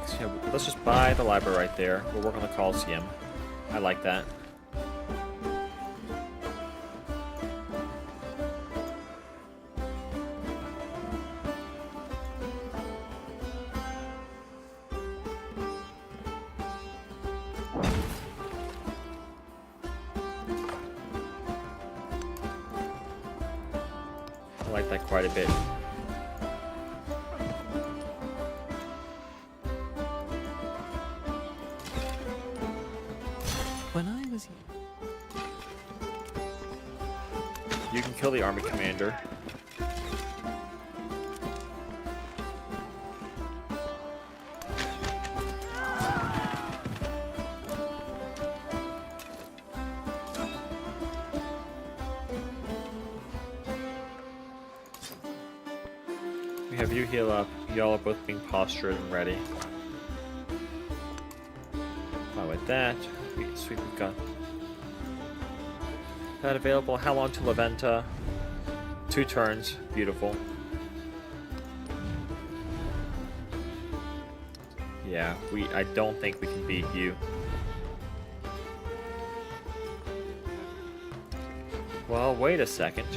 So yeah, let's just buy the library right there. We'll work on the Coliseum. I like that. I like that quite a bit. When I was You can kill the army commander. We have you heal up. Y'all are both being postured and ready. Fine with that. Sweet, we've got that available. How long to Leventa? 2 turns. Beautiful. Yeah, I don't think we can beat you. Well, wait a second.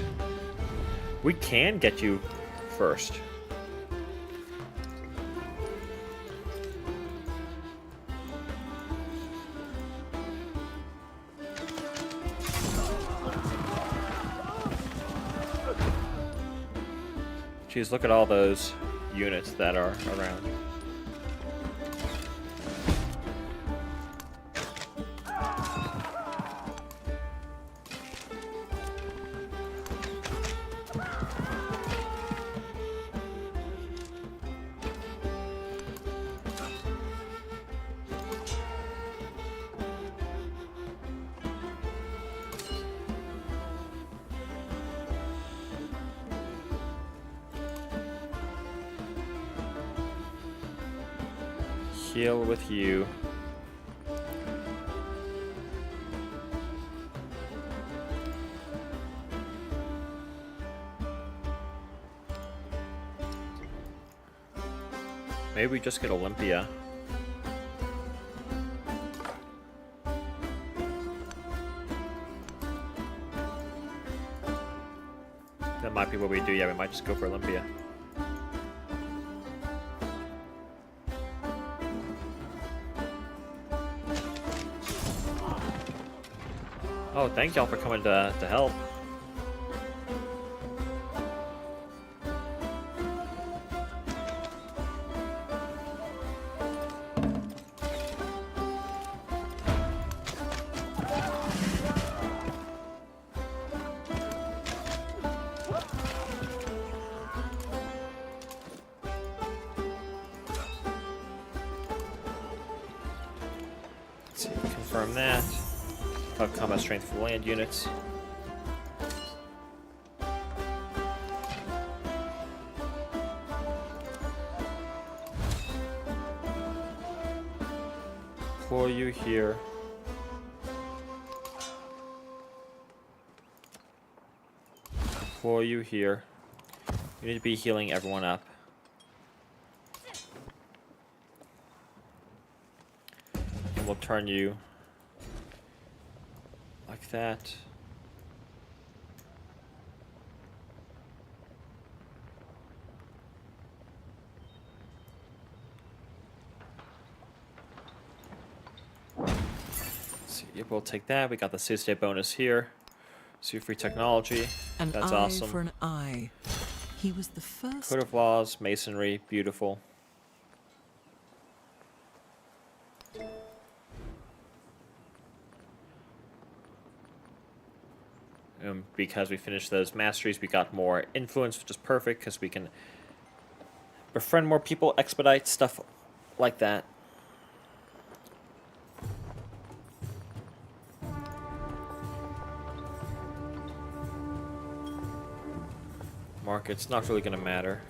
We can get you first. Jeez, look at all those units that are around. Heal with you. Maybe we just get Olympia. That might be what we do. Yeah, we might just go for Olympia. Oh, thank y'all for coming to help. Confirm that. Talk combat strength for land units. Deploy you here. Deploy you here. You need to be healing everyone up. And we'll turn you like that. So yeah, we'll take that. We got the State bonus here. See free technology. An That's eye awesome. for an eye. He was the first. Code of laws, masonry, beautiful. Because we finished those masteries, we got more influence, which is perfect because we can befriend more people, expedite stuff like that. Market's not really going to matter.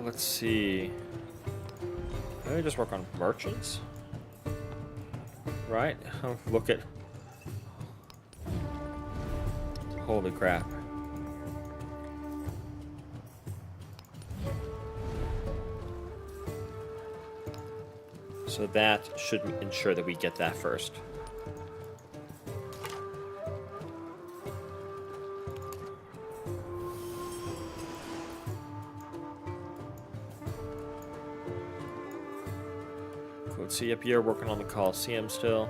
Let's see. Let me just work on merchants. Right? Look at. Holy crap. So that should ensure that we get that first. Cool. See, up here working on the Coliseum still.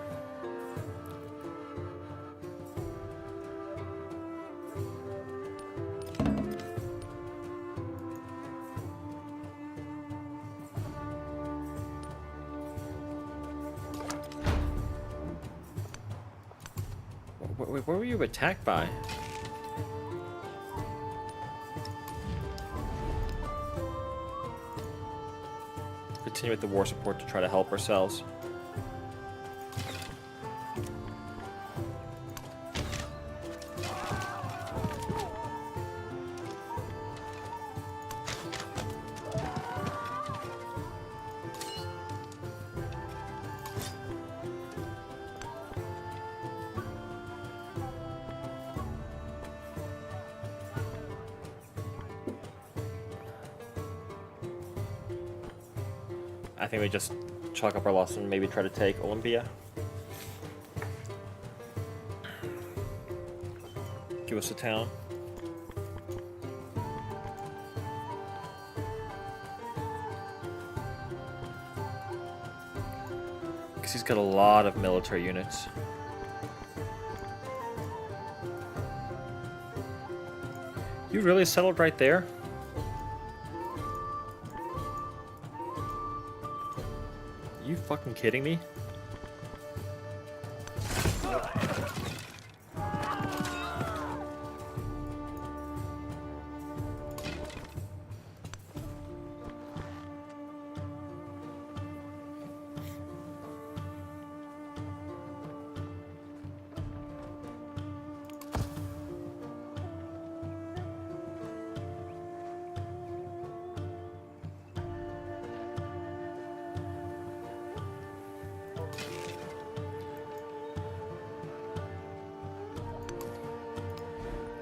Wait, what were you attacked by? Continue with the war support to try to help ourselves. I think we just chalk up our loss and maybe try to take Olympia. Give us a town. Because he's got a lot of military units. You really settled right there? You fucking kidding me?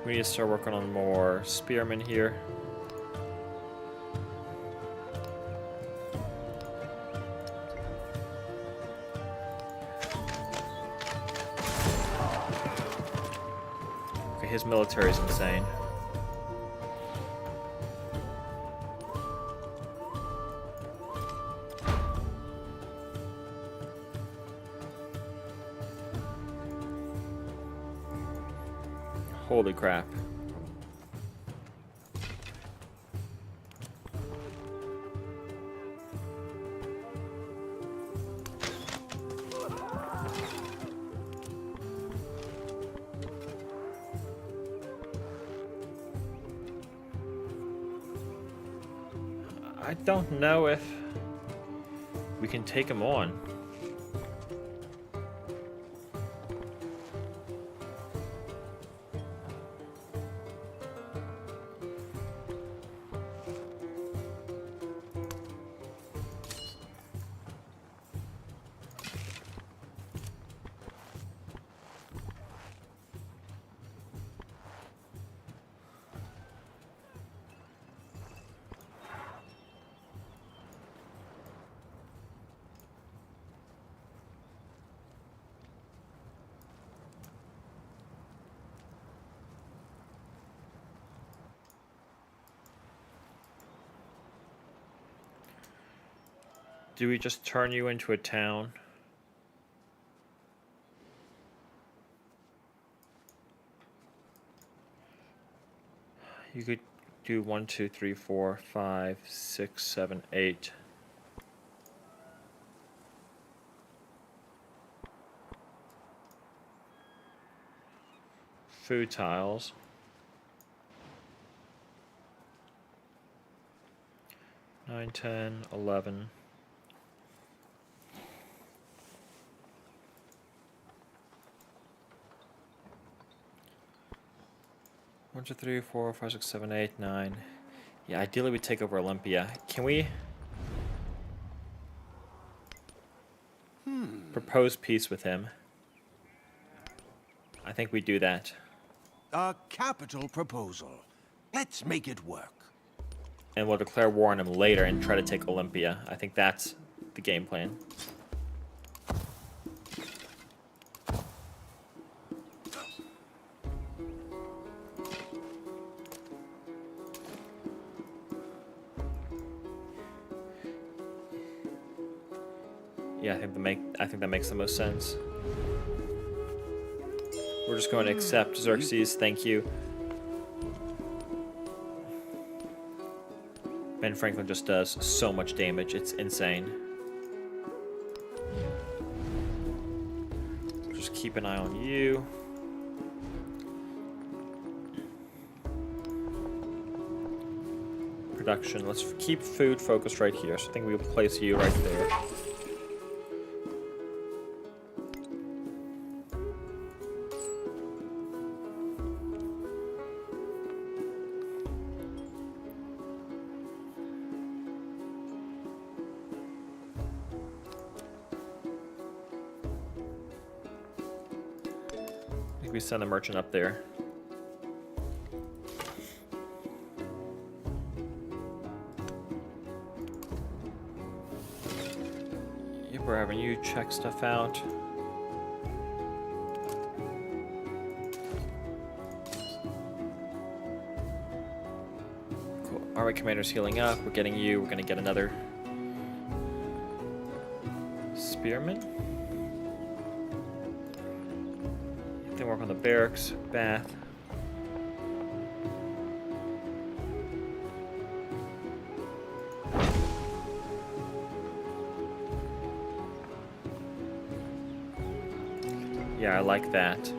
We need to start working on more spearmen here. Okay, his military is insane. Holy crap. I don't know if we can take him on. Do we just turn you into a town? You could do 1, 2, 3, 4, 5, 6, 7, 8. Food tiles. 9, 10, 11. 1, 2, 3, 4, 5, 6, 7, 8, 9. Yeah, ideally we take over Olympia. Can we propose peace with him? I think we do that. A capital proposal. Let's make it work. And we'll declare war on him later and try to take Olympia. I think that's the game plan. Yeah, I think that makes the most sense. We're just going to accept Xerxes, thank you. Ben Franklin just does so much damage, it's insane. Just keep an eye on you. Production, let's keep food focused right here. So I think we'll place you right there. We send the merchant up there. Yep, we're having you check stuff out. Cool. Army commander's healing up. We're getting you. We're gonna get another spearman. Work on the barracks, bath. Yeah, I like that.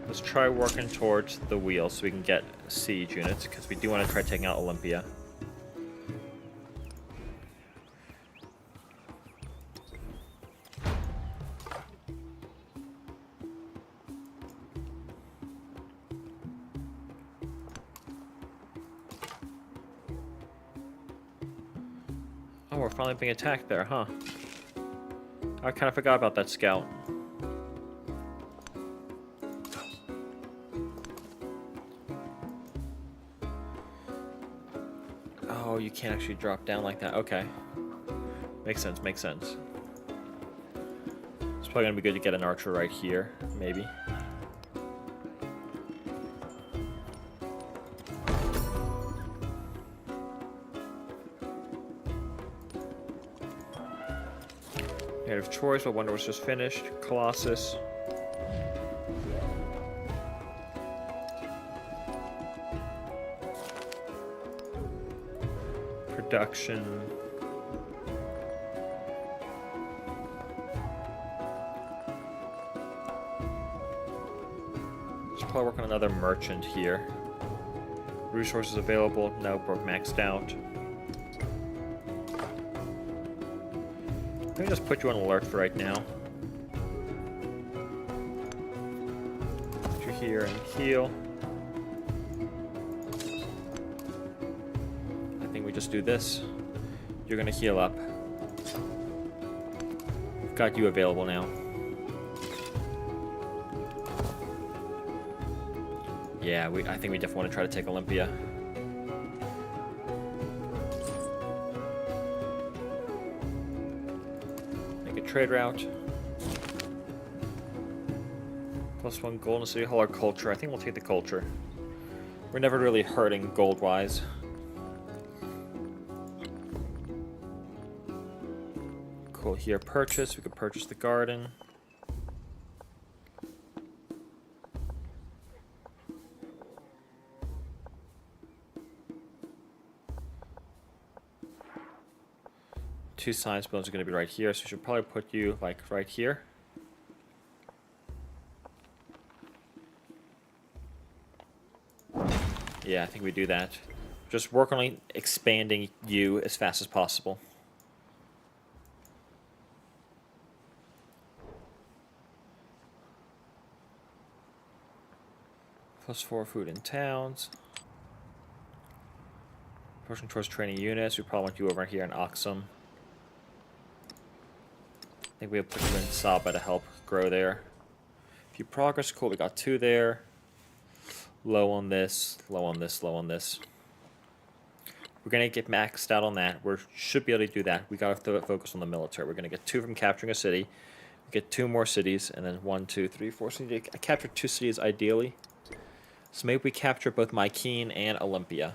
Let's try working towards the wheel so we can get siege units, because we do want to try taking out Olympia. Oh, we're finally being attacked there, huh? I kind of forgot about that scout. Oh, you can't actually drop down like that. Okay. Makes sense, makes sense. It's probably gonna be good to get an archer right here, maybe. Native choice, but Wonder was just finished. Colossus. Production. Let's should probably work on another merchant here. Resources available. Nope, we're maxed out. Let me just put you on alert for right now. Put you here and heal. I think we just do this. You're gonna heal up. We've got you available now. Yeah, I think we definitely want to try to take Olympia. Make a trade route. +1 gold in City Hall or culture. I think we'll take the culture. We're never really hurting gold-wise. Cool, here purchase. We could purchase the garden. Two science buildings are going to be right here, so we should probably put you like right here. Yeah, I think we do that. Just work on expanding you as fast as possible. +4 food in towns. Pushing towards training units. We probably want you over here in Oxum. I think we have put you in Saba to help grow there. Few progress, cool. We got 2 there. Low on this, low on this, low on this. We're gonna get maxed out on that. We should be able to do that. We gotta focus on the military. We're gonna get 2 from capturing a city. Get 2 more cities, and then 1, 2, 3, 4. So I capture 2 cities ideally. So maybe we capture both Mykeene and Olympia.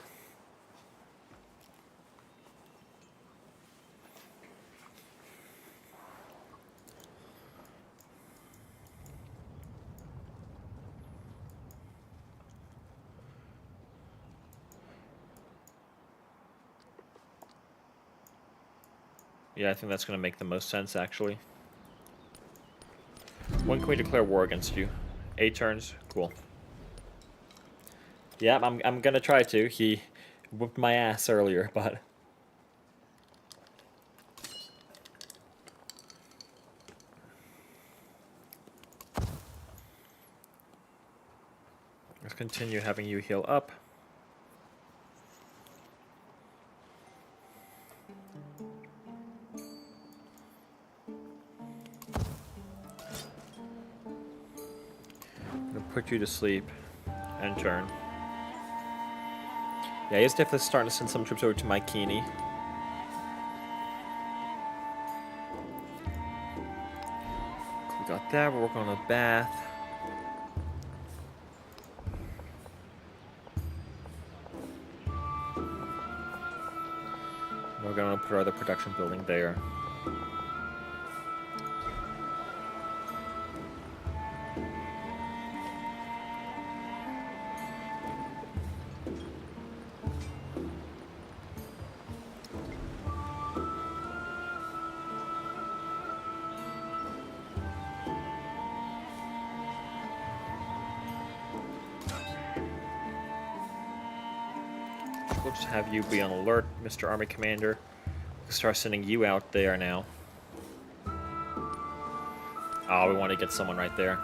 Yeah, I think that's going to make the most sense, actually. When can we declare war against you? 8 turns? Cool. Yeah, I'm going to try to. He whooped my ass earlier, but... let's continue having you heal up. Put you to sleep and turn. Yeah, he's definitely starting to send some troops over to Mykeene. We got that. We're working on a bath. We're going to put our other production building there. We'll just have you be on alert, Mr. Army Commander. We'll start sending you out there now. Oh, we want to get someone right there.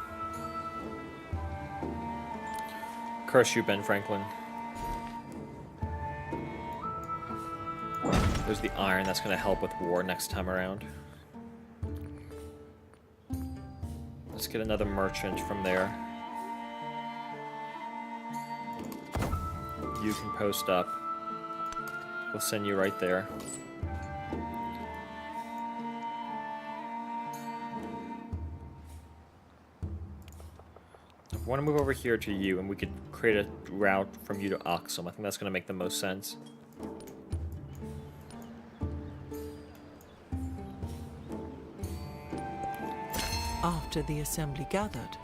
Curse you, Ben Franklin. There's the iron. That's going to help with war next time around. Let's get another merchant from there. You can post up. We'll send you right there. I want to move over here to you, and we could create a route from you to Oxum. I think that's going to make the most sense. After the assembly gathered,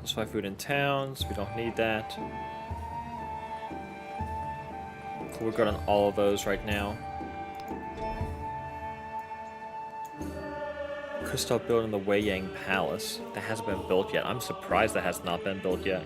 +5 food in towns. We don't need that. Cool, we're good on all of those right now. Could start building the Wei Yang Palace. That hasn't been built yet. I'm surprised that has not been built yet.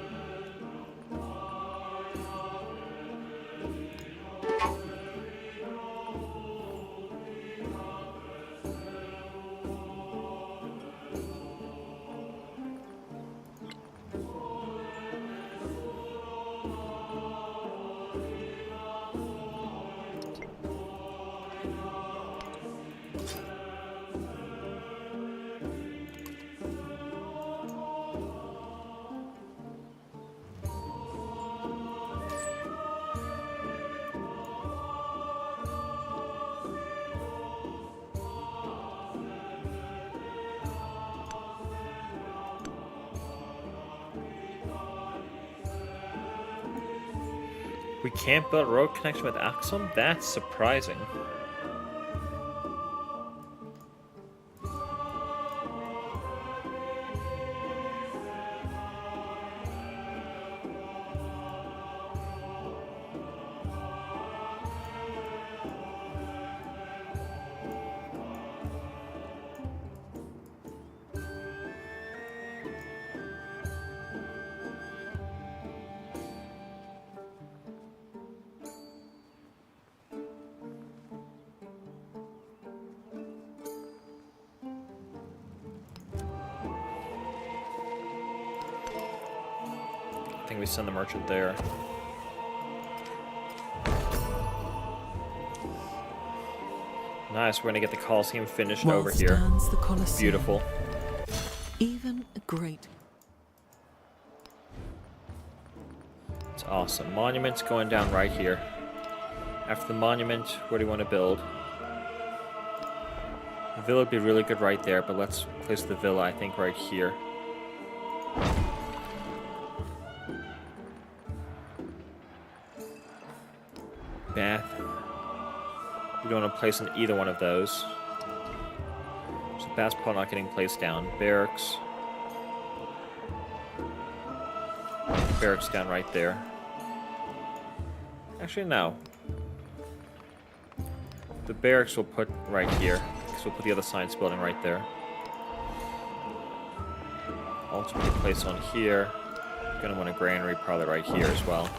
We can't build a road connection with Axum? That's surprising. I think we send the merchant there. Nice, we're gonna get the Colosseum finished While over here. stands the Colosseum, Beautiful. even a great. It's awesome. Monument's going down right here. After the monument, where do you want to build? The villa would be really good right there, but let's place the villa, I think, right here. Bath. We don't want to place in either one of those. So Bath's probably not getting placed down. Barracks. Barracks down right there. Actually, no. The barracks we'll put right here, because we'll put the other science building right there. Ultimately place on here. Gonna want a granary probably right here as well.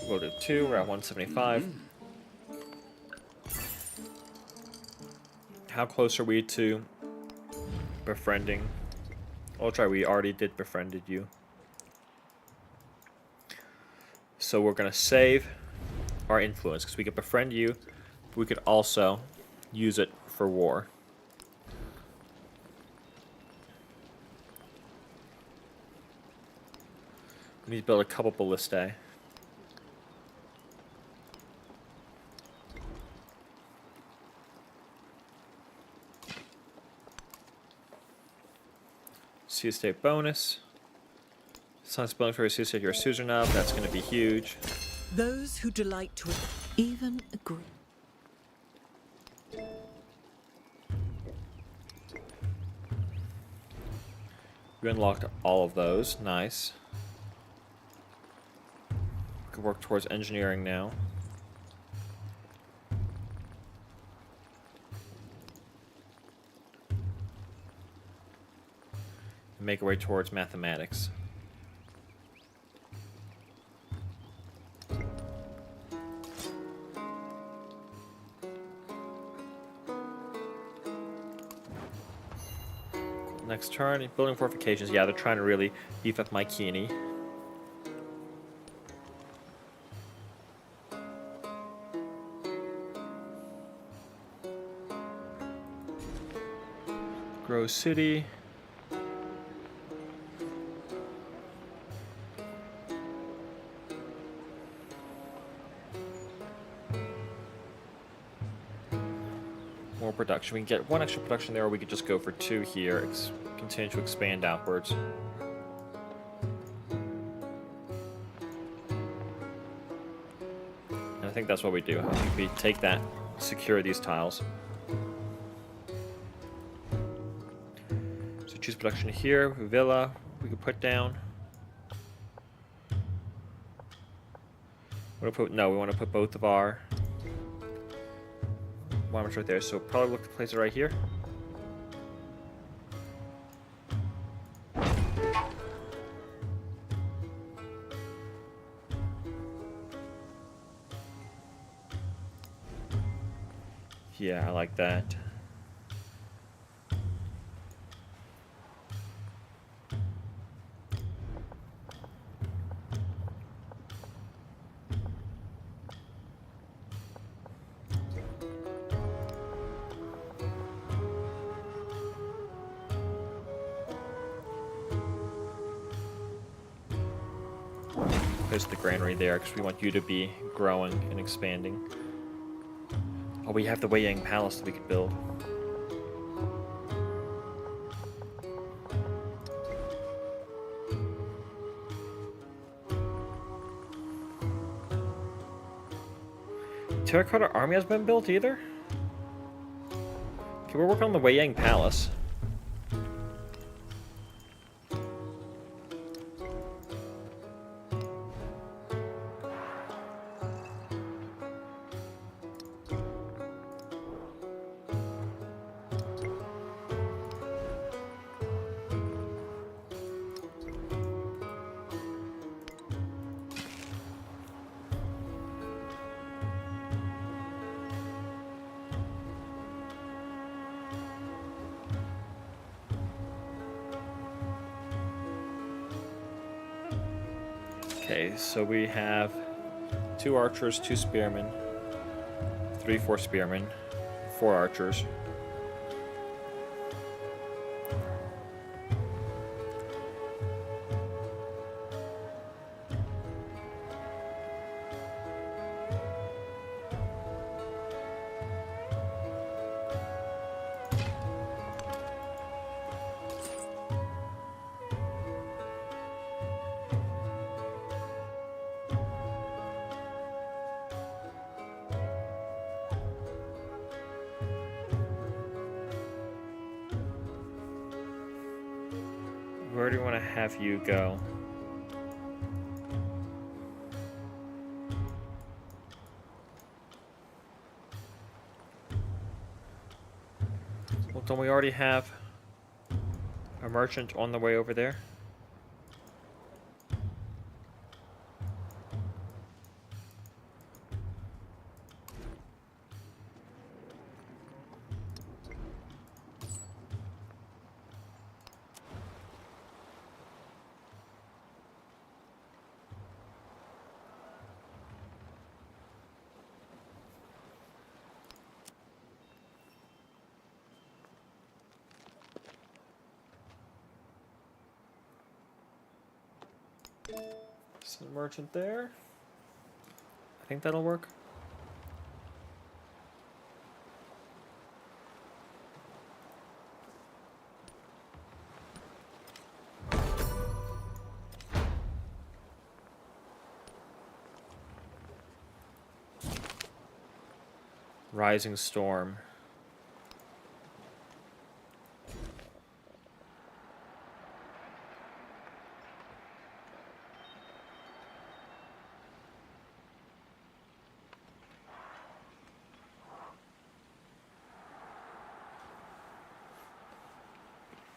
We'll go to 2, we're at 175. How close are we to befriending? Oh, try, we already did befriended you. So we're gonna save our influence, because we could befriend you, but we could also use it for war. We need to build a couple ballistae. Sea state bonus. Science building for a sea state, you're a suzerain. That's going to be huge. Those who delight to even agree. We unlocked all of those. Nice. We can work towards engineering now. Make our way towards mathematics. Next turn, building fortifications. Yeah, they're trying to really beef up my Kini. Grow City. More production. We can get one extra production there, or we could just go for 2 here. Continue to expand outwards. And I think that's what we do. I think we take that, secure these tiles. So choose production here. Villa, we could put down. We want to put both of our monuments right there. So probably look to place it right here. Yeah, I like that. Place the granary there because we want you to be growing and expanding. Oh, we have the Wei Yang Palace that we could build. Terracotta Army has been built either? Okay, we're working on the Wei Yang Palace. Okay, so we have 2 archers, 2 spearmen, 4 spearmen, 4 archers. Where do you want to have you go? Well, don't we already have a merchant on the way over there? Is the merchant there? I think that'll work. Rising storm.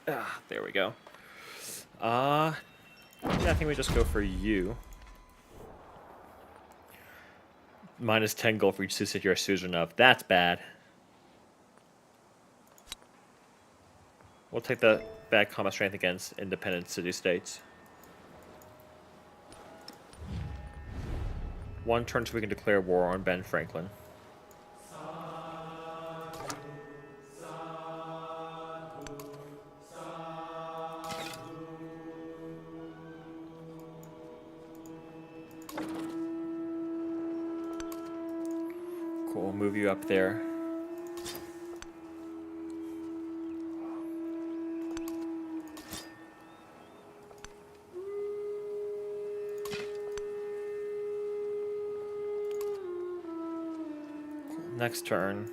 Ah, there we go. Yeah, I think we just go for you. Minus 10 gold for each city you're Suzerain of. That's bad. We'll take the bad combat strength against independent city-states. 1 turn so we can declare war on Ben Franklin. Cool, we'll move you up there. Next turn.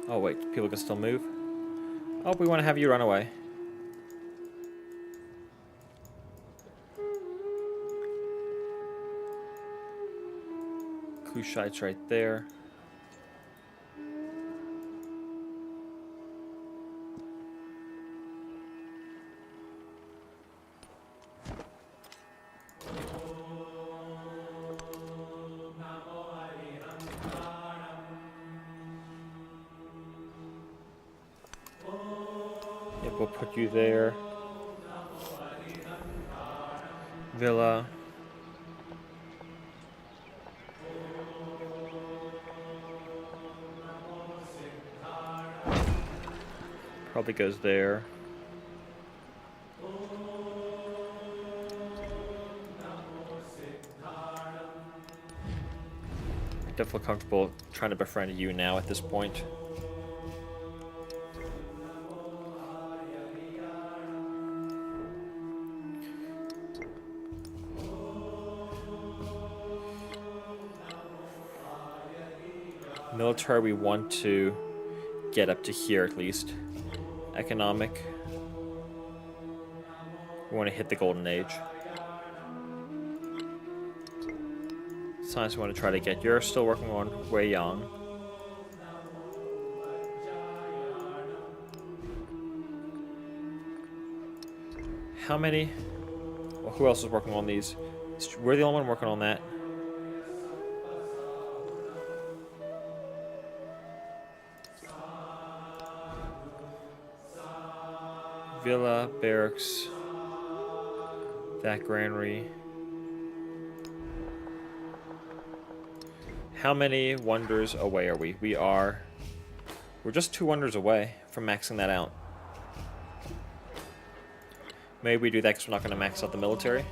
Oh wait, people can still move. Oh, we want to have you run away. Kushite's right there. Yep, we'll put you there. Villa. Probably goes there. Definitely comfortable trying to befriend you now at this point. Military, we want to get up to here at least. Economic. We want to hit the golden age. Science we want to try to get. You're still working on Wei Yang. How many? Well, who else is working on these? We're the only one working on that. Villa, barracks, that granary. How many wonders away are we? We're just 2 wonders away from maxing that out. Maybe we do that because we're not going to max out the military.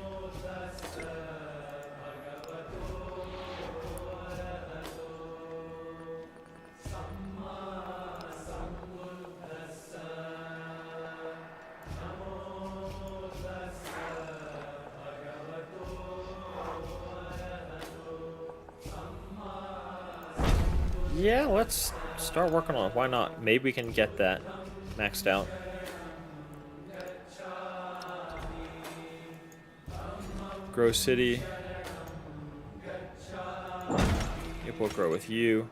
Yeah, let's start working on it. Why not? Maybe we can get that maxed out. Grow city. Yep, we'll grow with you.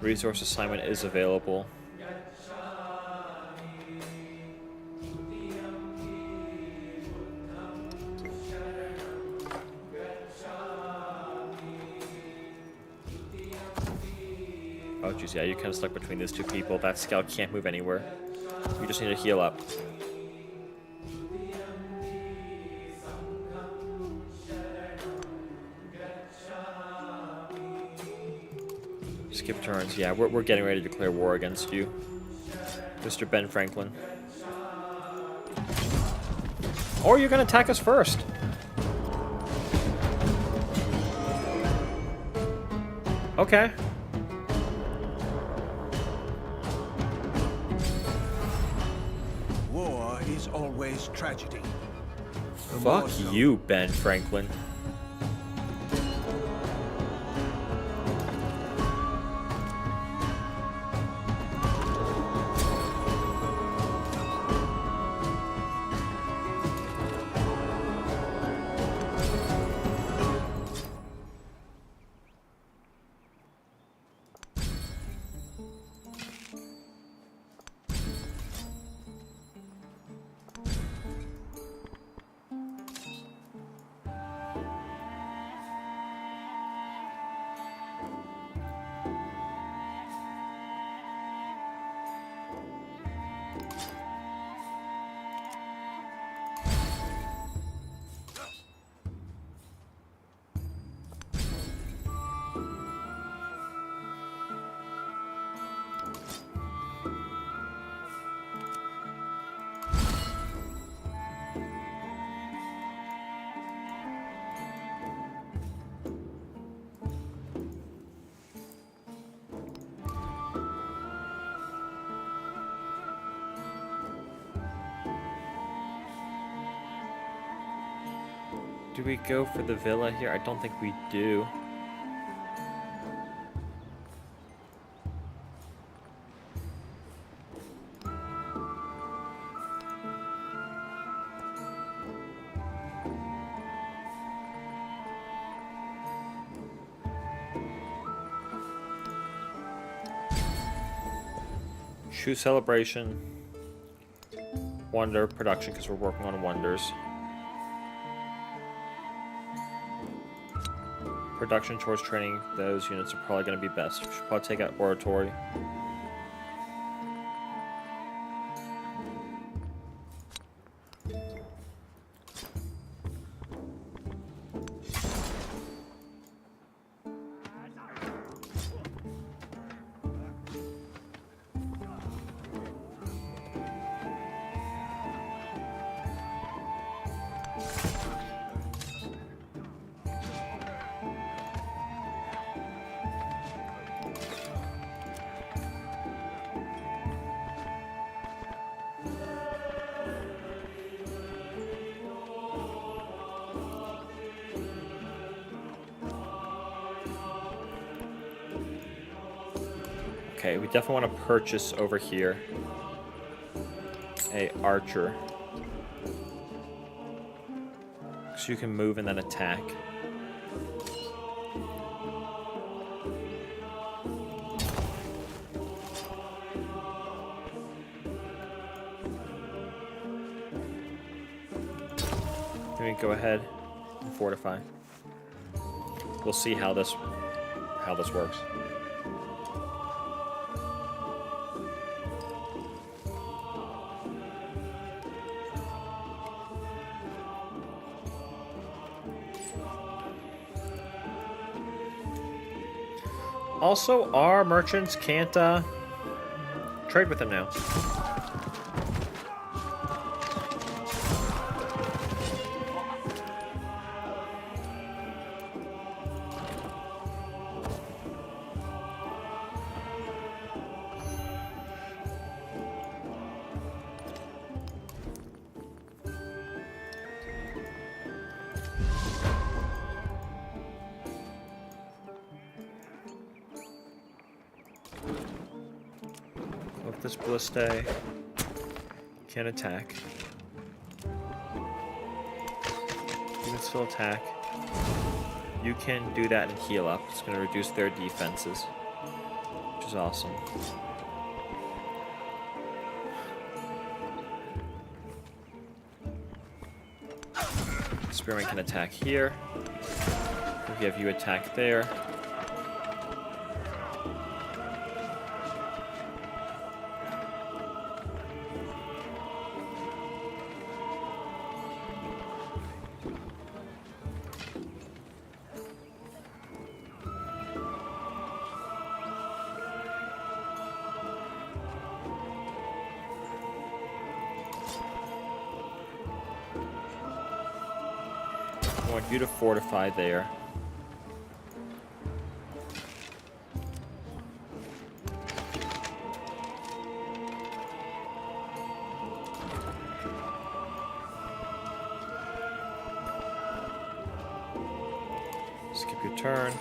Resource assignment is available. Oh, geez, yeah, you're kind of stuck between these 2 people. That scout can't move anywhere. You just need to heal up. Skip turns. Yeah, we're getting ready to declare war against you, Mr. Ben Franklin. Or you're going to attack us first. Okay. War is always tragedy. The Fuck more so- you, Ben Franklin. Do we go for the villa here? I don't think we do. Shoe celebration. Wonder production because we're working on wonders. Production towards training. Those units are probably going to be best. We should probably take out oratory. Okay, we definitely want to purchase over here a archer. So you can move and then attack. Then we go ahead and fortify. We'll see how this works. Also, our merchants can't trade with them now. With this ballista, can attack. You can still attack. You can do that and heal up. It's going to reduce their defenses, which is awesome. Spearman can attack here. We have you attack there. I want you to fortify there. Skip your turn.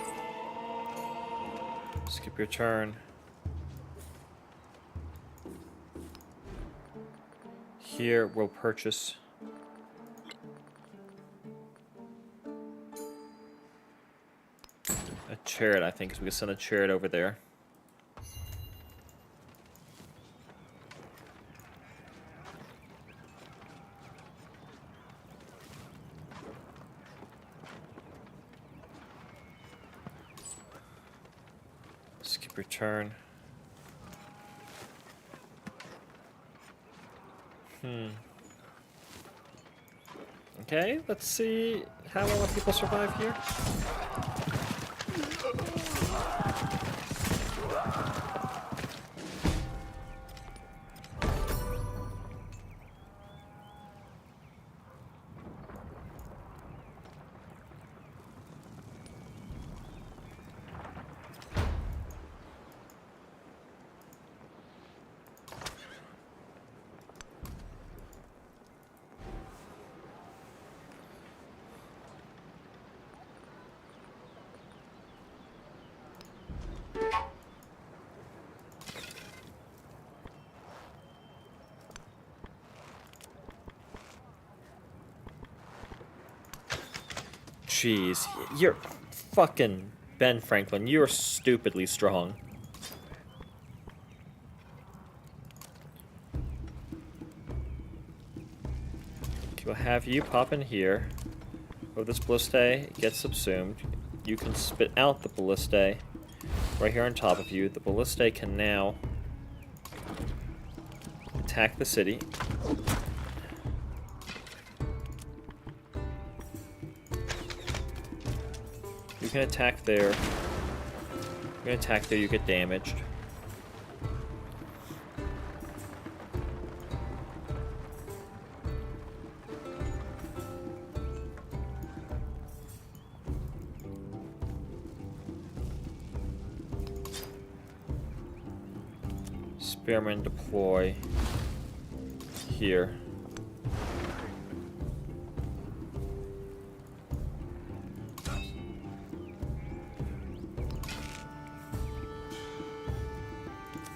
Skip your turn. Here we'll purchase a chariot, I think, because we can send a chariot over there. Skip your turn. Okay, let's see how well people survive here. Jeez, you're fucking Ben Franklin. You're stupidly strong. have you pop in here. If this ballistae gets subsumed, you can spit out the ballistae right here on top of you. The ballistae can now attack the city. You can attack there. You can attack there, you get damaged. Spearmen deploy here.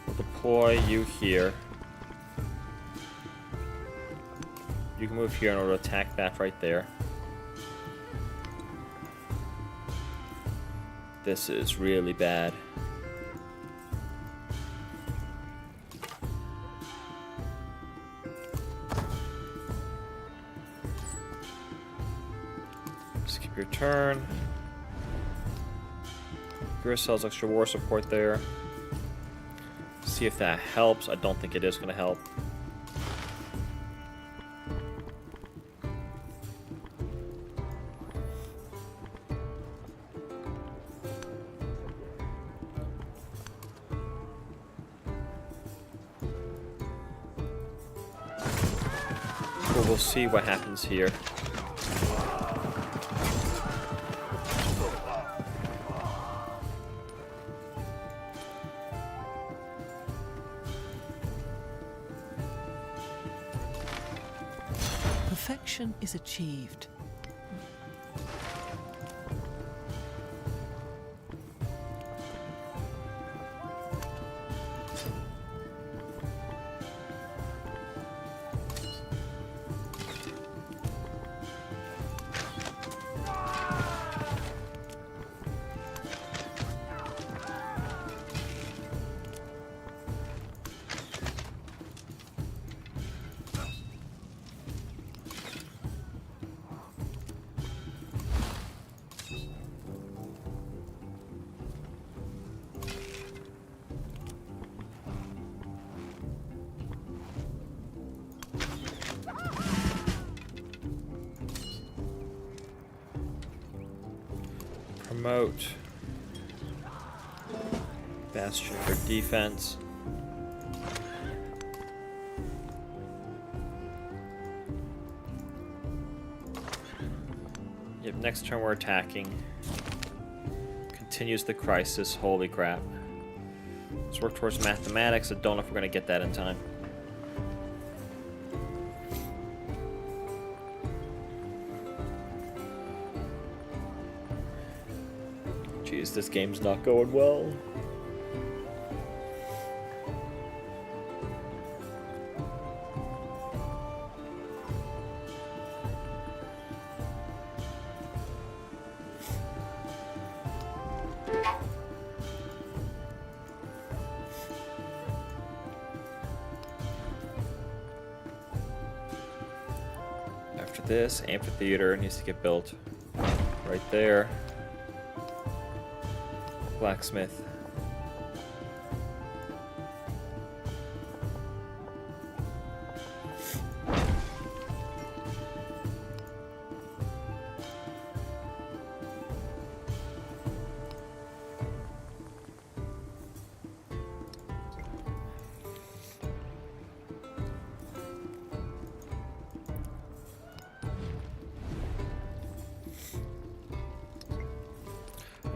We'll deploy you here. You can move here in order to attack that right there. This is really bad. Skip your turn. Give yourselves extra war support there. See if that helps. I don't think it is going to help. But we'll see what happens here. Perfection is achieved. Promote Bastion for defense. Yep, next turn we're attacking. Continues the crisis. Holy crap. Let's work towards mathematics. I don't know if we're going to get that in time. Jeez, this game's not going well. After this, amphitheater needs to get built. Right there. Blacksmith.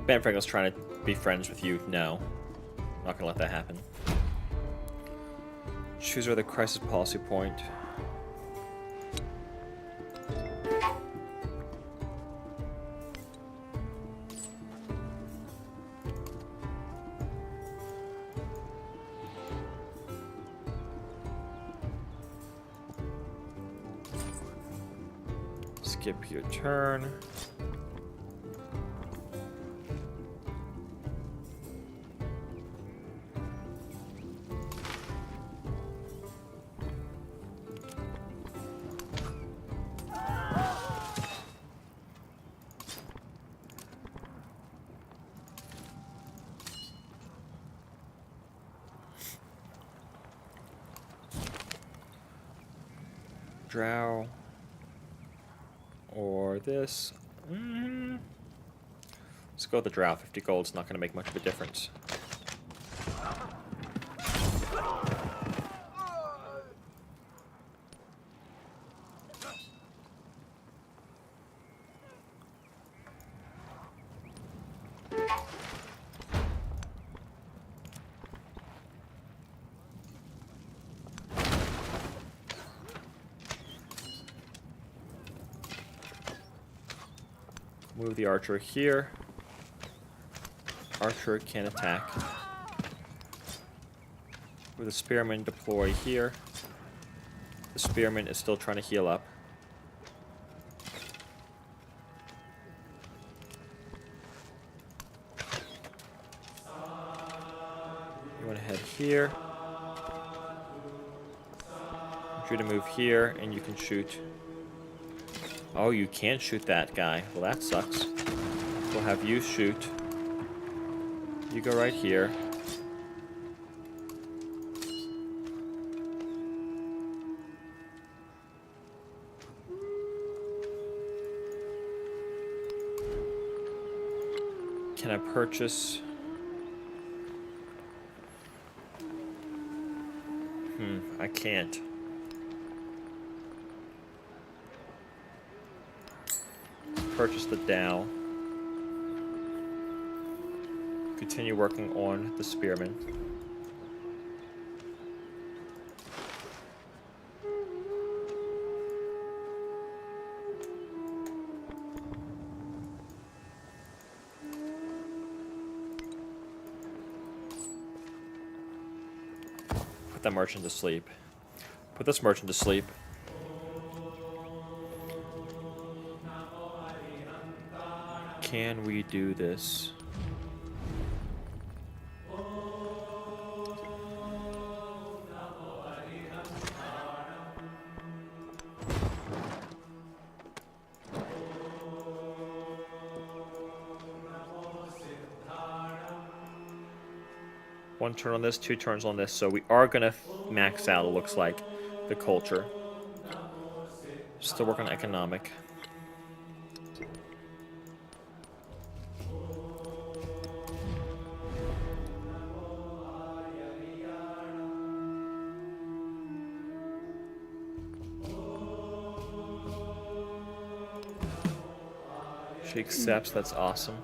Ben Franklin's trying to be friends with you. No. Not gonna let that happen. Choose the crisis policy point. Skip your turn. Drow. Or this. Let's go with the drow. 50 gold's not going to make much of a difference. Move the archer here. Archer can attack. With the spearman deploy here. The spearman is still trying to heal up. You want to head here. I want you to move here and you can shoot. Oh, you can't shoot that guy. Well, that sucks. We'll have you shoot. You go right here. Can I purchase? I can't. Purchase the Dow. Continue working on the spearman. Put that merchant to sleep. Put this merchant to sleep. Can we do this? One turn on this, 2 turns on this, so we are gonna max out, it looks like, the culture. Still working on economic. She accepts, that's awesome.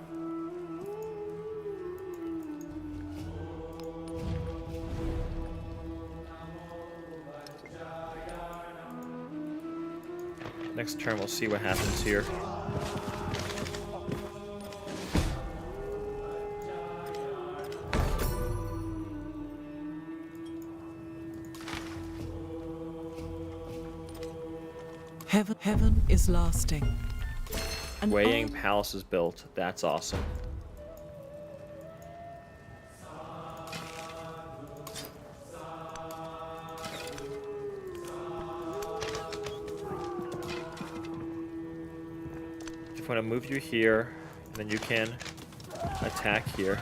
Next turn we'll see what happens here. Heaven is lasting. An Weighing Palace is built. That's awesome. If I want to move you here, then you can attack here.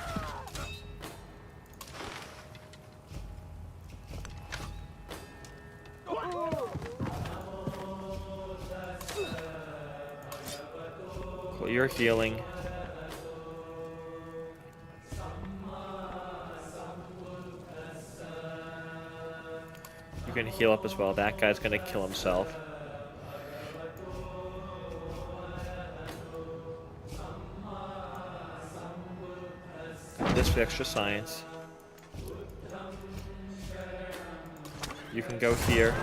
Cool, you're healing. You can heal up as well. That guy's gonna kill himself. This for extra science. You can go here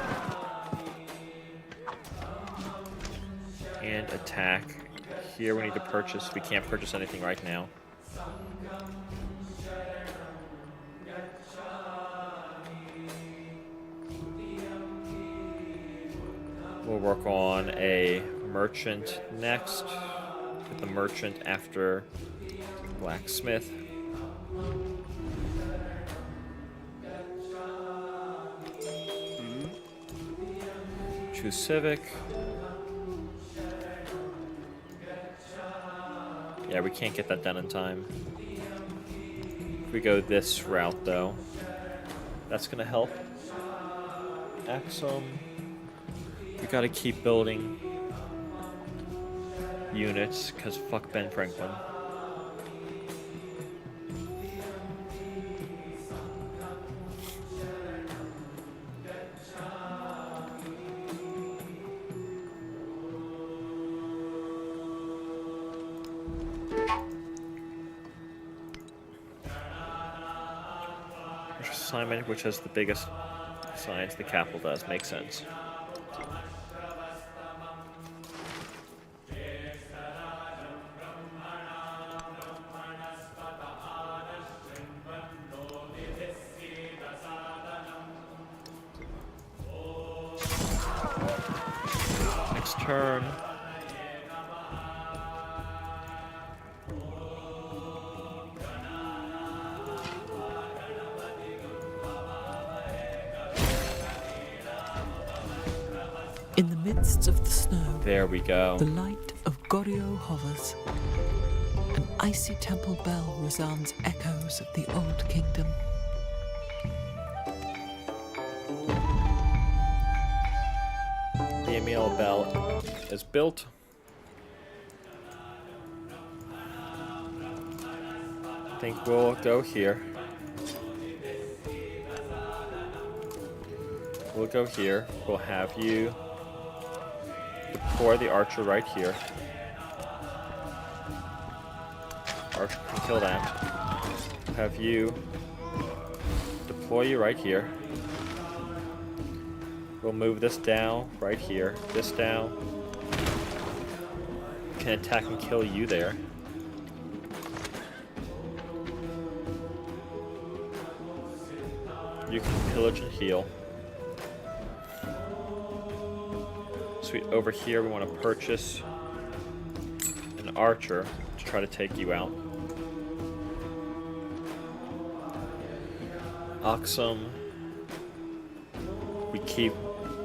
and attack. Here we need to purchase. We can't purchase anything right now. We'll work on a merchant next. Put the merchant after blacksmith. Choose civic. Yeah, we can't get that done in time. If we go this route, though, that's gonna help. Axum. We gotta keep building units, because fuck Ben Franklin. Assignment, which has the biggest science, the capital does. Makes sense. Next turn. In the midst of the snow, There we go. the light of Goryeo hovers. An icy temple bell resounds echoes of the old kingdom. The Emil Bell is built. I think we'll go here. We'll go here. We'll have you deploy the archer right here. Archer can kill that. Have you deploy you right here. We'll move this down right here. This down. Can attack and kill you there. You can pillage and heal. Sweet. Over here, we want to purchase an archer to try to take you out. Oxum. We keep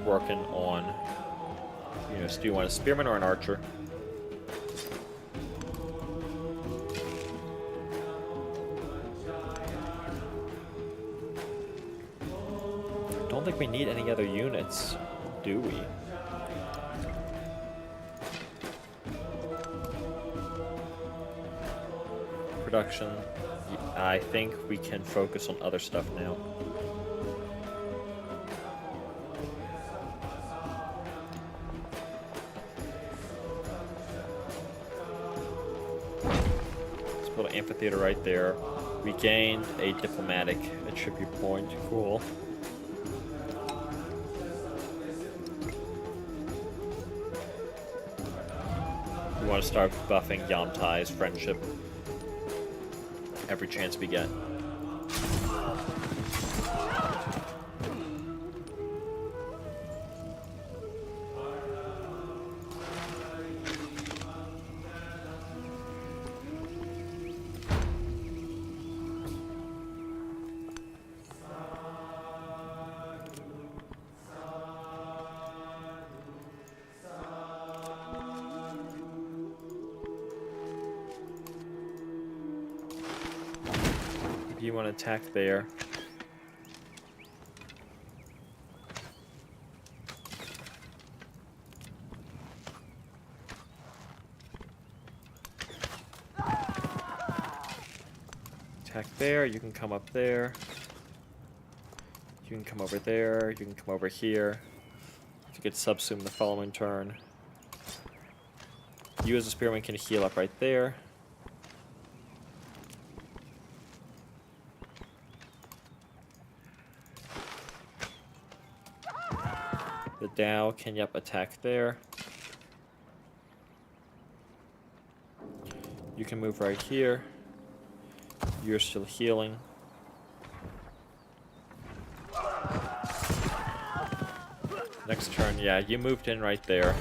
working on. So do you want a spearman or an archer? Don't think we need any other units, do we? Production. I think we can focus on other stuff now. Let's build an amphitheater right there. We gained a diplomatic attribute point. Cool. We want to start buffing Yamtai's friendship every chance we get. You want to attack there. Attack there, you can come up there. You can come over there, you can come over here. You could subsume the following turn. You as a spearman can heal up right there. The Dow can, attack there. You can move right here. You're still healing. Next turn, yeah, you moved in right there.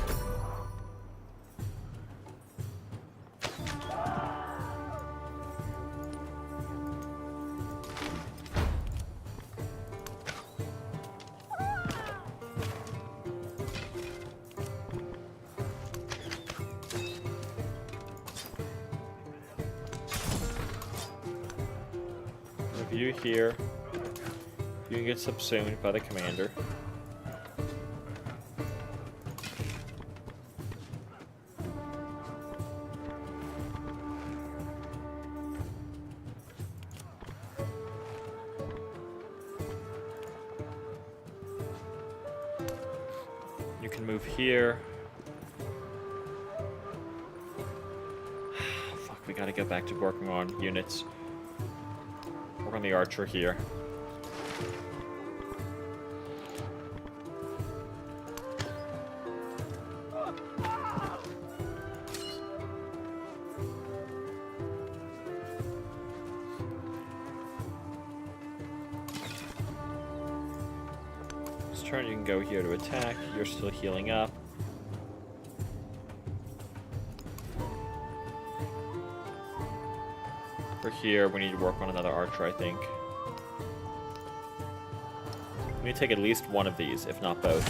You here, you can get subsumed by the commander. You can move here. Fuck, we gotta get back to working on units. Work on the archer here. This turn you can go here to attack. You're still healing up. For here, we need to work on another archer, I think. We need to take at least one of these, if not both.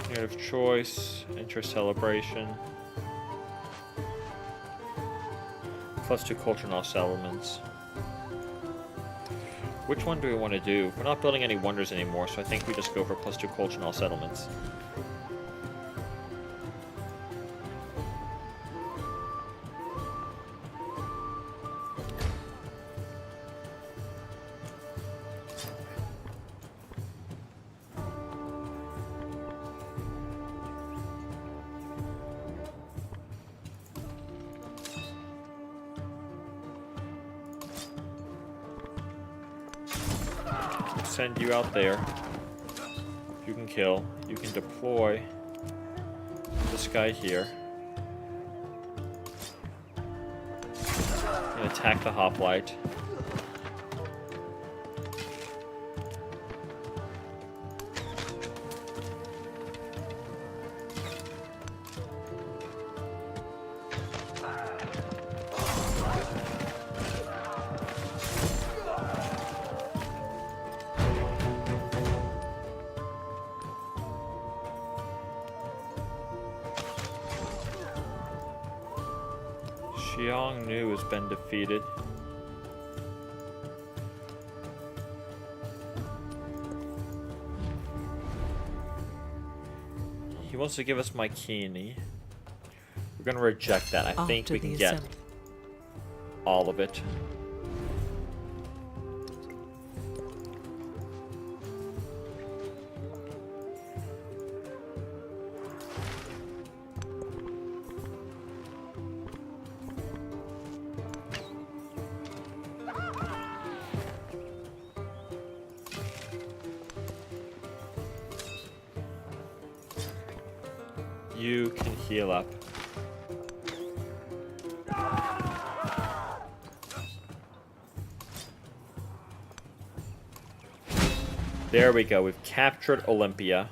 Unit of choice, enter celebration. +2 culture and all settlements. Which one do we want to do? We're not building any wonders anymore, so I think we just go for +2 culture and all settlements. Send you out there. You can kill. You can deploy this guy here. And attack the hoplite. Xiongnu has been defeated. He wants to give us Mycenae. We're gonna reject that. I think we can get all of it. You can heal up. There we go. We've captured Olympia.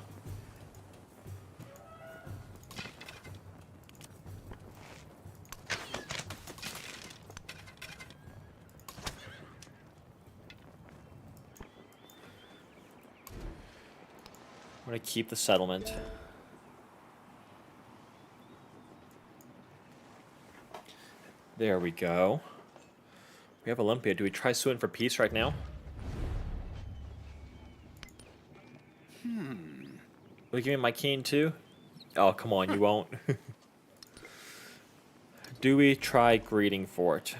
I'm going to keep the settlement. There we go. We have Olympia. Do we try suing for peace right now? Will you give me my king too? Oh, come on, you won't. Do we try greeting for it?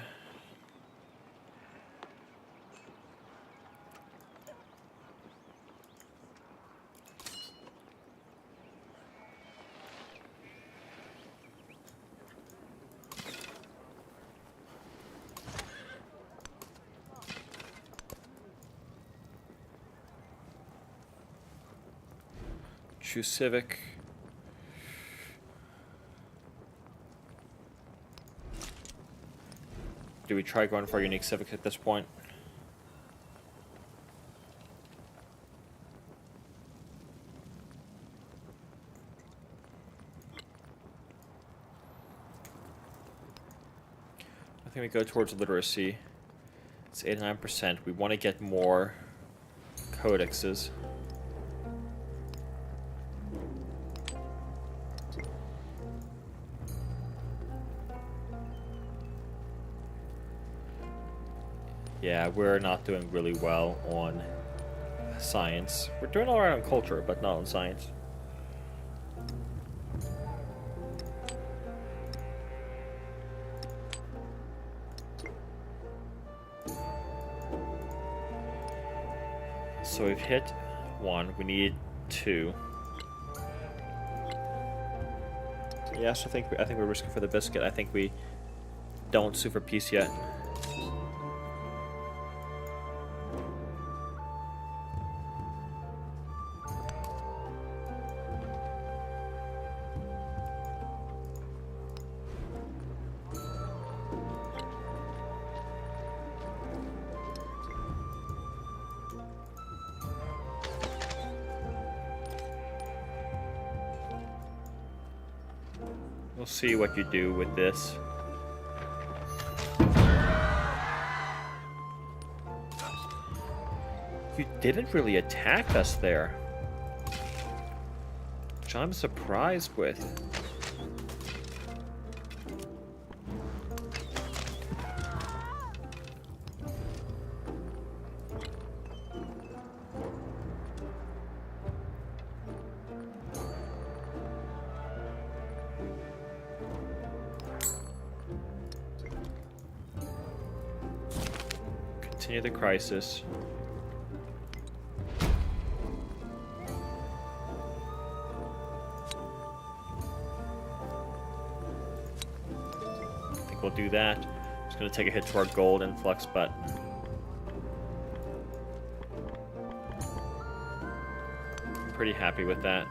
Choose civic. Do we try going for a unique civic at this point? I think we go towards literacy. It's 89%. We want to get more codexes. Yeah, we're not doing really well on science. We're doing alright on culture, but not on science. So we've hit 1. We need 2. Yes, I think we're risking for the biscuit. I think we don't sue for peace yet. We'll see what you do with this. You didn't really attack us there, which I'm surprised with. Continue the crisis. I think we'll do that. Just gonna take a hit to our gold influx, but I'm pretty happy with that.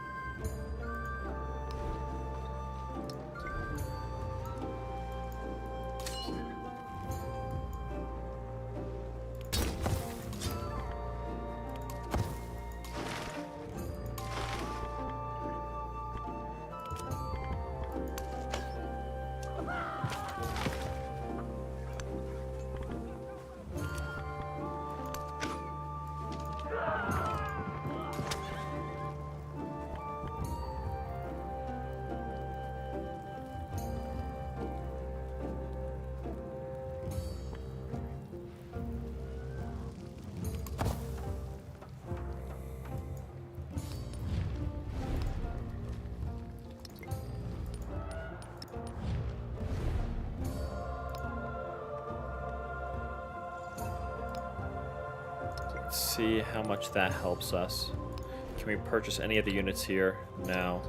See how much that helps us. Can we purchase any of the units here? No.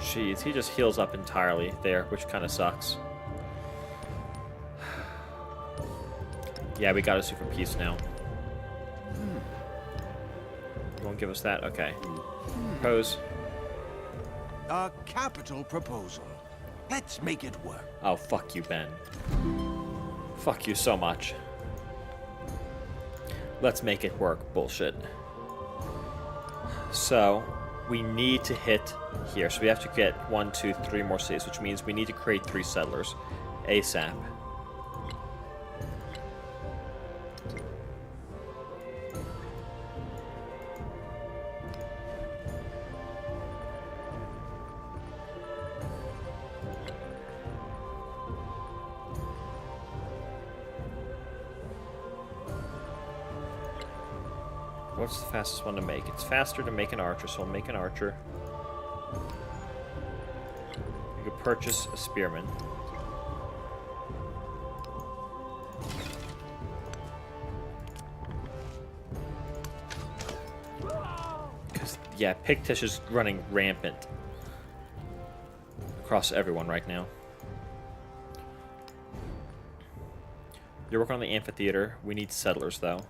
Jeez, he just heals up entirely there, which kind of sucks. Yeah, we gotta sue for peace now. You won't give us that? Okay. Pose. A capital proposal. Let's make it work. Oh, fuck you, Ben. Fuck you so much. Let's make it work. Bullshit. So, we need to hit here. So we have to get 1, 2, 3 more cities, which means we need to create 3 settlers ASAP. What's the fastest one to make? It's faster to make an archer, so I'll make an archer. You could purchase a spearman. Yeah, Pictish is running rampant across everyone right now. You're working on the amphitheater. We need settlers, though.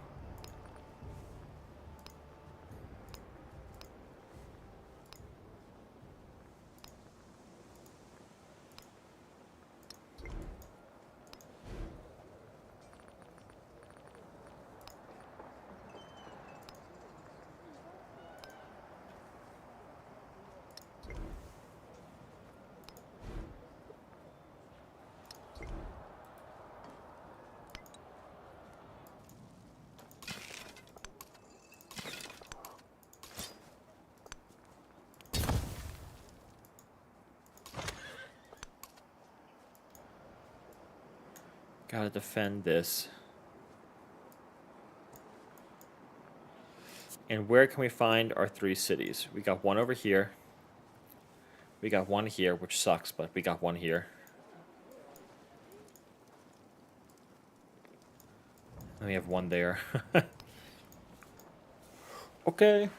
Gotta defend this. And where can we find our 3 cities? We got one over here. We got one here, which sucks, but we got one here. And we have one there. Okay.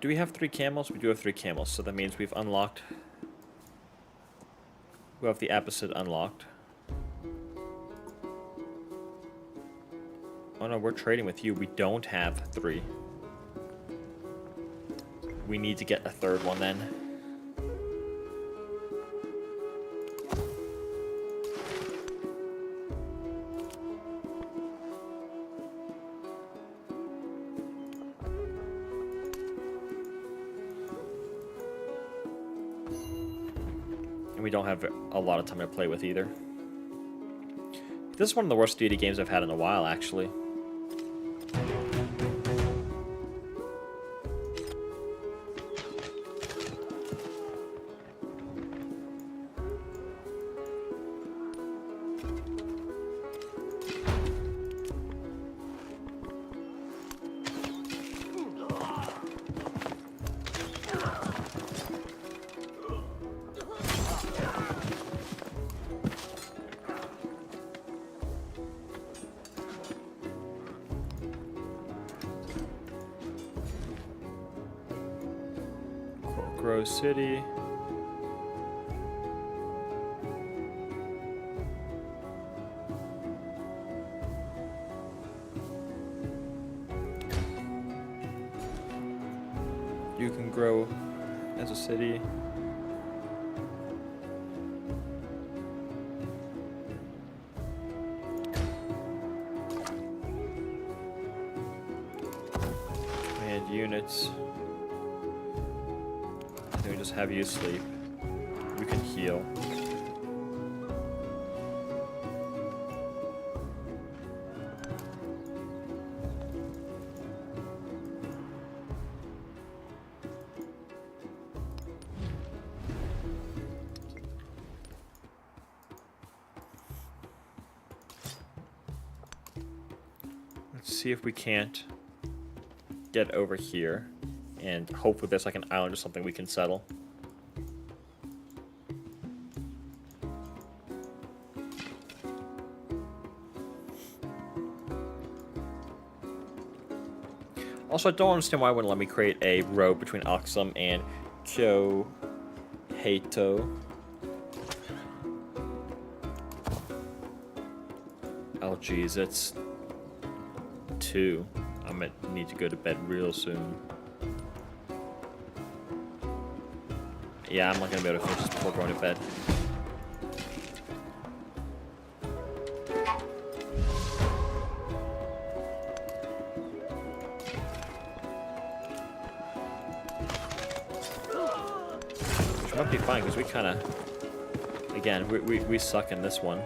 Do we have 3 camels? We do have 3 camels, so that means we've unlocked. We have the opposite unlocked. Oh no, we're trading with you. We don't have 3. We need to get a 3rd one then. And we don't have a lot of time to play with either. This is one of the worst Deity games I've had in a while, actually. Grove City. You can grow as a city. And units. We just have you sleep. We can heal. Let's see if we can't get over here. And hopefully there's like an island or something we can settle. Also, I don't understand why it wouldn't let me create a road between Aksum and Kyoheito. Oh geez, it's 2. I might need to go to bed real soon. Yeah, I'm not gonna be able to finish this before going to bed. Which might be fine, because we kind of... Again, we suck in this one.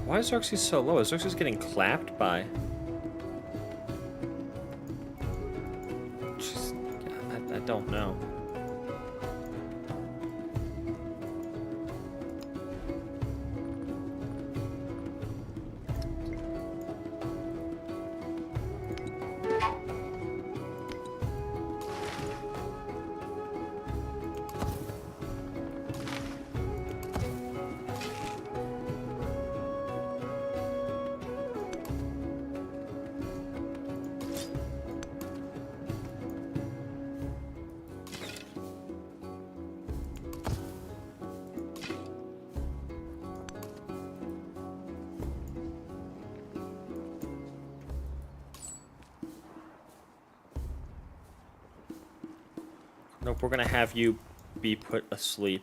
Why is Xerxes so low? Is Xerxes getting clapped by... Jeez, I don't know. Nope, we're gonna have you be put asleep.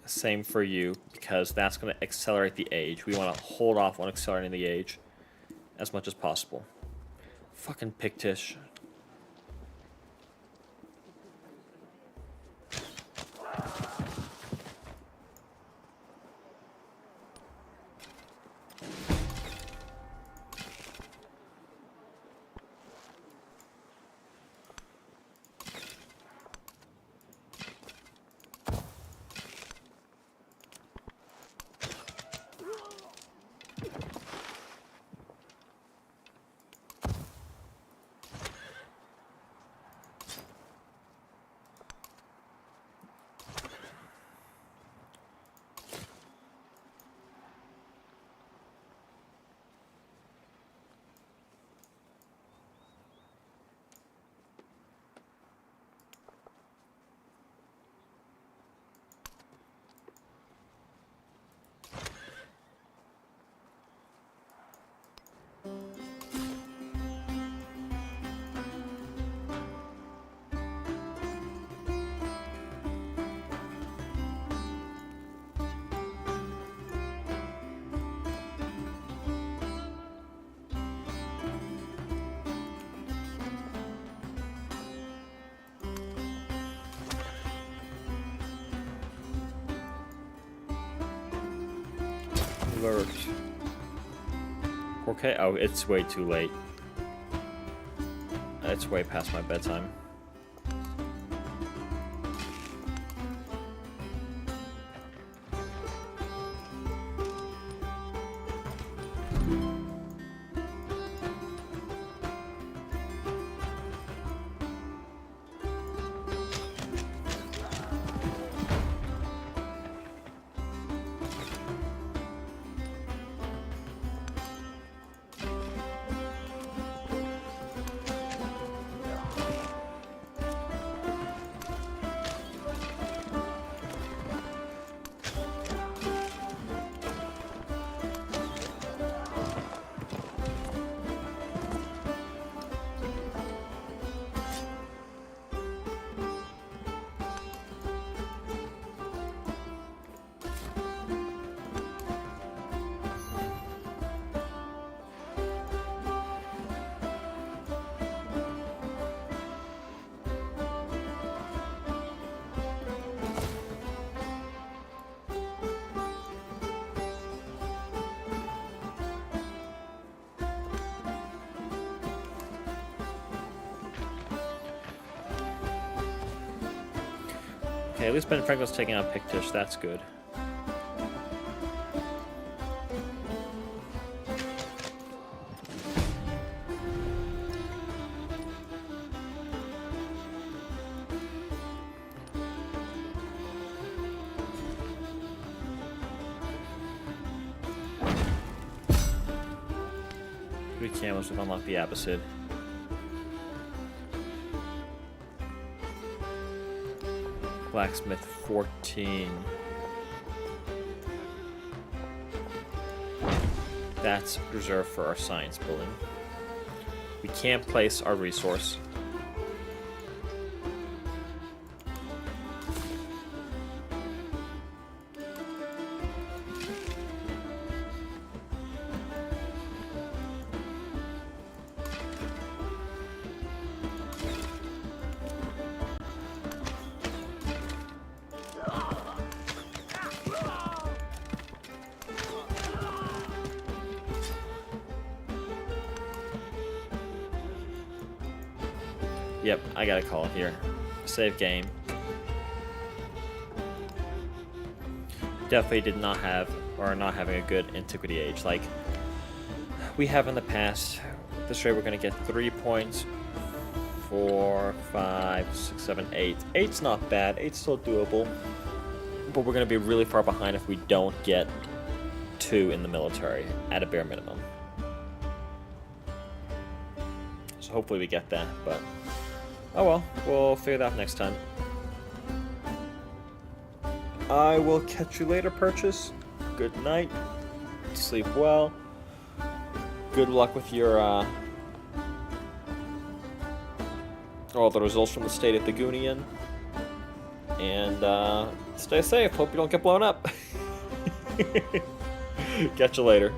Same for you, because that's gonna accelerate the age. We want to hold off on accelerating the age as much as possible. Fucking Pictish. Alert. Okay, oh, it's way too late. It's way past my bedtime. Okay, at least Ben Franklin's taking out Pictish, that's good. Good camos to unlock the Abbasid. Blacksmith 14. That's reserved for our science building. We can't place our resource. Yep, I got a call here. Save game. Definitely did not have, or are not having a good Antiquity Age. Like we have in the past. This rate we're going to get 3 points. 4, 5, 6, 7, 8. 8's not bad. 8's still doable. But we're going to be really far behind if we don't get 2 in the military at a bare minimum. So hopefully we get that, but oh well, we'll figure that out next time. I will catch you later, Purchase. Good night. Sleep well. Good luck with your all the results from the state at the Goonian. And stay safe. Hope you don't get blown up. Catch you later.